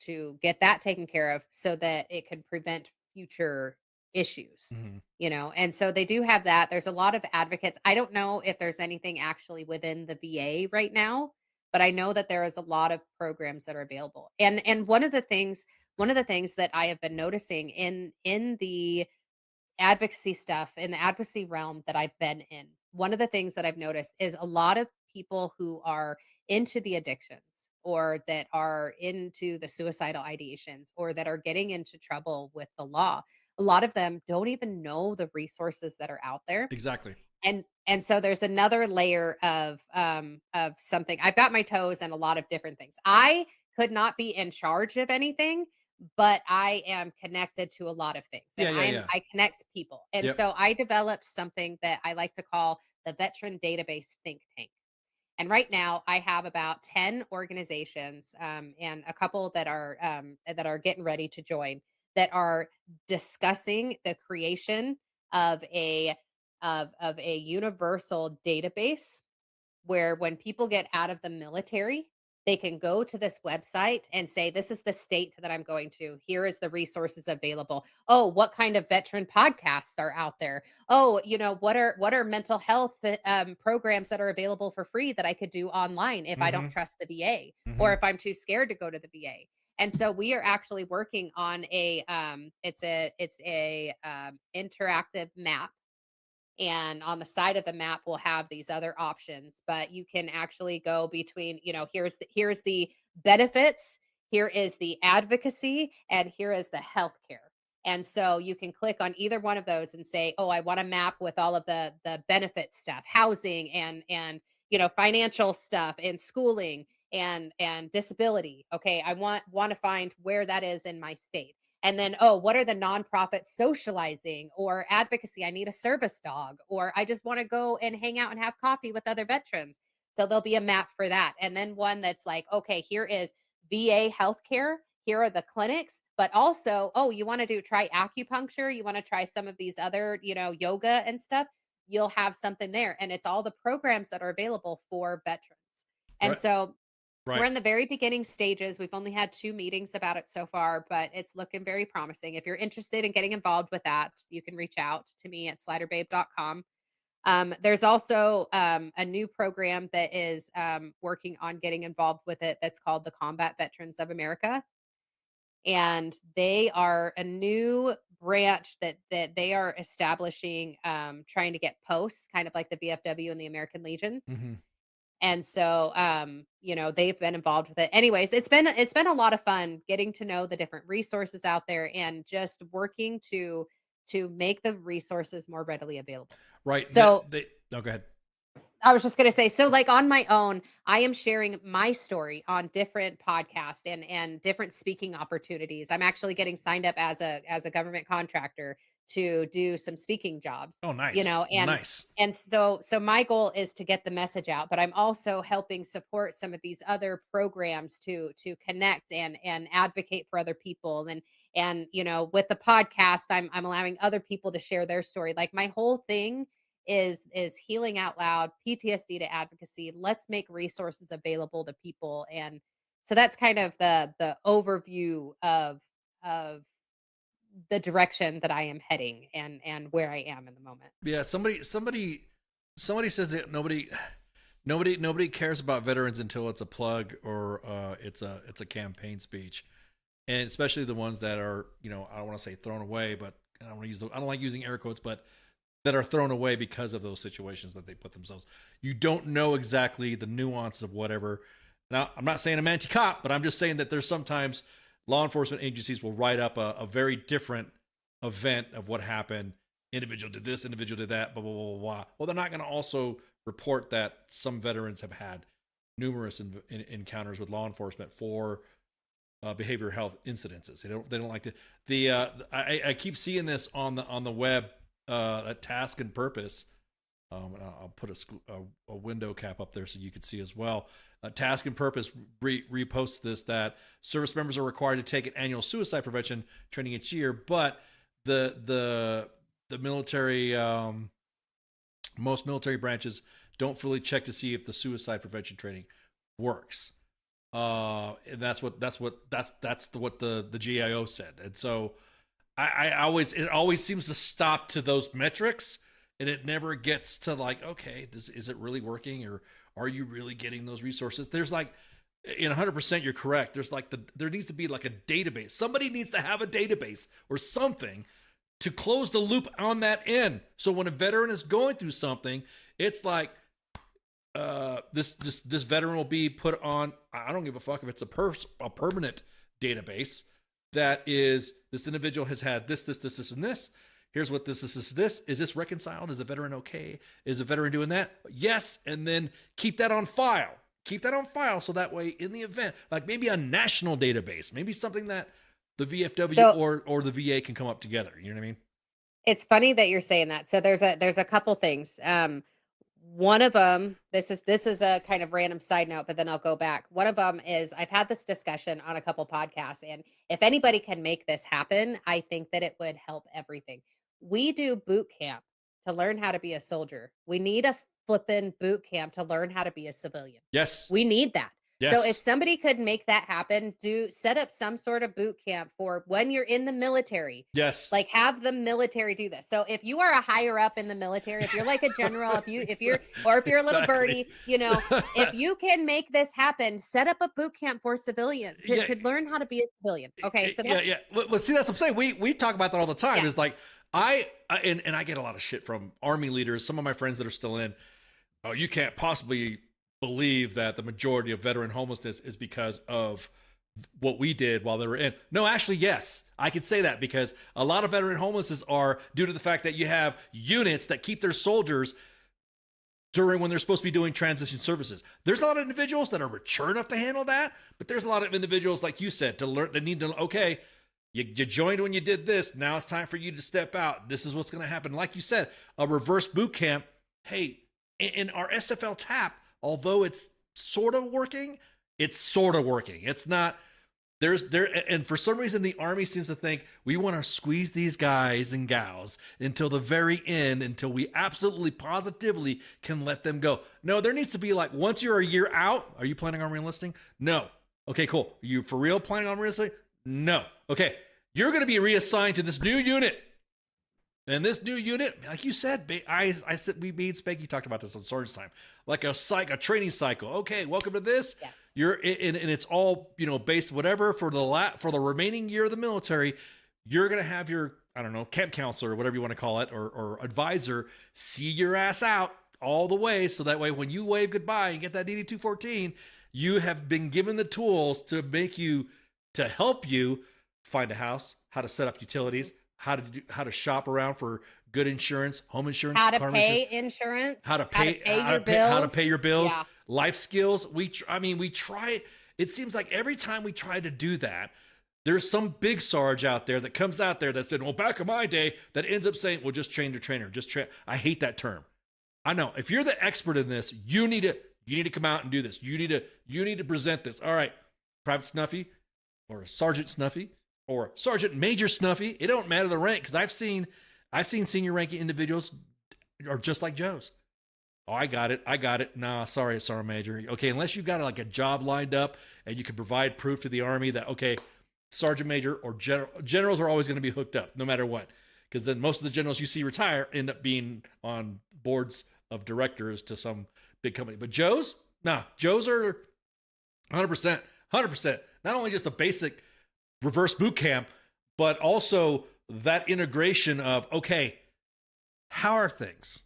S16: get that taken care of so that it could prevent future issues, and so they do have that. There's a lot of advocates. I don't know if there's anything actually within the VA right now, but I know that there is a lot of programs that are available. And one of the things that I have been noticing in the advocacy stuff, in the advocacy realm that I've been in, one of the things that I've noticed is a lot of people who are into the addictions or that are into the suicidal ideations or that are getting into trouble with the law. A lot of them don't even know the resources that are out there.
S8: Exactly.
S16: And so there's another layer of something. I've got my toes in a lot of different things. I could not be in charge of anything, but I am connected to a lot of things. And I connect people. And so I developed something that I like to call the Veteran Database Think Tank. And right now I have about 10 organizations and a couple that are getting ready to join that are discussing the creation of a universal database where when people get out of the military, they can go to this website and say, this is the state that I'm going to. Here is the resources available. Oh, what kind of veteran podcasts are out there? Oh, what are mental health programs that are available for free that I could do online if I don't trust the VA or if I'm too scared to go to the VA. And so we are actually working on it's a interactive map. And on the side of the map, we'll have these other options, but you can actually go between, here's the benefits, here is the advocacy, and here is the healthcare. And so you can click on either one of those and say, oh, I want a map with all of the benefit stuff, housing and financial stuff and schooling and disability. Okay, I want to find where that is in my state. And then, oh, what are the nonprofits socializing or advocacy? I need a service dog, or I just want to go and hang out and have coffee with other veterans. So there'll be a map for that. And then one that's like, okay, here is VA healthcare. Here are the clinics, but also, oh, you want to try acupuncture. You want to try some of these other, yoga and stuff. You'll have something there. And it's all the programs that are available for veterans. And so we're in the very beginning stages. We've only had 2 meetings about it so far, but it's looking very promising. If you're interested in getting involved with that, you can reach out to me at sliderbabe.com. There's also a new program that is working on getting involved with it that's called the Combat Veterans of America. And they are a new branch that they are establishing, trying to get posts, kind of like the VFW and the American Legion. And so, they've been involved with it. Anyways, it's been a lot of fun getting to know the different resources out there and just working to make the resources more readily available.
S8: Right.
S16: So
S8: go ahead.
S16: I was just gonna say, so like on my own, I am sharing my story on different podcasts and different speaking opportunities. I'm actually getting signed up as a government contractor to do some speaking jobs,
S8: Oh,
S16: you
S8: nice.
S16: know,
S8: Nice.
S16: and so my goal is to get the message out, but I'm also helping support some of these other programs to connect and advocate for other people. And you know, with the podcast, I'm allowing other people to share their story. Like my whole thing is healing out loud, PTSD to advocacy. Let's make resources available to people. And so that's kind of the overview of the direction that I am heading and where I am in the moment.
S8: Yeah, somebody says that nobody cares about veterans until it's a plug or it's a campaign speech, and especially the ones that are, you know, I don't want to say thrown away, but I don't like using air quotes, but that are thrown away because of those situations that they put themselves. You don't know exactly the nuance of whatever. Now, I'm not saying I'm anti-cop, but I'm just saying that there's sometimes law enforcement agencies will write up a very different event of what happened. Individual did this, individual did that, blah, blah, blah, blah. Well, they're not going to also report that some veterans have had numerous encounters with law enforcement for behavioral health incidences. They don't like to. I keep seeing this on the web. At Task and Purpose, and I'll put a window cap up there so you can see as well. Task and Purpose reposts this, that service members are required to take an annual suicide prevention training each year, but the military, most military branches don't fully check to see if the suicide prevention training works. And that's what the GIO said. And so it always seems to stop to those metrics, and it never gets to like, okay, is it really working, or are you really getting those resources? There's like, in 100%, you're correct. There needs to be like a database. Somebody needs to have a database or something to close the loop on that end. So when a veteran is going through something, it's like, this veteran will be put on. I don't give a fuck if it's a permanent database. That is, this individual has had this, and this. Here's what this. Is this reconciled? Is the veteran okay? Is the veteran doing that? Yes. And then keep that on file. So that way, in the event, like maybe a national database, maybe something that the VFW or the VA can come up together. You know what I mean?
S16: It's funny that you're saying that. So there's a couple things. One of them, this is a kind of random side note, but then I'll go back. One of them is I've had this discussion on a couple podcasts, and if anybody can make this happen, I think that it would help everything. We do boot camp to learn how to be a soldier. We need a flippin' boot camp to learn how to be a civilian.
S8: Yes.
S16: We need that.
S8: Yes.
S16: So if somebody could make that happen, set up some sort of boot camp for when you're in the military.
S8: Yes.
S16: Like have the military do this. So if you are a higher up in the military, if you're like a general, if you're a little birdie, you know, if you can make this happen, set up a boot camp for civilians to learn how to be a civilian. Okay. So that's,
S8: Well, see, that's what I'm saying. We talk about that all the time. Yeah. It's like I get a lot of shit from Army leaders, some of my friends that are still in. Oh, you can't possibly believe that the majority of veteran homelessness is because of what we did while they were in. No, actually, yes, I could say that, because a lot of veteran homelessness are due to the fact that you have units that keep their soldiers during when they're supposed to be doing transition services. There's a lot of individuals that are mature enough to handle that, but there's a lot of individuals, like you said, that need to, okay, you joined when you did this. Now it's time for you to step out. This is what's going to happen. Like you said, a reverse boot camp. Hey, in our SFL TAP, although it's sort of working, It's not, and for some reason, the Army seems to think we want to squeeze these guys and gals until the very end, until we absolutely positively can let them go. No, there needs to be like, once you're a year out, are you planning on reenlisting? No. Okay, cool. Are you for real planning on reenlisting? No. Okay. You're going to be reassigned to this new unit. And this new unit, like you said, I said, me and Spanky talked about this on Sergeant's time, like a training cycle. Okay, welcome to this. Yes. You're and it's all, you know, based whatever for the remaining year of the military. You're gonna have your, I don't know, camp counselor or whatever you want to call it, or advisor, see your ass out all the way, so that way when you wave goodbye and get that DD 214, you have been given the tools to help you find a house, how to set up utilities, how to shop around for good insurance, home insurance,
S16: How to
S8: car
S16: pay insurance,
S8: how to pay your bills,
S16: Yeah.
S8: life skills. We try. It seems like every time we try to do that, there's some big sarge out there that comes out there that's been, well, back in my day, that ends up saying, well, just train your trainer. I hate that term. I know if you're the expert in this, you need to come out and do this. You need to present this. All right, Private Snuffy or Sergeant Snuffy or Sergeant Major Snuffy. It don't matter the rank, because I've seen senior ranking individuals are just like Joe's. Oh, I got it. Nah, sorry, Sergeant Major. Okay, unless you've got like a job lined up and you can provide proof to the Army that, okay, Sergeant Major or generals are always going to be hooked up no matter what. Because then most of the generals you see retire end up being on boards of directors to some big company. But Joe's are 100%. Not only just a basic reverse boot camp, but also that integration of, okay, how are things?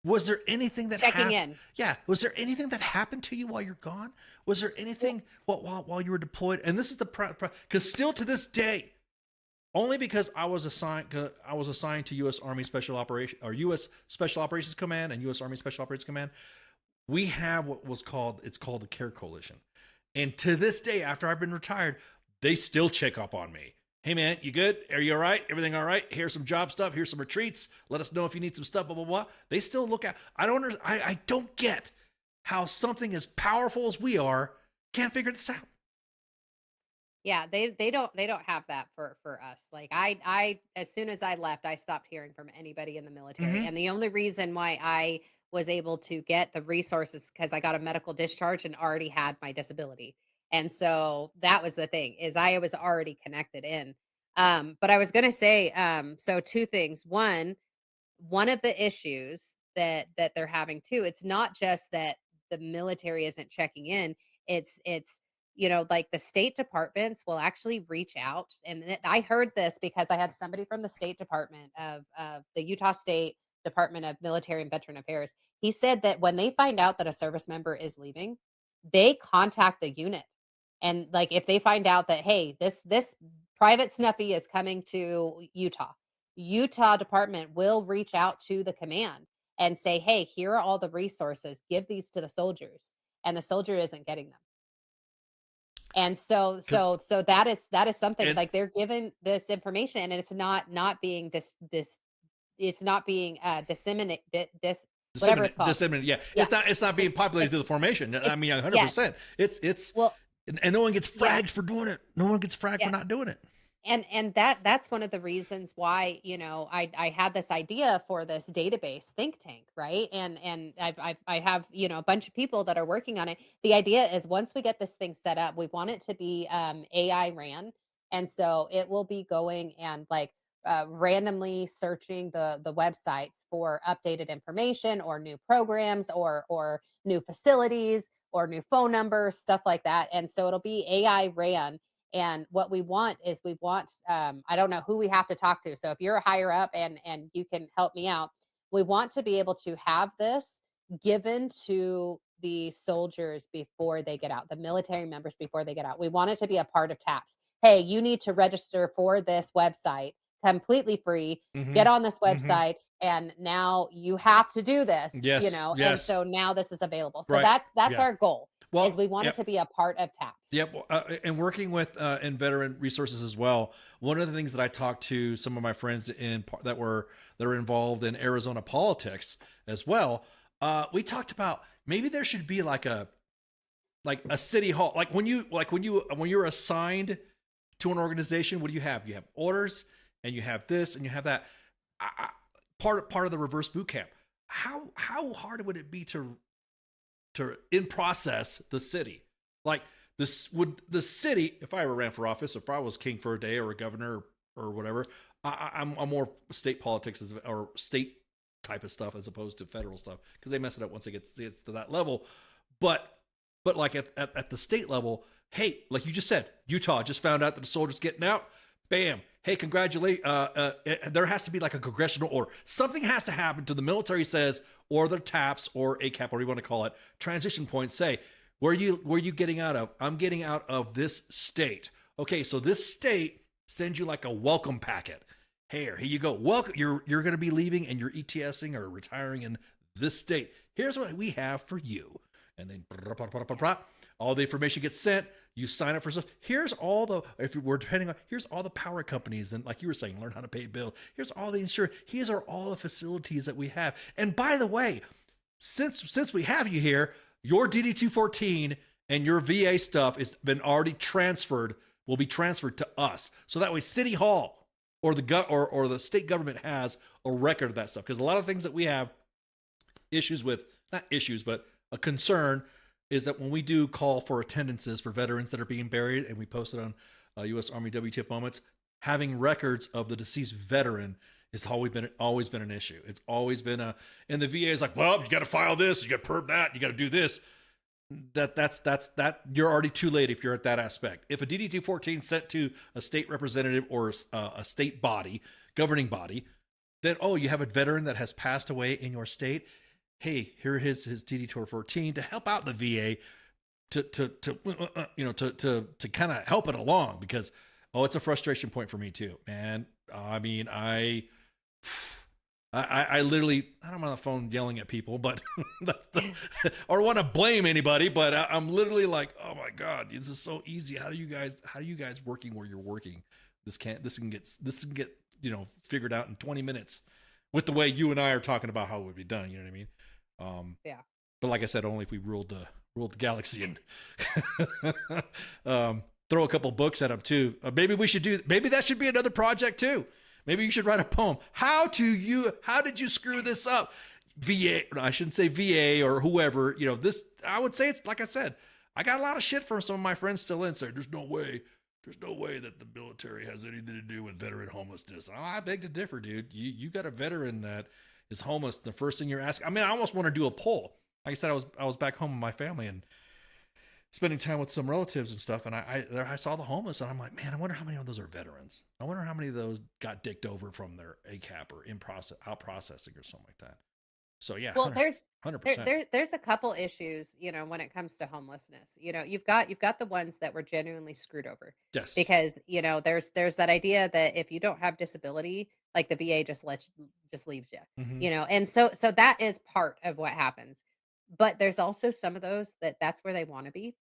S8: Was there anything that
S16: checking in?
S8: Yeah. Was there anything that happened to you while you're gone? Was there anything while you were deployed? And this is because still to this day, only because I was assigned to U.S. Army Special Operations or U.S. Special Operations Command and U.S. Army Special Operations Command, we have it's called the Care Coalition. And to this day, after I've been retired, they still check up on me. Hey man, you good? Are you all right? Everything all right? Here's some job stuff. Here's some retreats. Let us know if you need some stuff, blah, blah, blah. They still look at, I don't get how something as powerful as we are can't figure this out.
S16: Yeah, they don't have that for us. Like I as soon as I left, I stopped hearing from anybody in the military.
S8: Mhm.
S16: And the only reason why I was able to get the resources, because I got a medical discharge and already had my disability. And so that was the thing, is I was already connected in. But I was gonna say, so two things. One of the issues that they're having too, it's not just that the military isn't checking in, it's like the state departments will actually reach out. And I heard this because I had somebody from the State Department of the Utah State Department of Military and Veteran Affairs. He said that when they find out that a service member is leaving, they contact the unit. And like if they find out that, hey, this Private Snuffy is coming to Utah Department will reach out to the command and say, hey, here are all the resources. Give these to the soldiers. And the soldier isn't getting them. And so that is something, like they're given this information and it's not being it's not being disseminated, whatever it's called.
S8: Disseminated, yeah. It's not being populated through the formation. I mean, 100%. It's and no one gets fragged for doing it. No one gets fragged for not doing it.
S16: And that's one of the reasons why, I had this idea for this database think tank, right? And I have, a bunch of people that are working on it. The idea is once we get this thing set up, we want it to be AI ran. And so it will be going and randomly searching the websites for updated information or new programs or new facilities or new phone numbers, stuff like that. And so it'll be AI ran. And what we want is I don't know who we have to talk to. So if you're higher up and you can help me out, we want to be able to have this given to the soldiers before they get out, the military members before they get out. We want it to be a part of TAPS. Hey, you need to register for this website completely free. Get on this website. And now you have to do this,
S8: Yes.
S16: and so now this is available. So
S8: Right.
S16: that's our goal.
S8: Well,
S16: is we want it to be a part of TAPS.
S8: Yep. And working with in veteran resources as well. One of the things that I talked to some of my friends that are involved in Arizona politics as well. We talked about maybe there should be like a city hall. Like when you're assigned to an organization, what do you have? You have orders and you have this and you have that. Part of the reverse boot camp. How hard would it be to in process the city? Like this, would the city, if I ever ran for office, if I was king for a day or a governor or whatever, I'm more state politics or state type of stuff as opposed to federal stuff, because they mess it up once it gets to that level. But like at the state level, hey, like you just said, Utah just found out that the soldiers getting out. Bam. Hey, congratulate. There has to be like a congressional order. Something has to happen to the military says, or the TAPS or ACAP, or you want to call it, transition points say, where you getting out of? I'm getting out of this state. Okay, so this state sends you like a welcome packet. Here you go. Welcome. You're going to be leaving and you're ETSing or retiring in this state. Here's what we have for you. And then all the information gets sent. You sign up for stuff. Here's all the, if we're depending on, here's all the power companies. And like you were saying, learn how to pay bills. Here's all the insurance. These are all the facilities that we have. And by the way, since we have you here, your DD-214 and your VA stuff has been already transferred, will be transferred to us. So that way City Hall or the state government has a record of that stuff. Because a lot of things that we have issues with, not issues, but a concern is that when we do call for attendances for veterans that are being buried, and we post it on U.S. Army WTF Moments, having records of the deceased veteran has always been an issue. It's always been and the VA is like, well, you got to file this, you got to perp that, you got to do this. That's you're already too late if you're at that aspect. If a DD-214 sent to a state representative or a state body, governing body, then you have a veteran that has passed away in your state. Hey, here is his DD-214 to help out the VA to kind of help it along, because it's a frustration point for me too, man. I mean, I literally, I don't am on the phone yelling at people, but or want to blame anybody, but I'm literally like, oh my God, this is so easy. How are you guys working where you're working? This can get figured out in 20 minutes with the way you and I are talking about how it would be done. You know what I mean?
S16: Yeah.
S8: But like I said, only if we ruled the galaxy and throw a couple books at them too. Maybe that should be another project too. Maybe you should write a poem. How did you screw this up? VA, I shouldn't say VA or whoever, this, I would say it's like I said, I got a lot of shit from some of my friends still in, saying there's no way that the military has anything to do with veteran homelessness. I beg to differ, dude. You got a veteran that is homeless. The first thing you're asking, I mean, I almost want to do a poll. Like I said, I was back home with my family and spending time with some relatives and stuff, and I saw the homeless, and I'm like, man, I wonder how many of those are veterans. I wonder how many of those got dicked over from their ACAP or out processing or something like that. So yeah,
S16: well,
S8: 100%.
S16: There's a couple issues, when it comes to homelessness. You've got the ones that were genuinely screwed over.
S8: Yes.
S16: Because there's that idea that if you don't have disability, like the VA just leaves you.
S8: Mhm.
S16: And so that is part of what happens. But there's also some of those that's where they want to be.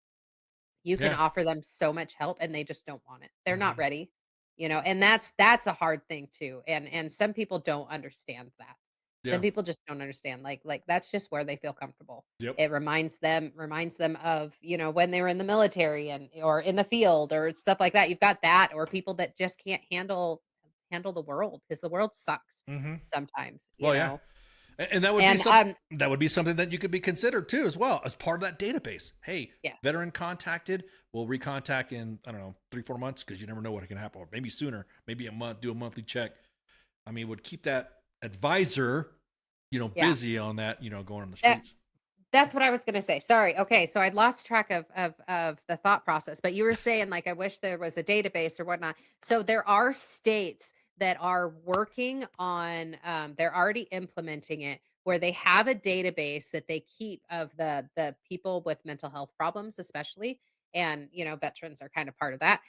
S16: You can
S8: Yeah.
S16: offer them so much help and they just don't want it. They're not
S8: Mhm.
S16: ready. And that's a hard thing too. And some people don't understand that. Some
S8: Yeah.
S16: people just don't understand. Like that's just where they feel comfortable.
S8: Yep.
S16: It reminds them of, when they were in the military or in the field or stuff like that. You've got that, or people that just can't handle the world, because the world sucks
S8: Mhm.
S16: sometimes,
S8: Well, yeah. And that would be that would be something that you could be considered too, as well, as part of that database. Hey,
S16: Yes.
S8: veteran contacted, we'll recontact in, I don't know, 3-4 months, because you never know what can happen, or maybe sooner, maybe a month, do a monthly check. I mean, would keep that advisor,
S16: Yeah.
S8: busy on that, going on the streets.
S16: That's what I was gonna say. Sorry. Okay, so I lost track of the thought process, but you were saying, like, I wish there was a database or whatnot. So there are states that are working on, they're already implementing it, where they have a database that they keep of the people with mental health problems, especially, and veterans are kind of part of that.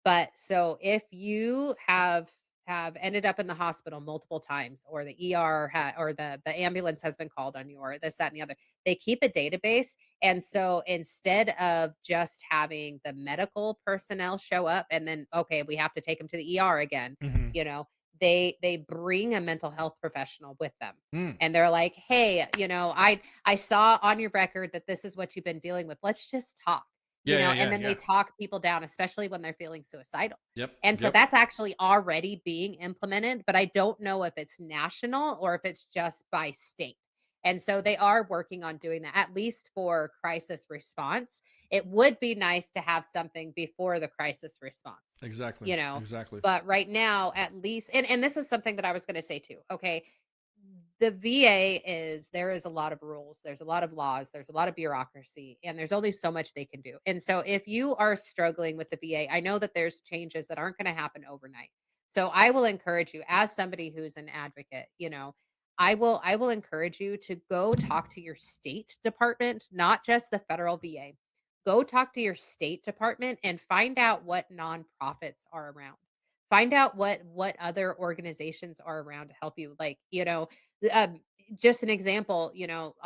S16: But so if you have ended up in the hospital multiple times, or the ER or the ambulance has been called on you, or this, that, and the other, they keep a database. And so instead of just having the medical personnel show up and then, okay, we have to take them to the ER again,
S8: Mhm.
S16: they bring a mental health professional with them.
S8: Mm.
S16: And they're like, hey, I saw on your record that this is what you've been dealing with. Let's just talk.
S8: Yeah.
S16: And then they talk people down, especially when they're feeling suicidal.
S8: Yep.
S16: And so
S8: Yep.
S16: that's actually already being implemented, but I don't know if it's national or if it's just by state. And so they are working on doing that, at least for crisis response. It would be nice to have something before the crisis response,
S8: Exactly. Exactly.
S16: but right now, at least, and this is something that I was going to say too. Okay. The there is a lot of rules, there's a lot of laws, there's a lot of bureaucracy, and there's only so much they can do. And so if you are struggling with the VA, I know that there's changes that aren't going to happen overnight. So I will encourage you, as somebody who's an advocate, I will encourage you to go talk to your state department, not just the federal VA. Go talk to your state department and find out what nonprofits are around. find out what other organizations are around to help you. Like, um, just an example,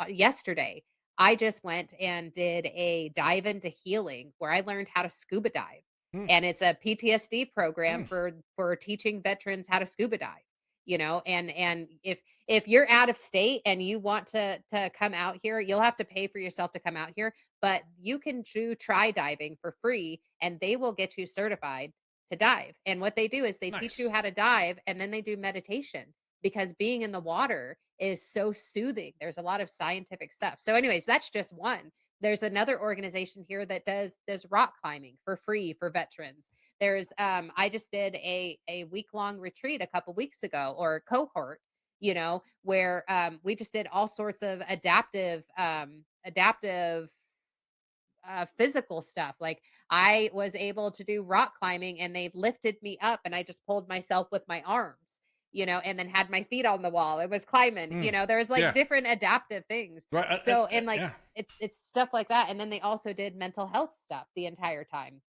S16: yesterday I just went and did a dive into healing where I learned how to scuba dive.
S8: Hmm.
S16: And it's a PTSD program for teaching veterans how to scuba dive. And if you're out of state and you want to come out here, you'll have to pay for yourself to come out here, but you can do try diving for free and they will get you certified to dive. And what they do is they teach you
S8: Nice.
S16: how to dive and then they do meditation because being in the water is so soothing. There's a lot of scientific stuff. So anyways, that's just one. There's another organization here that does rock climbing for free for veterans. There's I just did a week-long retreat a couple weeks ago, or cohort, where we just did all sorts of adaptive physical stuff. Like I was able to do rock climbing and they lifted me up and I just pulled myself with my arms, and then had my feet on the wall. It was climbing, there was like
S8: Yeah.
S16: different adaptive things.
S8: Right.
S16: So, and like
S8: Yeah.
S16: it's stuff like that. And then they also did mental health stuff the entire time.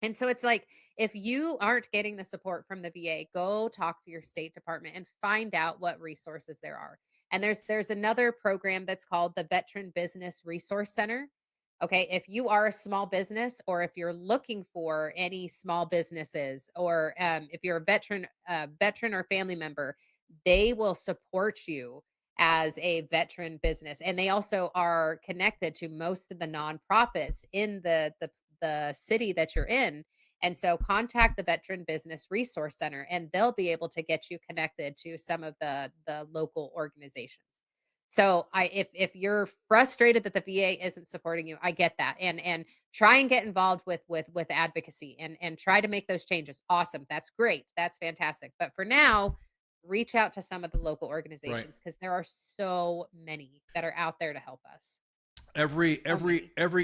S16: And so it's like, if you aren't getting the support from the VA, go talk to your state department and find out what resources there are. And there's another program that's called the Veteran Business Resource Center. Okay, if you are a small business or if you're looking for any small businesses, or if you're a veteran or family member, they will support you as a veteran business. And they also are connected to most of the nonprofits in the city that you're in. And so contact the Veteran Business Resource Center and they'll be able to get you connected to some of the local organizations. So if you're frustrated that the VA isn't supporting you, I get that. And try and get involved with advocacy and try to make those changes. Awesome. That's great. That's fantastic. But for now, reach out to some of the local organizations because there are so many that are out there to help us.
S8: Every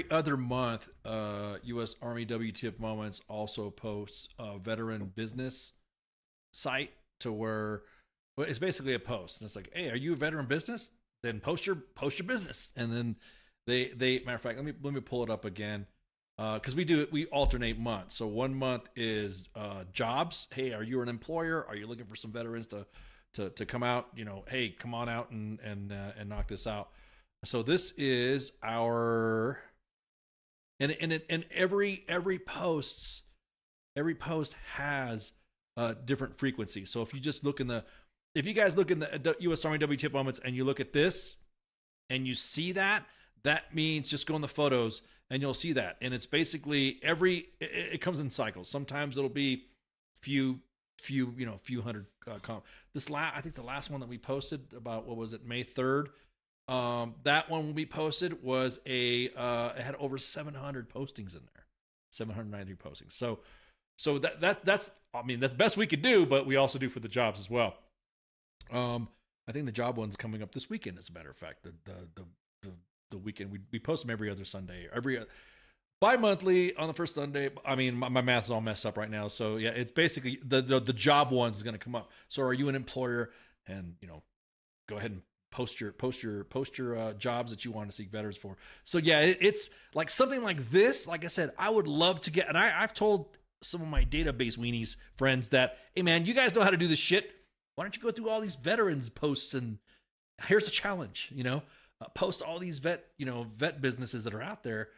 S8: other month, U.S. Army WTF Moments also posts a veteran business site to where, well, it's basically a post, and it's like, hey, are you a veteran business? Then post your business, and then they matter of fact, let me pull it up again, because we alternate months. So one month is jobs. Hey, are you an employer? Are you looking for some veterans to come out? Hey, come on out and knock this out. So this is our, and every post has a different frequency. So if you just look if you guys look in the U.S. Army WTF Moments and you look at this and you see that means just go in the photos and you'll see that. And it's basically it comes in cycles. Sometimes it'll be few hundred. I think the last one that we posted about, what was it, May 3rd. That one when we posted was it had over 700 postings in there, 793 postings. So that's the best we could do, but we also do for the jobs as well. I think the job one's coming up this weekend, as a matter of fact. The weekend we post them every other Sunday, bi-monthly on the first Sunday. I mean, my math's all messed up right now. So yeah, it's basically the job ones is going to come up. So are you an employer? And go ahead and post your jobs that you want to seek veterans for. So yeah, it's like something like this. Like I said, I would love to get, and I've told some of my database weenies friends that, hey man, you guys know how to do this shit. Why don't you go through all these veterans posts? And here's a challenge, post all these vet businesses that are out there.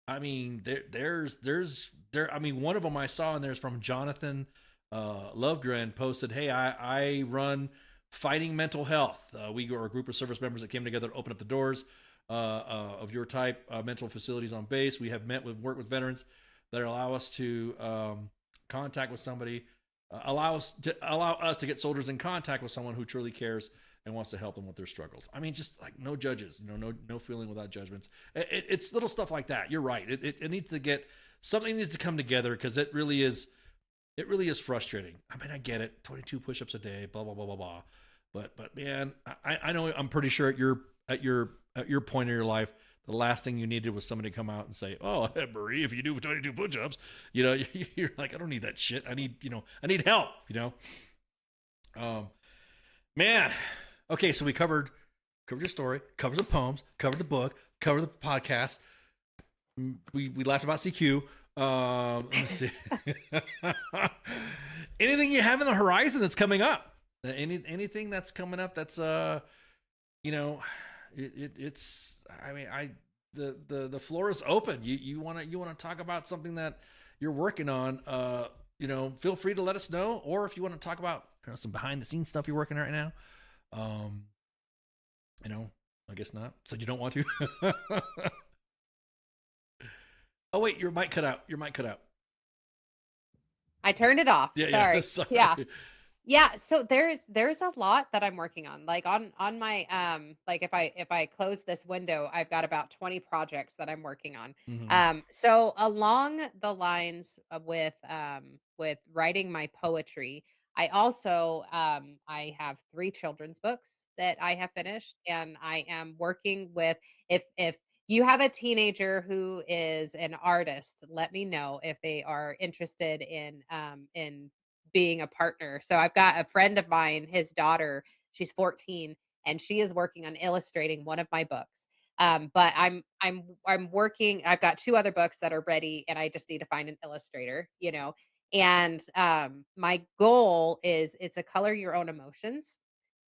S8: I mean, there's one of them I saw in there's from Jonathan Lovegren posted, hey, I run Fighting Mental Health. We are a group of service members that came together to open up the doors of your type mental facilities on base. We have worked with veterans that allow us to contact with somebody, allow us to get soldiers in contact with someone who truly cares and wants to help them with their struggles. I mean, just like no judges, no feeling without judgments. It's little stuff like that. You're right. It needs to get, something needs to come together, because it really is frustrating. I mean, I get it. 22 push-ups a day, blah, blah, blah, blah, blah. But man, I know, I'm pretty sure at your point in your life, the last thing you needed was somebody to come out and say, oh, Marie, if you do 22 push-ups, you're like, I don't need that shit. I need help, man. Okay. So we covered your story, covered the poems, covered the book, covered the podcast. We laughed about CQ. Let me see. Anything you have in the horizon that's coming up? Anything that's coming up that's it's. I mean, the floor is open. You want to talk about something that you're working on? Feel free to let us know. Or if you want to talk about some behind the scenes stuff you're working on right now, I guess not. So you don't want to. Oh wait, your mic cut out.
S16: I turned it off.
S8: Yeah,
S16: Sorry.
S8: sorry.
S16: Yeah, so there's a lot that I'm working on. Like on my like if I close this window, I've got about 20 projects that I'm working on. So along the lines with writing my poetry, I also I have 3 children's books that I have finished, and I am working with, if you have a teenager who is an artist, let me know if they are interested in being a partner. So I've got a friend of mine, his daughter, she's 14, and she is working on illustrating one of my books. But I'm working. I've got 2 other books that are ready, and I just need to find an illustrator. And my goal is it's a color your own emotions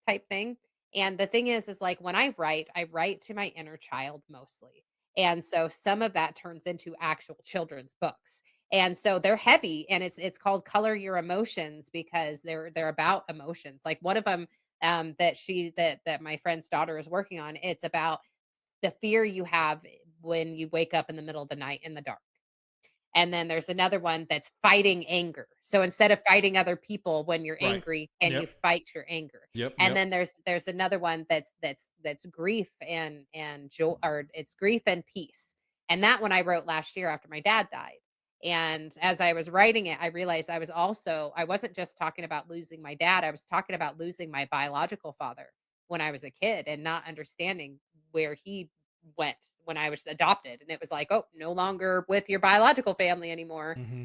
S16: type thing. And the thing is like when I write to my inner child mostly. And so some of that turns into actual children's books. And so they're heavy, and it's called Color Your Emotions because they're about emotions. Like one of them that my friend's daughter is working on, it's about the fear you have when you wake up in the middle of the night in the dark. And then there's another one that's fighting anger. So instead of fighting other people when you're
S8: Right.
S16: angry, can you
S8: Yep.
S16: fight your anger?
S8: Yep.
S16: And then there's another one that's grief and joy, or it's grief and peace. And that one I wrote last year after my dad died. And as I was writing it, I realized I wasn't just talking about losing my dad, I was talking about losing my biological father when I was a kid and not understanding where he went when I was adopted. And it was like, oh, no longer with your biological family anymore.
S8: Mm-hmm.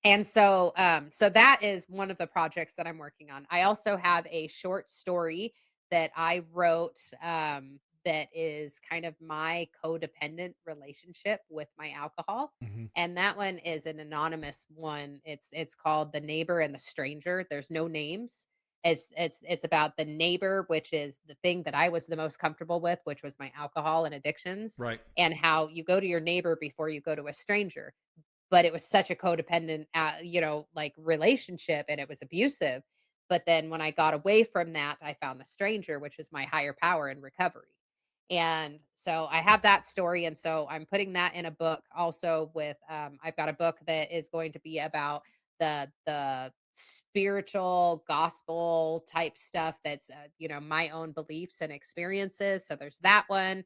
S16: And so that is one of the projects that I'm working on. I also have a short story that I wrote that is kind of my codependent relationship with my alcohol.
S8: Mhm.
S16: And that one is an anonymous one. It's called The Neighbor and the Stranger. There's no names. It's about the neighbor, which is the thing that I was the most comfortable with, which was my alcohol and addictions,
S8: Right.
S16: and how you go to your neighbor before you go to a stranger. But it was such a codependent, like relationship, and it was abusive. But then when I got away from that, I found the stranger, which is my higher power in recovery. And so I have that story. And so I'm putting that in a book also with, I've got a book that is going to be about the spiritual gospel type stuff that's, my own beliefs and experiences. So there's that one.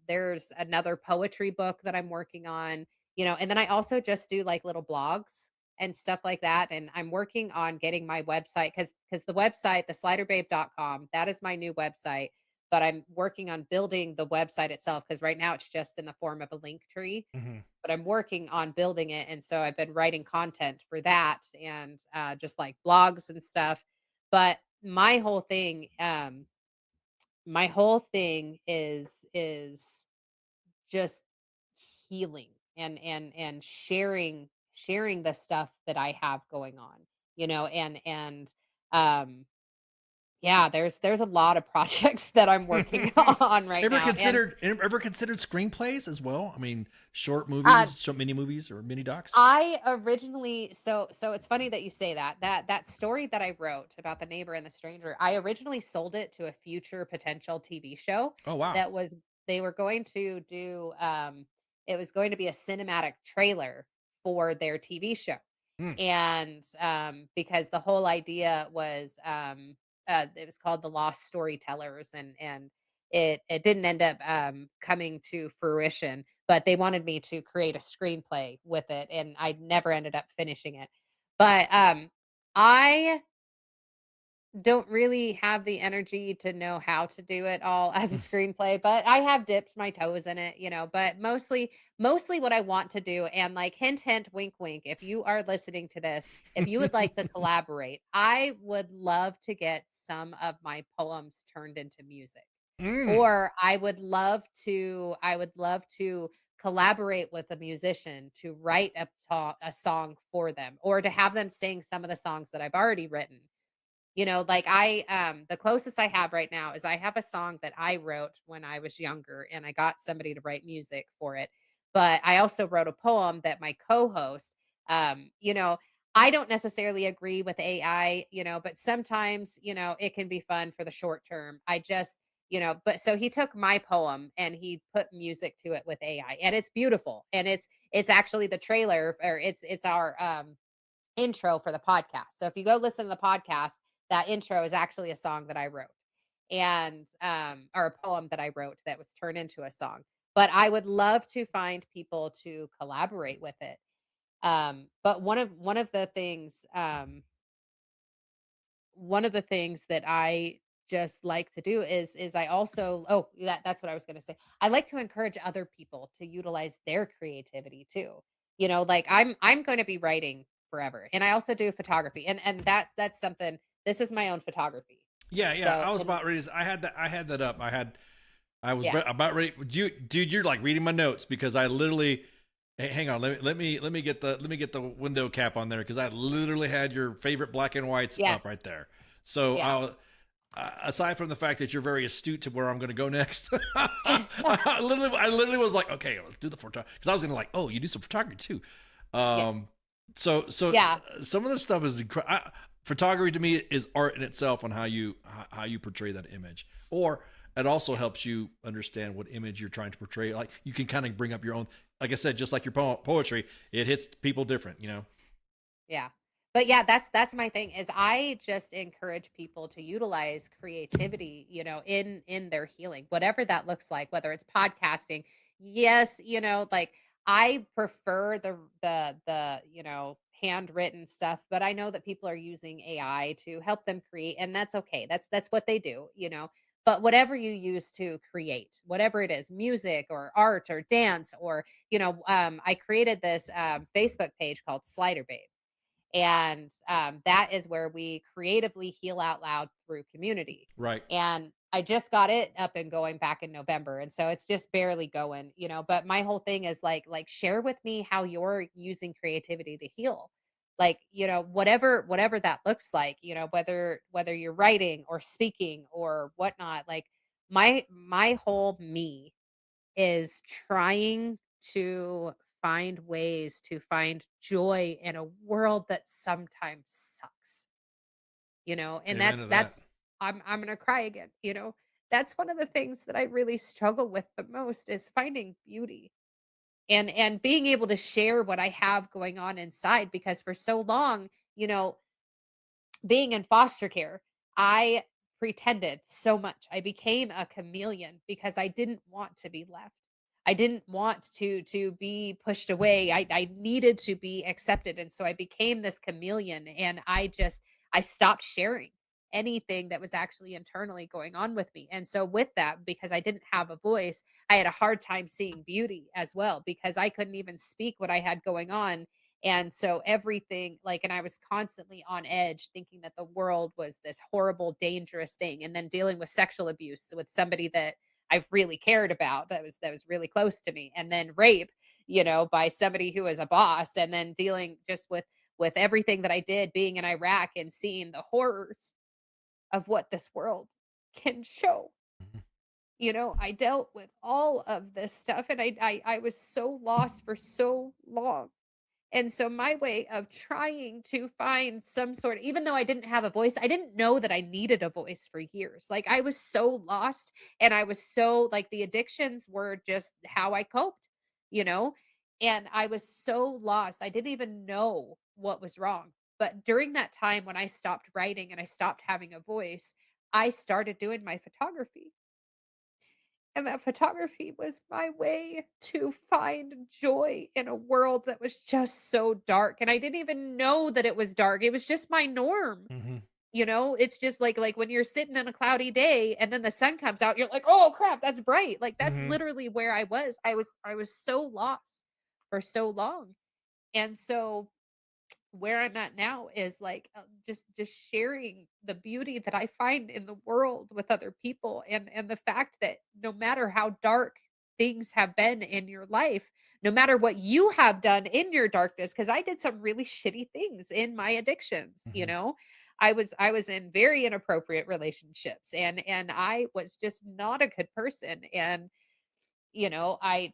S16: There's another poetry book that I'm working on, and then I also just do like little blogs and stuff like that. And I'm working on getting my website because the website, thesliderbabe.com, that is my new website. But I'm working on building the website itself because right now it's just in the form of a link tree.
S8: Mhm.
S16: But I'm working on building it. And so I've been writing content for that and just like blogs and stuff. But my whole thing is just healing and sharing the stuff that I have going on, and um yeah, there's a lot of projects that I'm working on right
S8: Ever
S16: now. And
S8: considered screenplays as well? I mean, short
S16: uh,
S8: movies, short mini movies, or mini docs.
S16: I originally so it's funny that you say that. That story that I wrote about the neighbor and the stranger, I originally sold it to a future potential TV show
S8: Oh wow.
S16: that was they were going to do it was going to be a cinematic trailer for their TV show.
S8: Mm.
S16: And because the whole idea was it was called The Lost Storytellers, and it didn't end up coming to fruition, but they wanted me to create a screenplay with it, and I never ended up finishing it. But I don't really have the energy to know how to do it all as a screenplay, but I have dipped my toes in it, but mostly what I want to do, and like hint hint wink wink, if you are listening to this, if you would like to collaborate, I would love to get some of my poems turned into music.
S8: Mm.
S16: Or I would love to collaborate with a musician to write a song for them, or to have them sing some of the songs that I've already written. Like the closest I have right now is I have a song that I wrote when I was younger, and I got somebody to write music for it. But I also wrote a poem that my co-host, um, you know, I don't necessarily agree with AI, but sometimes, it can be fun for the short term. But so he took my poem and he put music to it with AI, and it's beautiful. And it's actually the trailer, or it's our intro for the podcast. So if you go listen to the podcast, that intro is actually a song that I wrote, and or a poem that I wrote that was turned into a song. But I would love to find people to collaborate with it. But one of the things that I just like to do is I also, that's what I was going to say. I like to encourage other people to utilize their creativity too. Like I'm going to be writing forever, and I also do photography, and that's something. This is my own photography.
S8: Yeah, yeah.
S16: So,
S8: I was
S16: and
S8: about ready. I had that. I had that up. I was
S16: yeah,
S8: about ready. Dude, you're like reading my notes because I literally. Hey, hang on. Let me get the window cap on there because I literally had your favorite black and whites
S16: yes,
S8: up right there. So
S16: yeah.
S8: aside from the fact that you're very astute to where I'm going to go next, I literally was like, okay, let's do the photography because I was going to like, oh, you do some photography too.
S16: Yes.
S8: So
S16: Yeah.
S8: some of this stuff is photography to me is art in itself on how you portray that image, or it also helps you understand what image you're trying to portray. Like you can kind of bring up your own, like I said, just like your poetry, it hits people different,
S16: Yeah. But yeah, that's my thing is I just encourage people to utilize creativity, in their healing, whatever that looks like, whether it's podcasting. Yes, like I prefer the handwritten stuff, but I know that people are using AI to help them create, and that's okay. That's what they do. But whatever you use to create, whatever it is, music or art or dance, or I created this Facebook page called Slider Babe, and that is where we creatively heal out loud through community.
S8: Right.
S16: And I just got it up and going back in November, and so it's just barely going. But my whole thing is like share with me how you're using creativity to heal, like whatever that looks like, whether you're writing or speaking or whatnot. Like my whole me is trying to find ways to find joy in a world that sometimes sucks. And
S8: Amen
S16: that's
S8: to that.
S16: that's I'm going to cry again. That's one of the things that I really struggle with the most is finding beauty and being able to share what I have going on inside, because for so long, you know, being in foster care, I pretended so much. I became a chameleon because I didn't want to be left. I didn't want to be pushed away. I needed to be accepted. And so I became this chameleon, and I stopped sharing anything that was actually internally going on with me. And so with that, because I didn't have a voice, I had a hard time seeing beauty as well, because I couldn't even speak what I had going on. And so everything, like, and I was constantly on edge thinking that the world was this horrible, dangerous thing. And then dealing with sexual abuse with somebody that I've really cared about, that was really close to me. And then rape, by somebody who is a boss. And then dealing just with everything that I did being in Iraq and seeing the horrors of what this world can show. I dealt with all of this stuff, and I was so lost for so long. And so my way of trying to find some sort of, even though I didn't have a voice, I didn't know that I needed a voice for years. Like I was so lost, and I was so like the addictions were just how I coped, you know? And I was so lost. I didn't even know what was wrong. But during that time when I stopped writing and I stopped having a voice, I started doing my photography. And that photography was my way to find joy in a world that was just so dark. And I didn't even know that it was dark. It was just my norm.
S8: Mm-hmm.
S16: It's just like when you're sitting on a cloudy day and then the sun comes out, you're like, "Oh crap, that's bright." Like that's
S8: Mm-hmm.
S16: literally where I was. I was so lost for so long. And so where I'm at now is like just sharing the beauty that I find in the world with other people, and the fact that no matter how dark things have been in your life, no matter what you have done in your darkness, because I did some really shitty things in my addictions, you know. I was in very inappropriate relationships, and I was just not a good person. And I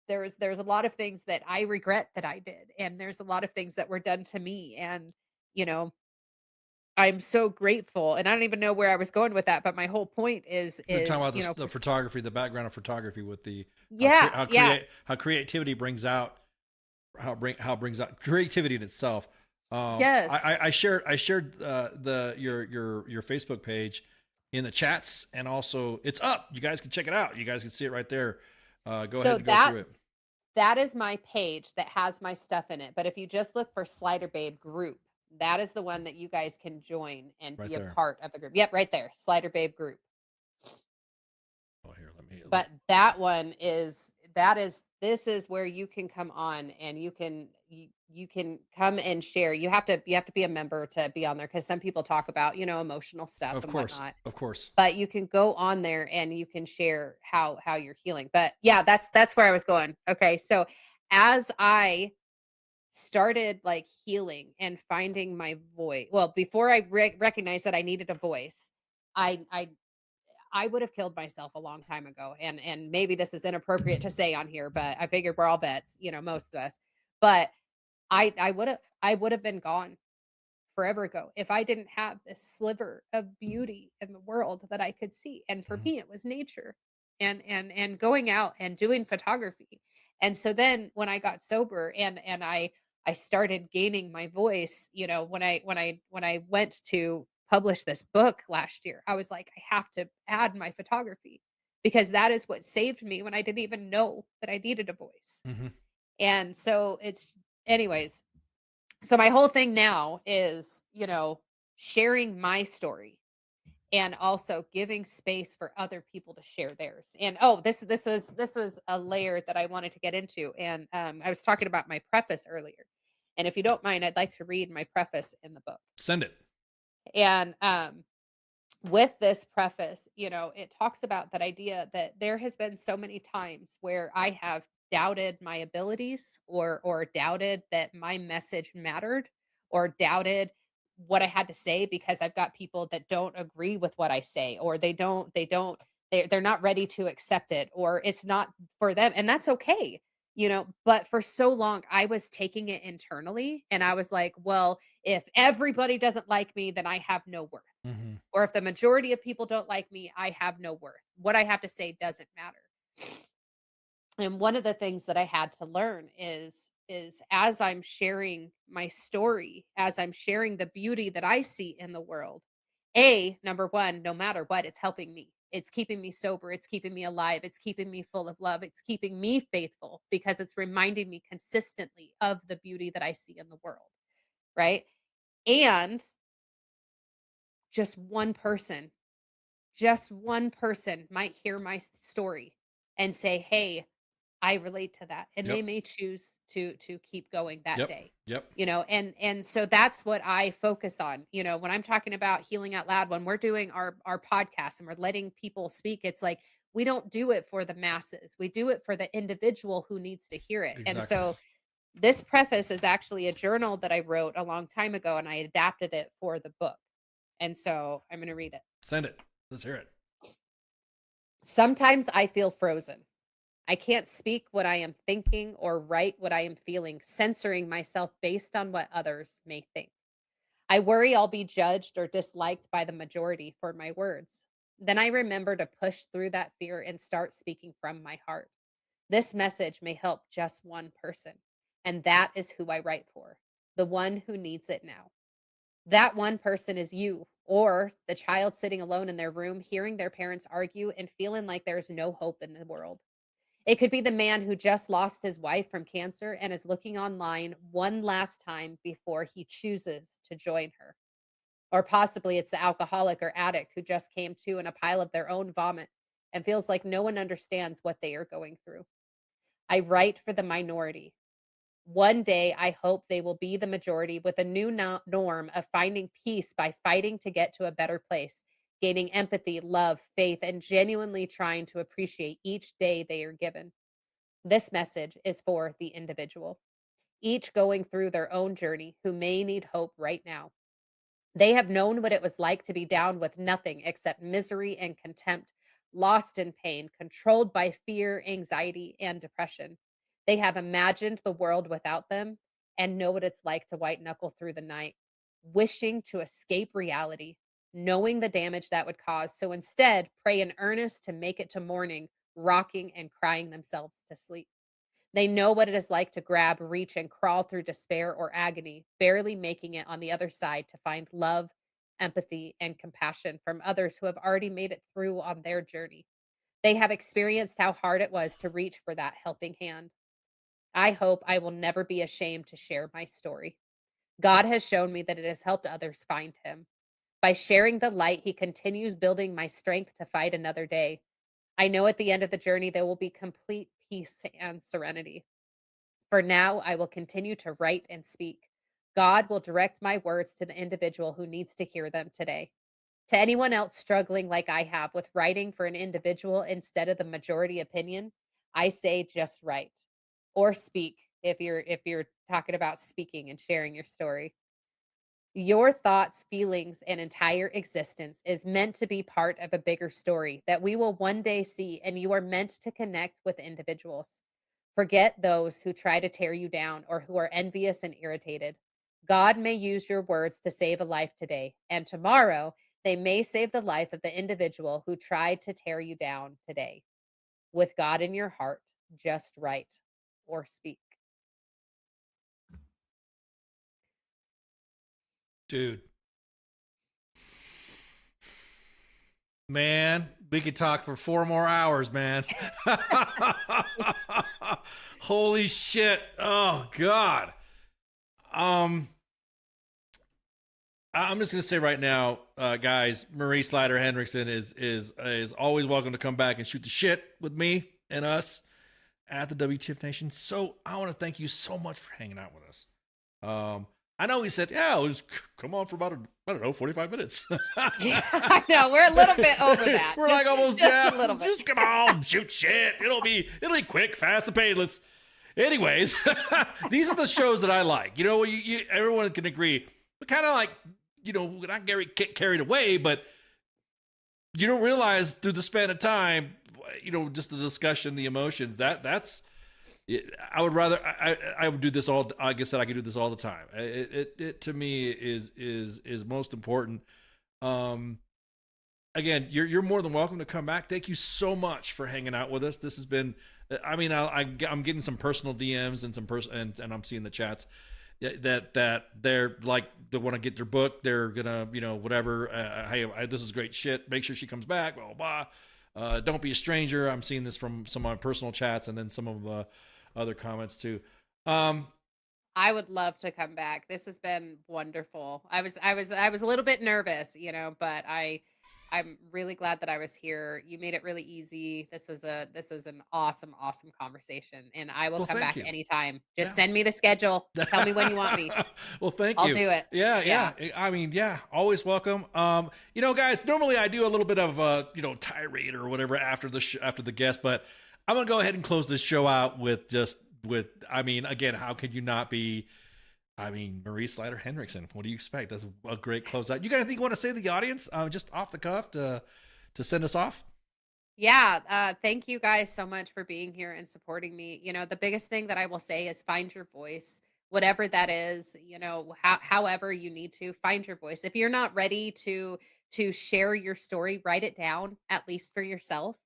S16: there's a lot of things that I regret that I did, and there's a lot of things that were done to me. And you know I'm so grateful, and I don't even know where I was going with that, but my whole point is
S8: You're talking
S16: is
S8: about the photography, the background of photography with the
S16: yeah, yeah.
S8: how creativity brings out how it brings out creativity in itself.
S16: Yes.
S8: I shared your Facebook page in the chats, and also it's up. You guys can check it out. You guys can see it right there. Go ahead and go through it.
S16: That is my page that has my stuff in it. But if you just look for Slider Babe group, that is the one that you guys can join and
S8: Right
S16: be
S8: there.
S16: a part of the group. Yep, right there. Slider Babe group.
S8: Oh, here, let me.
S16: But that one is this is where you can come on and you can come and share. You have to be a member to be on there, because some people talk about, emotional stuff
S8: Of
S16: and
S8: course,
S16: whatnot.
S8: of course.
S16: But you can go on there and you can share how you're healing. But yeah, that's where I was going. Okay. So as I started like healing and finding my voice, well, before I recognized that I needed a voice, I would have killed myself a long time ago. And maybe this is inappropriate to say on here, but I figured we're all vets, most of us. But I would have been gone forever ago if I didn't have this sliver of beauty in the world that I could see. And for me, it was nature and going out and doing photography. And so then when I got sober and I started gaining my voice, when I went to publish this book last year, I was like, I have to add my photography, because that is what saved me when I didn't even know that I needed a voice. And so anyways, so my whole thing now is, sharing my story and also giving space for other people to share theirs. And this was a layer that I wanted to get into. And I was talking about my preface earlier. And if you don't mind, I'd like to read my preface in the book.
S8: Send it.
S16: And with this preface, it talks about that idea that there has been so many times where I have doubted my abilities, or doubted that my message mattered, or doubted what I had to say, because I've got people that don't agree with what I say, or they're not ready to accept it, or it's not for them, and that's okay. But for so long I was taking it internally, and I was like, well, if everybody doesn't like me, then I have no worth. Or if the majority of people don't like me, I have no worth. What I have to say doesn't matter. And one of the things that I had to learn is as I'm sharing my story, as I'm sharing the beauty that I see in the world, number one, no matter what, it's helping me. It's keeping me sober, it's keeping me alive, it's keeping me full of love, it's keeping me faithful, because it's reminding me consistently of the beauty that I see in the world, right? And just one person just one person might hear my story and say, "Hey, I relate to that." And they
S8: Yep.
S16: may choose to keep going that
S8: Yep.
S16: day.
S8: Yep.
S16: And so that's what I focus on. When I'm talking about healing out loud, when we're doing our podcast and we're letting people speak, it's like we don't do it for the masses. We do it for the individual who needs to hear it. And
S8: Exactly.
S16: so this preface is actually a journal that I wrote a long time ago, and I adapted it for the book. And so I'm going to read it.
S8: Send it. Let's hear it.
S16: Sometimes I feel frozen. I can't speak what I am thinking or write what I am feeling, censoring myself based on what others may think. I worry I'll be judged or disliked by the majority for my words. Then I remember to push through that fear and start speaking from my heart. This message may help just one person, and that is who I write for, the one who needs it now. That one person is you, or the child sitting alone in their room, hearing their parents argue and feeling like there's no hope in the world. It could be the man who just lost his wife from cancer and is looking online one last time before he chooses to join her. Or possibly it's the alcoholic or addict who just came to in a pile of their own vomit and feels like no one understands what they are going through. I write for the minority. One day, I hope they will be the majority with a new norm of finding peace by fighting to get to a better place, gaining empathy, love, faith, and genuinely trying to appreciate each day they are given. This message is for the individual, each going through their own journey who may need hope right now. They have known what it was like to be down with nothing except misery and contempt, lost in pain, controlled by fear, anxiety, and depression. They have imagined the world without them and know what it's like to white knuckle through the night, wishing to escape reality, knowing the damage that would cause. So instead, pray in earnest to make it to morning, rocking and crying themselves to sleep. They know what it is like to grab, reach, and crawl through despair or agony, barely making it on the other side to find love, empathy, and compassion from others who have already made it through on their journey. They have experienced how hard it was to reach for that helping hand. I hope I will never be ashamed to share my story. God has shown me that it has helped others find Him. By sharing the light, He continues building my strength to fight another day. I know at the end of the journey, there will be complete peace and serenity. For now, I will continue to write and speak. God will direct my words to the individual who needs to hear them today. To anyone else struggling like I have with writing for an individual instead of the majority opinion, I say just write or speak if you're talking about speaking and sharing your story. Your thoughts, feelings, and entire existence is meant to be part of a bigger story that we will one day see, and you are meant to connect with individuals. Forget those who try to tear you down or who are envious and irritated. God may use your words to save a life today, and tomorrow they may save the life of the individual who tried to tear you down today. With God in your heart, just write or speak.
S8: Dude. Man, we could talk for 4 more hours, man. Holy shit. Oh God. I'm just gonna say right now, guys, Marie Slider Henriksen is always welcome to come back and shoot the shit with me and us at the WTF Nation. So I want to thank you so much for hanging out with us. I know we said, yeah, it was come on for about, I don't know, 45 minutes.
S16: Yeah, I know. We're a little bit over that.
S8: We're like almost,
S16: just a little bit.
S8: Just come on, shoot shit. It'll be quick, fast, and painless. Anyways, these are the shows that I like. You know, everyone can agree. But kind of like, you know, not get carried away, but you don't realize through the span of time, you know, just the discussion, the emotions, that's, I would rather, I would do this all, like I said, I could do this all the time. It to me is most important. Again, you're more than welcome to come back. Thank you so much for hanging out with us. This has been, I mean, I'm getting some personal DMs and and I'm seeing the chats that they're like, they want to get their book. They're gonna, you know, whatever. Hey, this is great shit. Make sure she comes back. Blah, blah, blah. Don't be a stranger. I'm seeing this from some of my personal chats and then some of other comments too.
S16: I would love to come back. This has been wonderful. I was a little bit nervous, you know, but I'm really glad that I was here. You made it really easy. This was an awesome conversation, and I will
S8: Well,
S16: come
S8: thank
S16: back
S8: you.
S16: anytime. Just send me the schedule. Tell me when you want me.
S8: Well, thank
S16: I'll
S8: you.
S16: do it.
S8: Yeah. I mean, yeah, always welcome. You know, guys, normally I do a little bit of you know, tirade or whatever after the guest, but I'm gonna go ahead and close this show out with I mean, again, how could you not be? I mean, Marie Slider Henriksen. What do you expect? That's a great closeout. You got anything you want to say to the audience, just off the cuff to send us off?
S16: Yeah, thank you guys so much for being here and supporting me. You know, the biggest thing that I will say is find your voice, whatever that is. You know, however you need to find your voice. If you're not ready to share your story, write it down at least for yourself.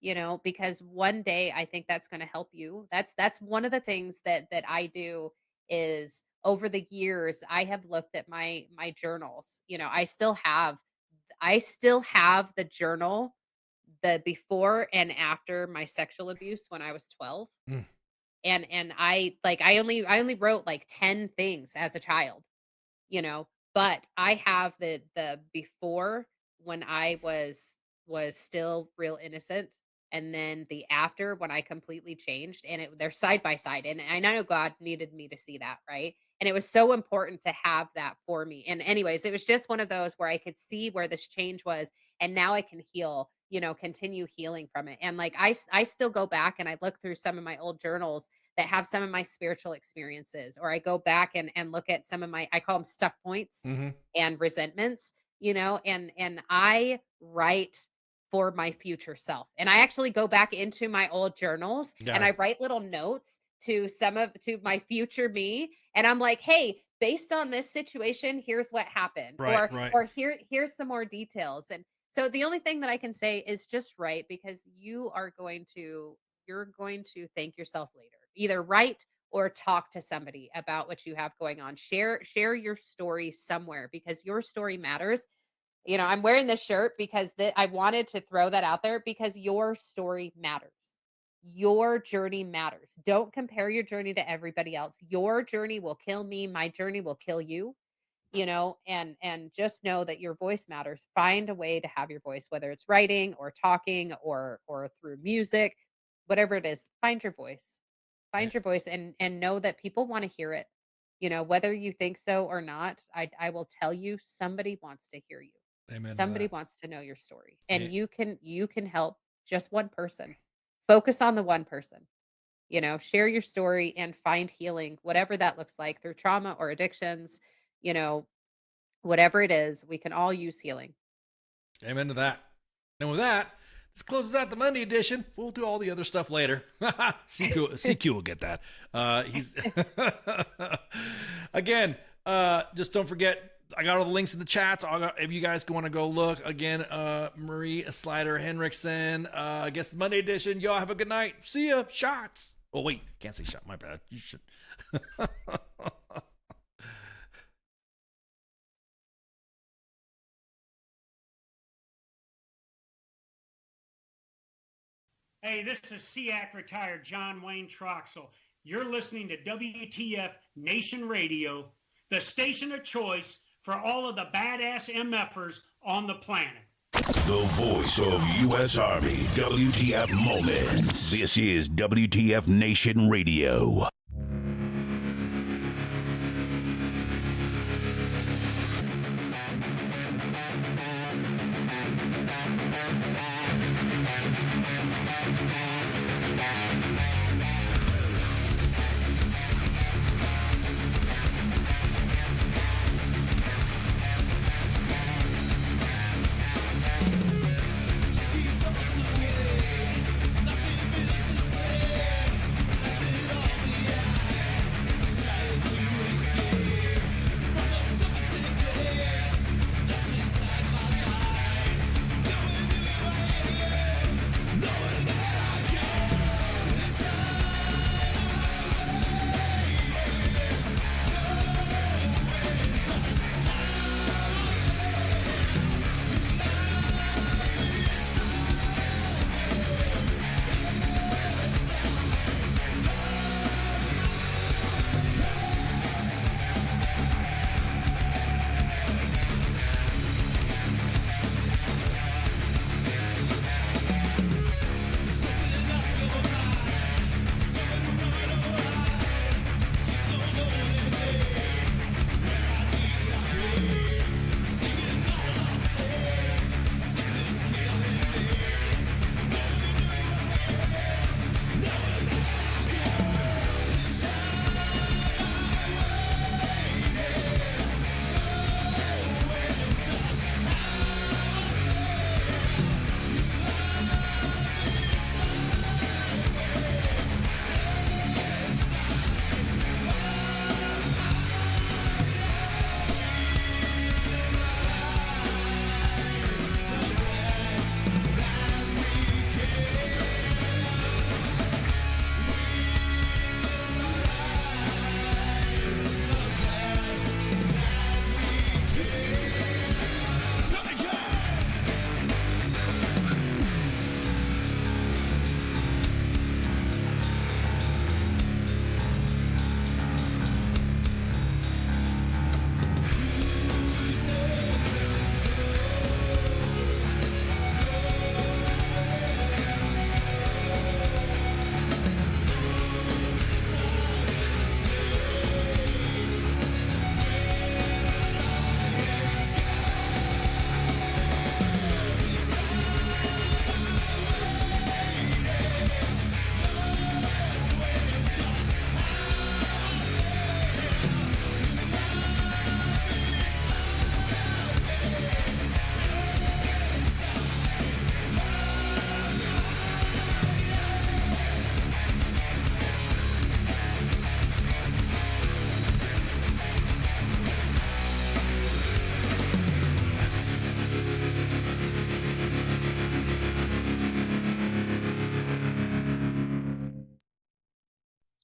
S16: You know, because one day I think that's going to help you. That's one of the things that I do is over the years I have looked at my journals. You know, I still have the journal, the before and after my sexual abuse when I was 12.
S8: Mm.
S16: And I only wrote like 10 things as a child, you know, but I have the before when I was still real innocent, and then the after when I completely changed, and they're side by side, and I know God needed me to see that, right? And it was so important to have that for me. And anyways, it was just one of those where I could see where this change was, and now I can heal, continue healing from it. And like I still go back and I look through some of my old journals that have some of my spiritual experiences, or I go back and look at some of my, I call them stuck points and resentments, and I write for my future self. And I actually go back into my old journals and I write little notes to my future me. And I'm like, hey, based on this situation, here's what happened. Or here's some more details. And so the only thing that I can say is just write, because you're going to thank yourself later. Either write or talk to somebody about what you have going on. Share your story somewhere, because your story matters. I'm wearing this shirt because I wanted to throw that out there, because your story matters. Your journey matters. Don't compare your journey to everybody else. Your journey will kill me. My journey will kill you, and just know that your voice matters. Find a way to have your voice, whether it's writing or talking or through music, whatever it is. Find your voice. Find your voice and know that people want to hear it. Whether you think so or not, I will tell you, somebody wants to hear you.
S8: Amen.
S16: Somebody wants to know your story, and you can help just one person. Focus on the one person. Share your story and find healing, whatever that looks like, through trauma or addictions. Whatever it is, we can all use healing.
S8: Amen to that. And with that, this closes out the Monday edition. We'll do all the other stuff later. CQ will get that. He's again. Just don't forget, I got all the links in the chats. If you guys want to go look again, Marie Slider Henriksen. I guess the Monday edition. Y'all have a good night. See ya. Shots. Oh wait, can't say shot. My bad. You should.
S17: Hey, this is SEAC retired John Wayne Troxel. You're listening to WTF Nation Radio, the station of choice for all of the badass MFers on the planet.
S2: The voice of U.S. Army, WTF Moments. This is WTF Nation Radio.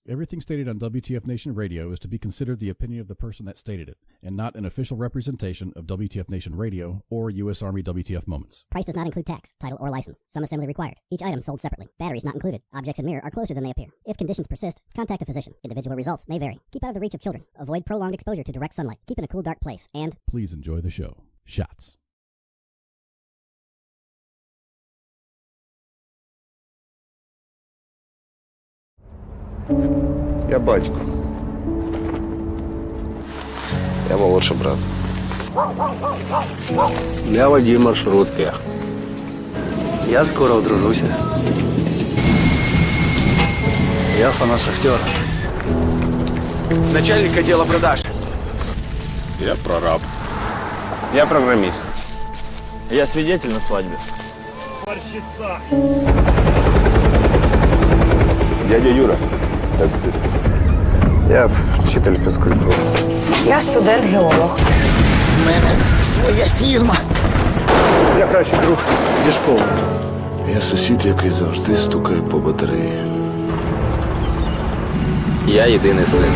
S14: Everything stated on WTF Nation Radio is to be considered the opinion of the person that stated it, and not an official representation of WTF Nation Radio or U.S. Army WTF Moments.
S15: Price does not include tax, title, or license. Some assembly required. Each item sold separately. Batteries not included. Objects in mirror are closer than they appear. If conditions persist, contact a physician. Individual results may vary. Keep out of the reach of children. Avoid prolonged exposure to direct sunlight. Keep in a cool, dark place. And
S14: please enjoy the show. Shots.
S18: Я батько.
S19: Я молодший брат.
S20: Я водій маршрутки. Я скоро одружуся. Я фанат Шахтера.
S19: Начальник отдела продаж.
S20: Я прораб.
S19: Я программист.
S20: Я свидетель на свадьбе.
S18: Дядя Юра, таксист. Я вчитель фізкультури.
S1: Я студент-геолог.
S18: У мене своя фірма. Я кращий друг зі школи. Я сусід, який завжди стукає по батареї.
S19: Я єдиний син.